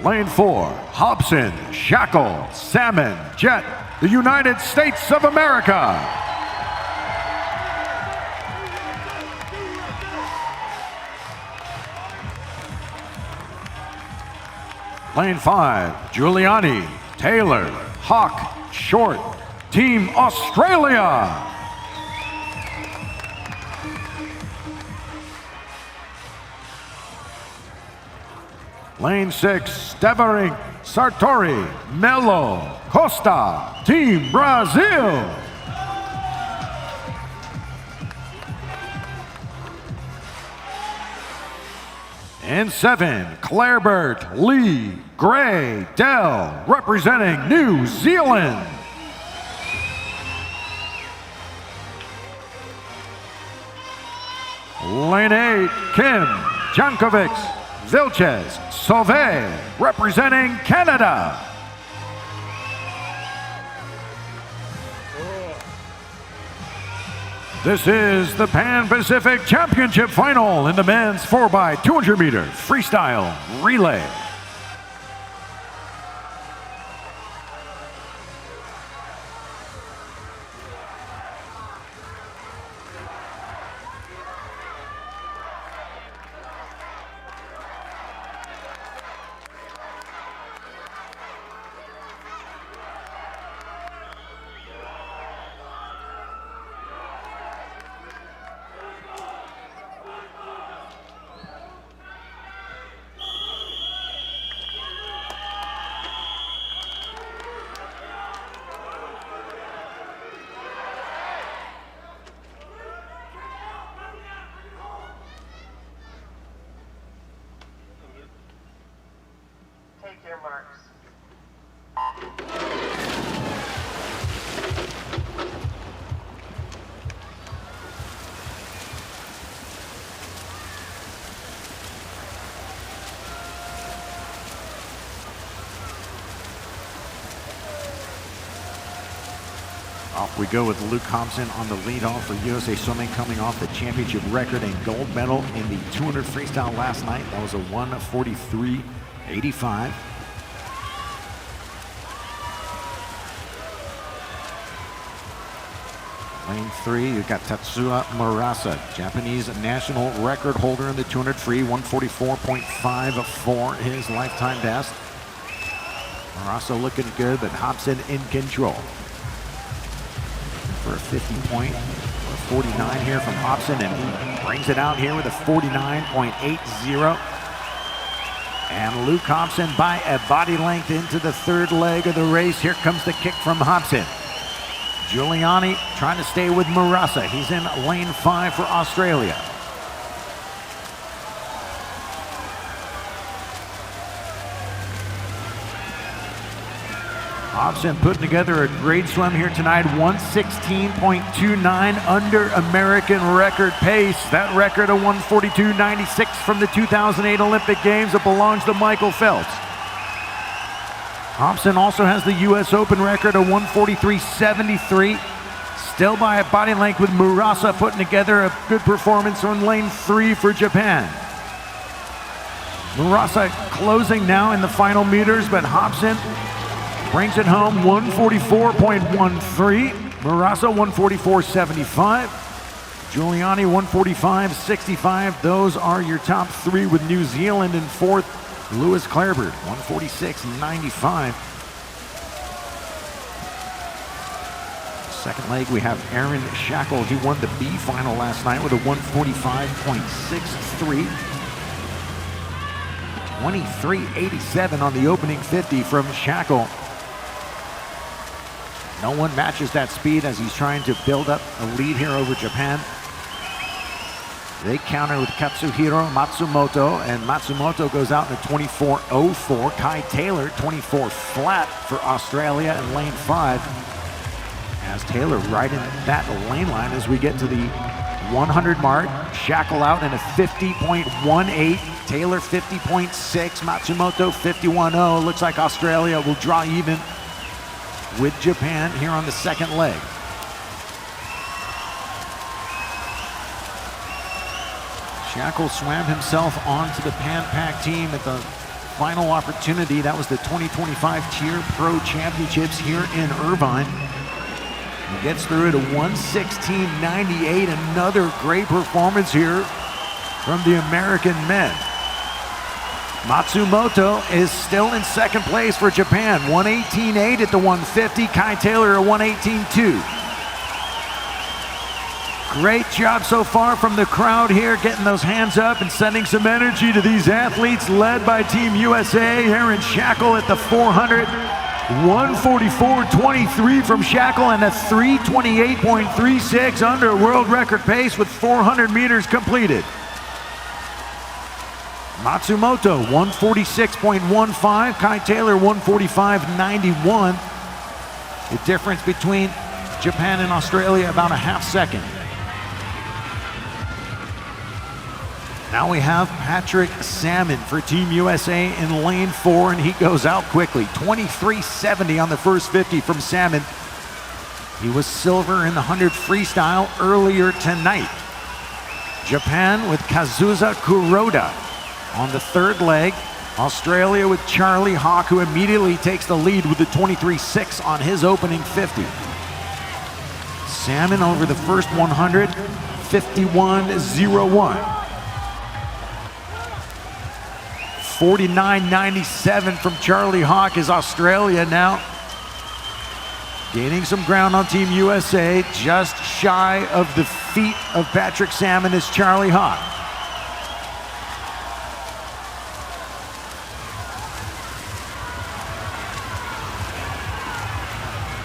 Lane 4, Hobson, Shackle, Salmon, Jet, the United States of America. Lane 5, Giuliani, Taylor, Hawk, Short, Team Australia. Lane 6, Stevering, Sartori, Mello, Costa, Team Brazil. In 7, Clarebert, Lee, Gray, Dell, representing New Zealand. Lane 8, Kim, Jankovic, Vilches, Sauvé, representing Canada. This is the Pan Pacific Championship Final in the men's 4x200 meter freestyle relay.
Take your marks.
Off we go with Luke Hobson on the lead-off for USA Swimming, coming off the championship record and gold medal in the 200 freestyle last night. That was a 1:43.85. Lane 3, you've got Tatsuya Murasa, Japanese national record holder in the 200 free, 144.5 his lifetime best. Murasa looking good, but Hobson in control. For a 50-point, or 49 here from Hobson, and he brings it out here with a 49.80. And Luke Hobson by a body length into the third leg of the race. Here comes the kick from Hobson. Giuliani trying to stay with Murasa. He's in lane 5 for Australia. Hobson putting together a great swim here tonight, 116.29 under American record pace. That record of 142.96 from the 2008 Olympic Games that belongs to Michael Phelps. Hobson also has the US Open record of 143.73. Still by a body length with Murasa putting together a good performance on lane 3 for Japan. Murasa closing now in the final meters, but Hobson brings it home, 144.13. Murasa 144.75. Giuliani 145.65. Those are your top 3, with New Zealand in 4th. Lewis Clarebird 146.95. Second leg, we have Aaron Shackle. He won the B final last night with a 145.63. 23.87 on the opening 50 from Shackle. No one matches that speed as he's trying to build up a lead here over Japan. They counter with Katsuhiro Matsumoto, and Matsumoto goes out in a 24.04. Kai Taylor, 24 flat for Australia in lane 5. As Taylor right in that lane line as we get to the 100 mark. Shackle out in a 50.18. Taylor 50.6. Matsumoto 51.0. Looks like Australia will draw even with Japan here on the second leg. Shackle swam himself onto the Pan Pac team at the final opportunity. That was the 2025 Tier Pro Championships here in Irvine. He gets through it at 116.98. Another great performance here from the American men. Matsumoto is still in second place for Japan, 118.8 at the 150. Kai Taylor at 118.2. Great job so far from the crowd here, getting those hands up and sending some energy to these athletes, led by Team USA. Aaron Shackle at the 400, 144.23 from Shackle, and a 328.36 under world record pace with 400 meters completed. Matsumoto 146.15, Kai Taylor 145.91. The difference between Japan and Australia about a half second. Now we have Patrick Salmon for Team USA in lane 4, and he goes out quickly. 23.70 on the first 50 from Salmon. He was silver in the 100 freestyle earlier tonight. Japan with Kazusa Kuroda on the third leg. Australia with Charlie Hawk, who immediately takes the lead with the 23.6 on his opening 50. Salmon over the first 100, 51.01. 49.97 from Charlie Hawk is Australia now gaining some ground on Team USA. Just shy of the feet of Patrick Salmon is Charlie Hawk.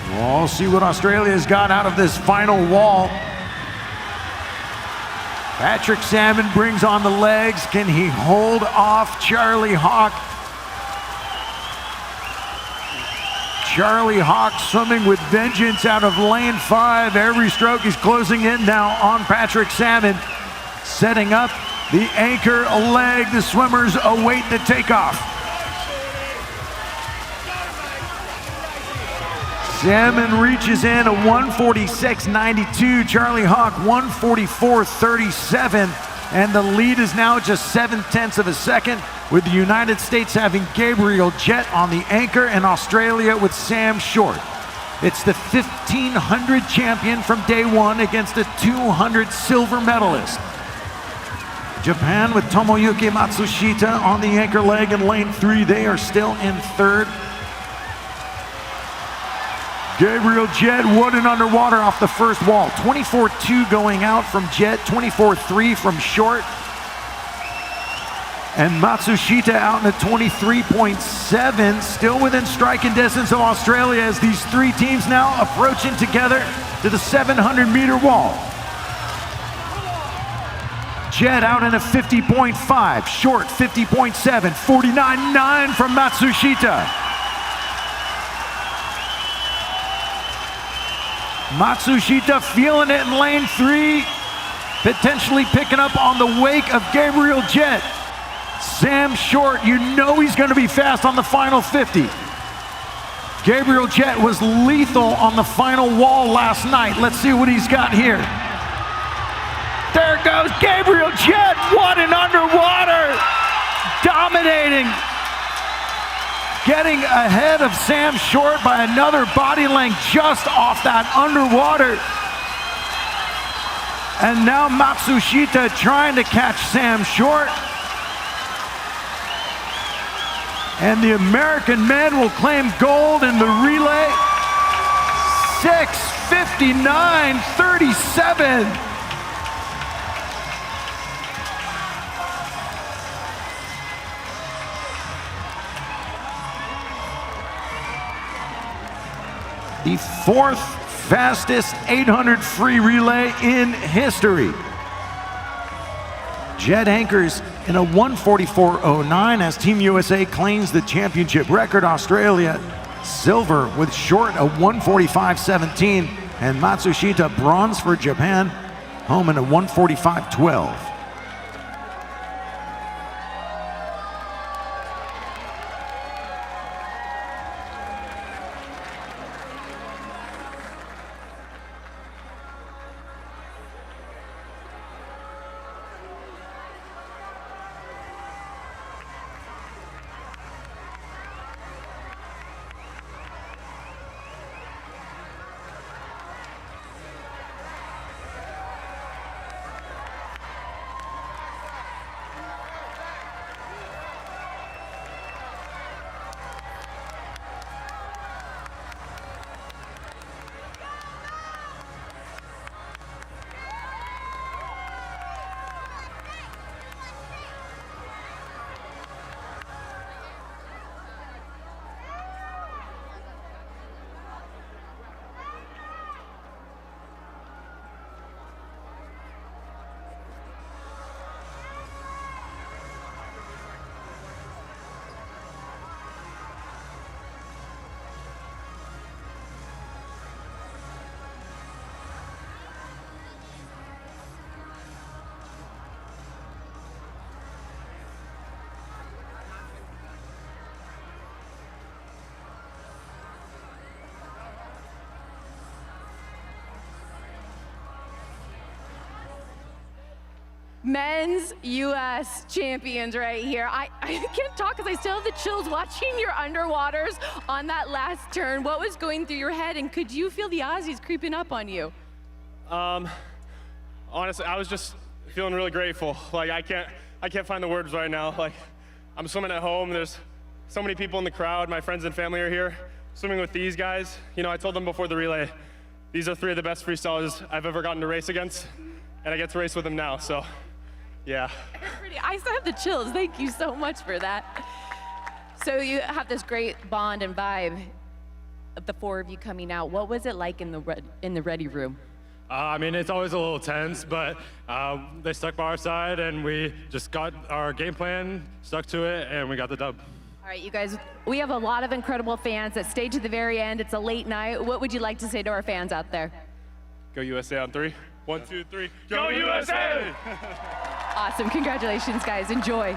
We'll see what Australia's got out of this final wall. Patrick Salmon brings on the legs. Can he hold off Charlie Hawk? Charlie Hawk swimming with vengeance out of lane 5. Every stroke is closing in now on Patrick Salmon. Setting up the anchor leg. The swimmers await the takeoff. Salmon reaches in a 146.92. Charlie Hawk 144.37. And the lead is now just 0.7 of a second, with the United States having Gabriel Jett on the anchor and Australia with Sam Short. It's the 1500 champion from day one against the 200 silver medalist. Japan with Tomoyuki Matsushita on the anchor leg in lane 3. They are still in third. Gabriel Jett wooden underwater off the first wall. 24.2 going out from Jett, 24.3 from Short. And Matsushita out in the 23.7, still within striking distance of Australia as these three teams now approaching together to the 700-meter wall. Jed out in a 50.5, short 50.7, 49.9 from Matsushita. Matsushita feeling it in lane 3, potentially picking up on the wake of Gabriel Jed. Sam Short, you know he's going to be fast on the final 50. Gabriel Jed was lethal on the final wall last night. Let's see what he's got here. There goes Gabriel Jed, what an underwater, dominating. Getting ahead of Sam Short by another body length just off that underwater. And now Matsushita trying to catch Sam Short. And the American men will claim gold in the relay. 6:59.37. The fourth fastest 800 free relay in history. Jed anchors in a 1:44.09 as Team USA claims the championship record. Australia silver with Short a 1:45.17, and Matsushita bronze for Japan, home in a 1:45.12.
Men's U.S. champions right here. I can't talk because I still have the chills watching your underwaters on that last turn. What was going through your head, and could you feel the Aussies creeping up on you?
Honestly, I was just feeling really grateful. Like I can't find the words right now. Like I'm swimming at home. There's so many people in the crowd. My friends and family are here swimming with these guys. You know, I told them before the relay, these are 3 of the best freestylers I've ever gotten to race against, and I get to race with them now. So. Yeah.
I still have the chills. Thank you so much for that. So you have this great bond and vibe of the 4 of you coming out. What was it like in the ready room?
I mean, it's always a little tense, but they stuck by our side, and we just got our game plan, stuck to it, and we got the dub.
All right, you guys, we have a lot of incredible fans that stayed to the very end. It's a late night. What would you like to say to our fans out there?
Go USA on 3. 1, 2, 3. Go USA!
Awesome. Congratulations, guys. Enjoy.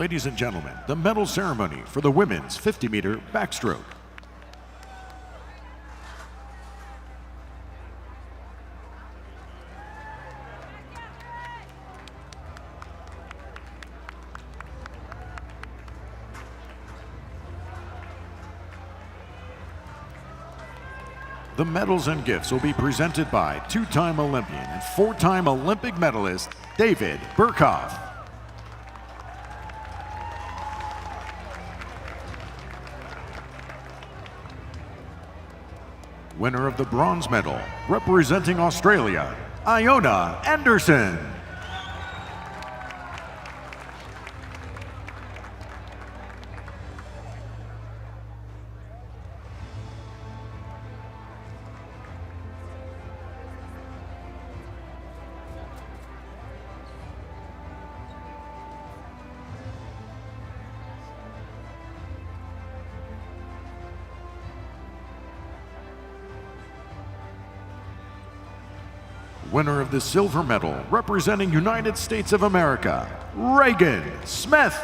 Ladies and gentlemen, the medal ceremony for the women's 50-meter backstroke. The medals and gifts will be presented by two-time Olympian and four-time Olympic medalist David Burkhoff. Winner of the bronze medal, representing Australia, Iona Anderson. Winner of the silver medal, representing United States of America, Reagan Smith.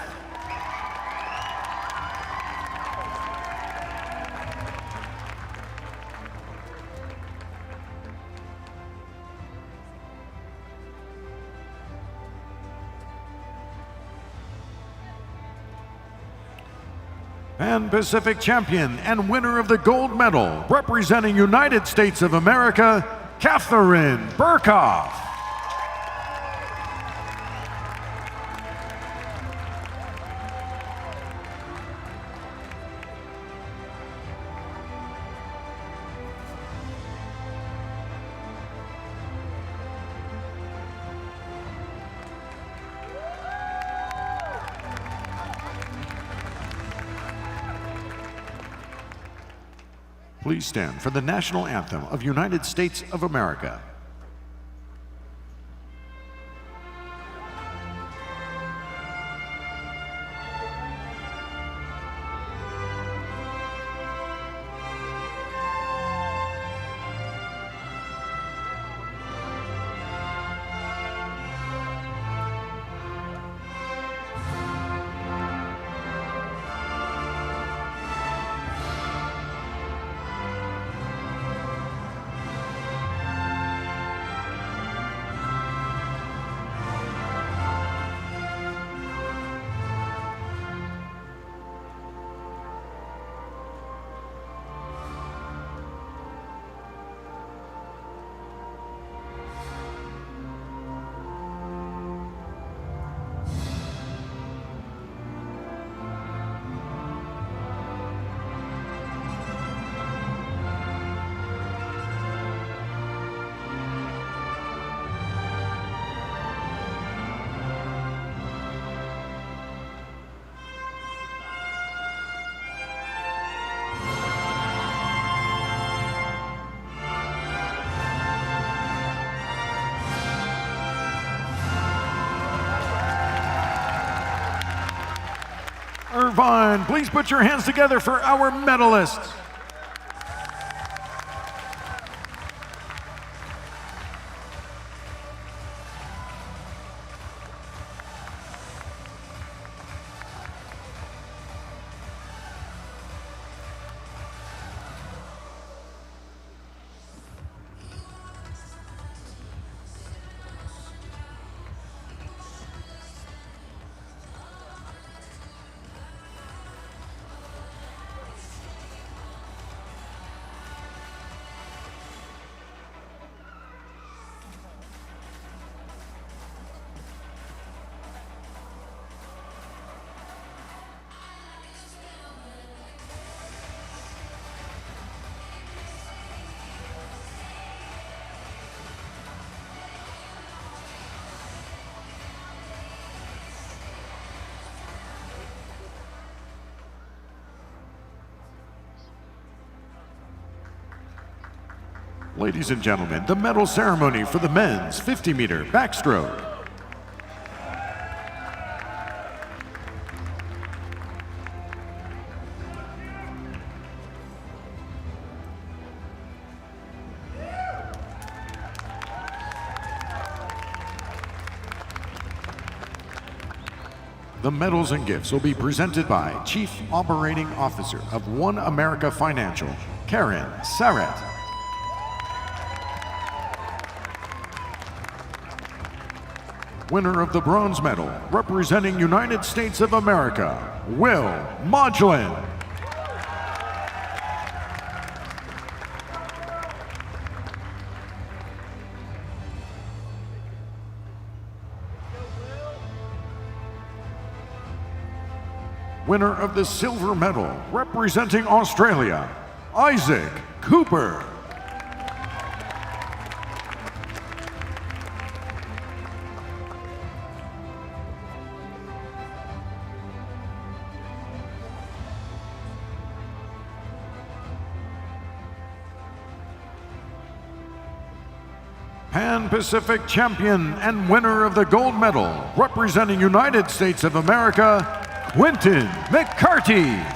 And Pacific champion and winner of the gold medal, representing United States of America, Catherine Burkhoff. Please stand for the national anthem of United States of America. Irvine, please put your hands together for our medalists. Ladies and gentlemen, the medal ceremony for the men's 50-meter backstroke. The medals and gifts will be presented by Chief Operating Officer of OneAmerica Financial, Karen Sarrett. Winner of the bronze medal, representing United States of America, Will Modglin. Winner of the silver medal, representing Australia, Isaac Cooper. Pan-Pacific champion and winner of the gold medal, representing United States of America, Quentin McCarty.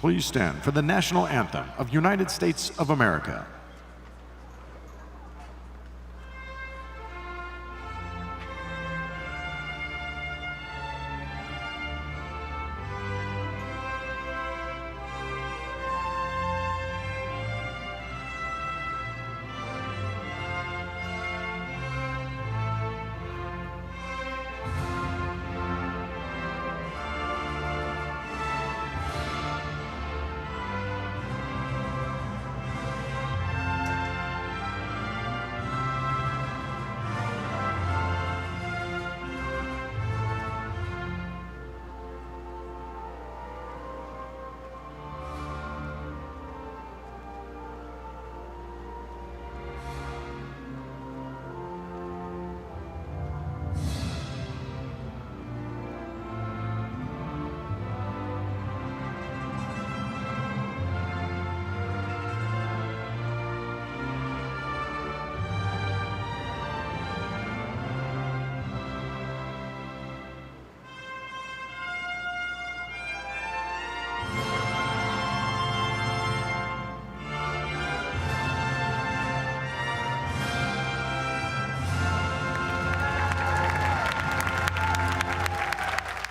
Please stand for the national anthem of United States of America.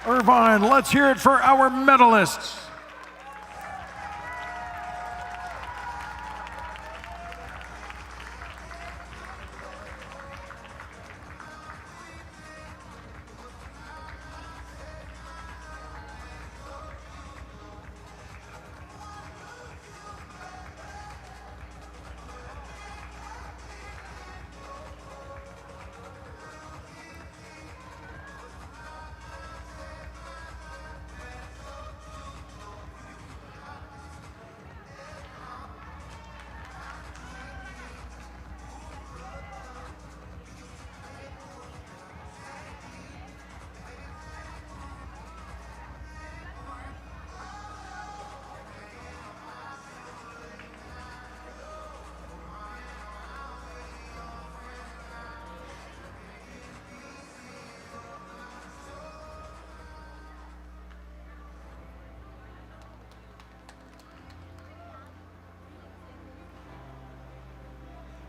Irvine, let's hear it for our medalists.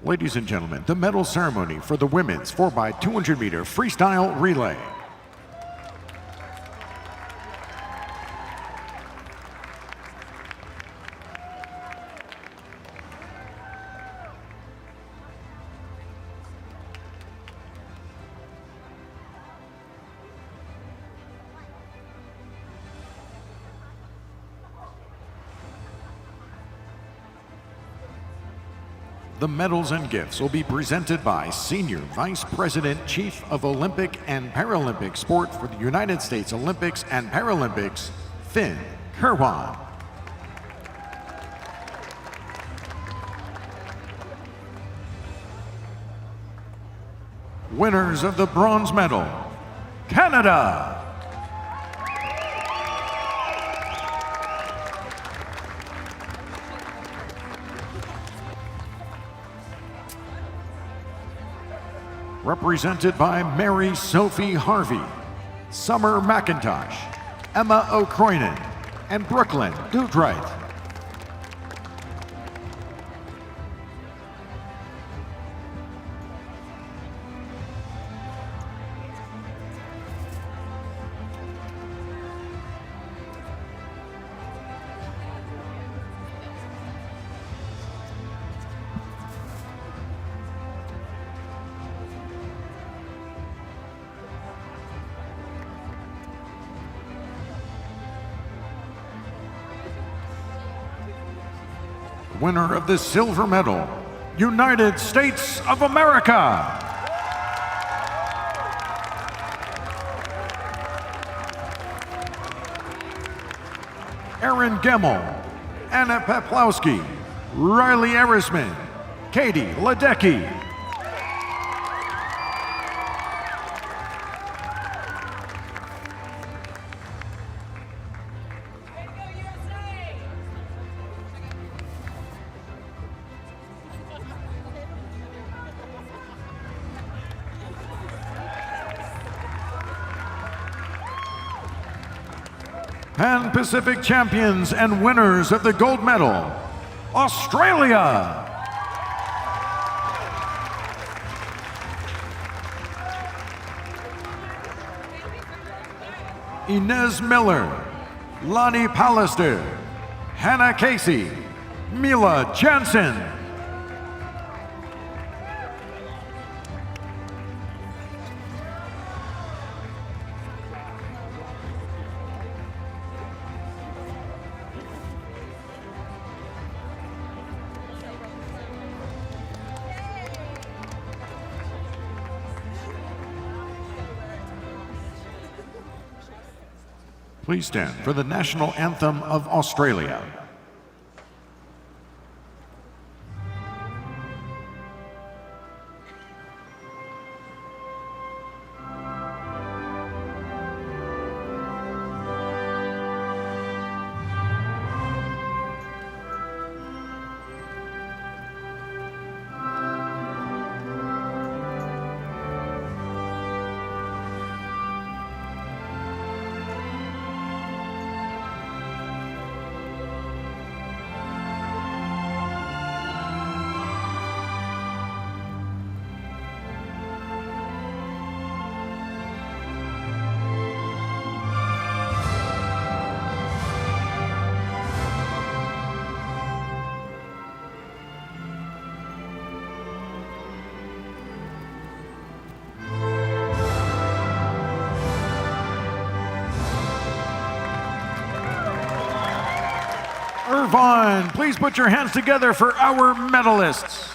Ladies and gentlemen, the medal ceremony for the women's 4x200 meter freestyle relay. The medals and gifts will be presented by Senior Vice President, Chief of Olympic and Paralympic Sport for the United States Olympics and Paralympics, Finn Kerwan. Winners of the bronze medal, Canada. represented by Mary Sophie Harvey, Summer McIntosh, Emma O'Croynan, and Brooklyn Dudright. Winner of the silver medal, United States of America. Erin Gemmel, Anna Peplowski, Riley Erisman, Katie Ledecky. Pan-Pacific champions and winners of the gold medal, Australia. Inez Miller, Lonnie Pallister, Hannah Casey, Mila Jansen. Please stand for the national anthem of Australia. Irvine, please put your hands together for our medalists.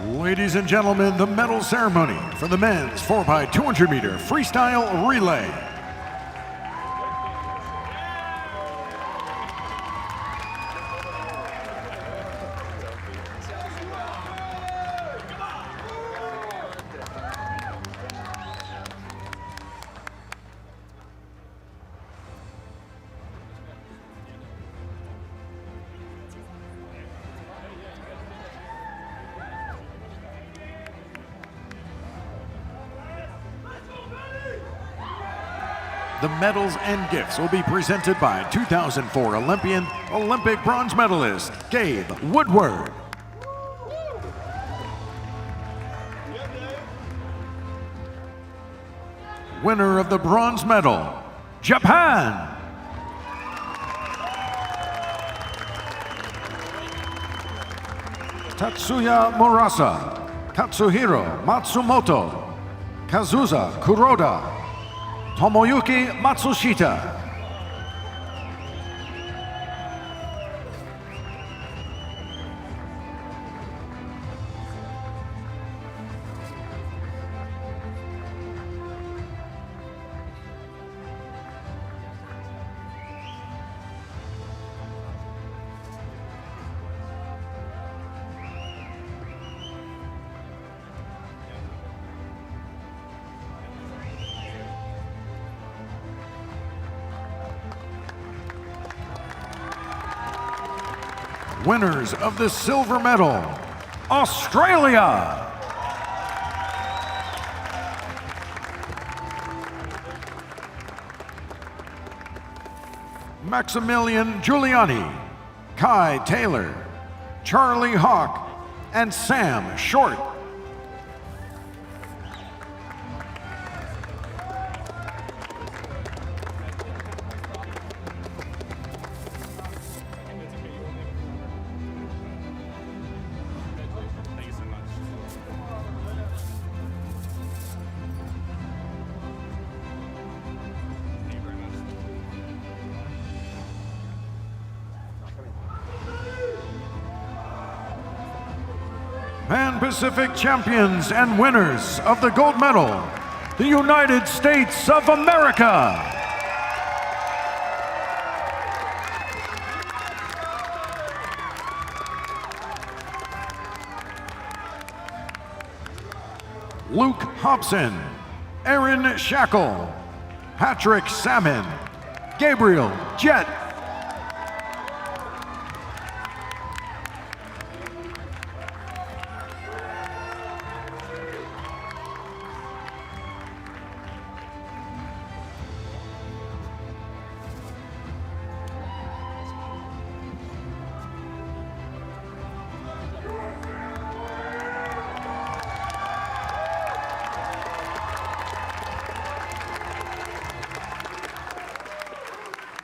Ladies and gentlemen, the medal ceremony for the men's 4x200 meter freestyle relay. The medals and gifts will be presented by 2004 Olympian Olympic bronze medalist Gabe Woodward. Winner of the bronze medal, Japan. Tatsuya Murasa, Katsuhiro Matsumoto, Kazusa Kuroda, Tomoyuki Matsushita. Winners of the silver medal, Australia. Maximilian Giuliani, Kai Taylor, Charlie Hawk, and Sam Short. Pan-Pacific champions and winners of the gold medal, the United States of America. Luke Hobson, Aaron Shackle, Patrick Salmon, Gabriel Jett.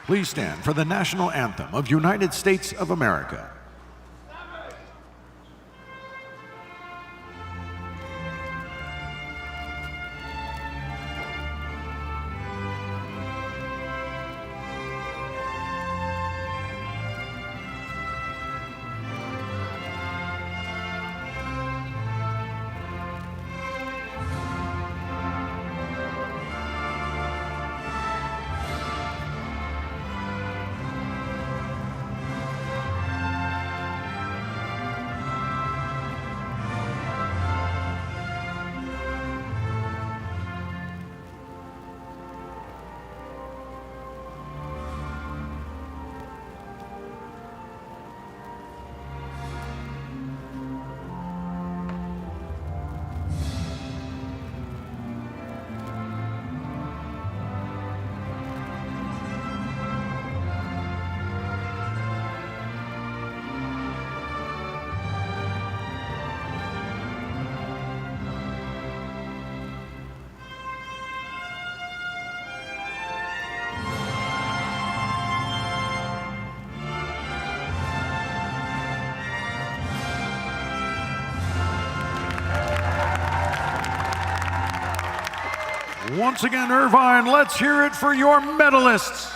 Please stand for the national anthem of United States of America. Once again, Irvine, let's hear it for your medalists.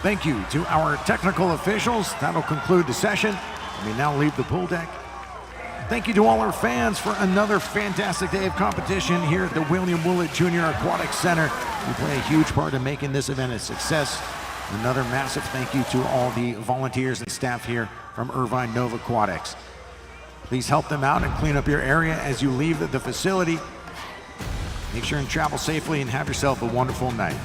Thank you to our technical officials. That'll conclude the session. We now leave the pool deck. Thank you to all our fans for another fantastic day of competition here at the William Willett Jr. Aquatic Center. You play a huge part in making this event a success. Another massive thank you to all the volunteers and staff here from Irvine Nova Aquatics. Please help them out and clean up your area as you leave the facility. Make sure and travel safely and have yourself a wonderful night.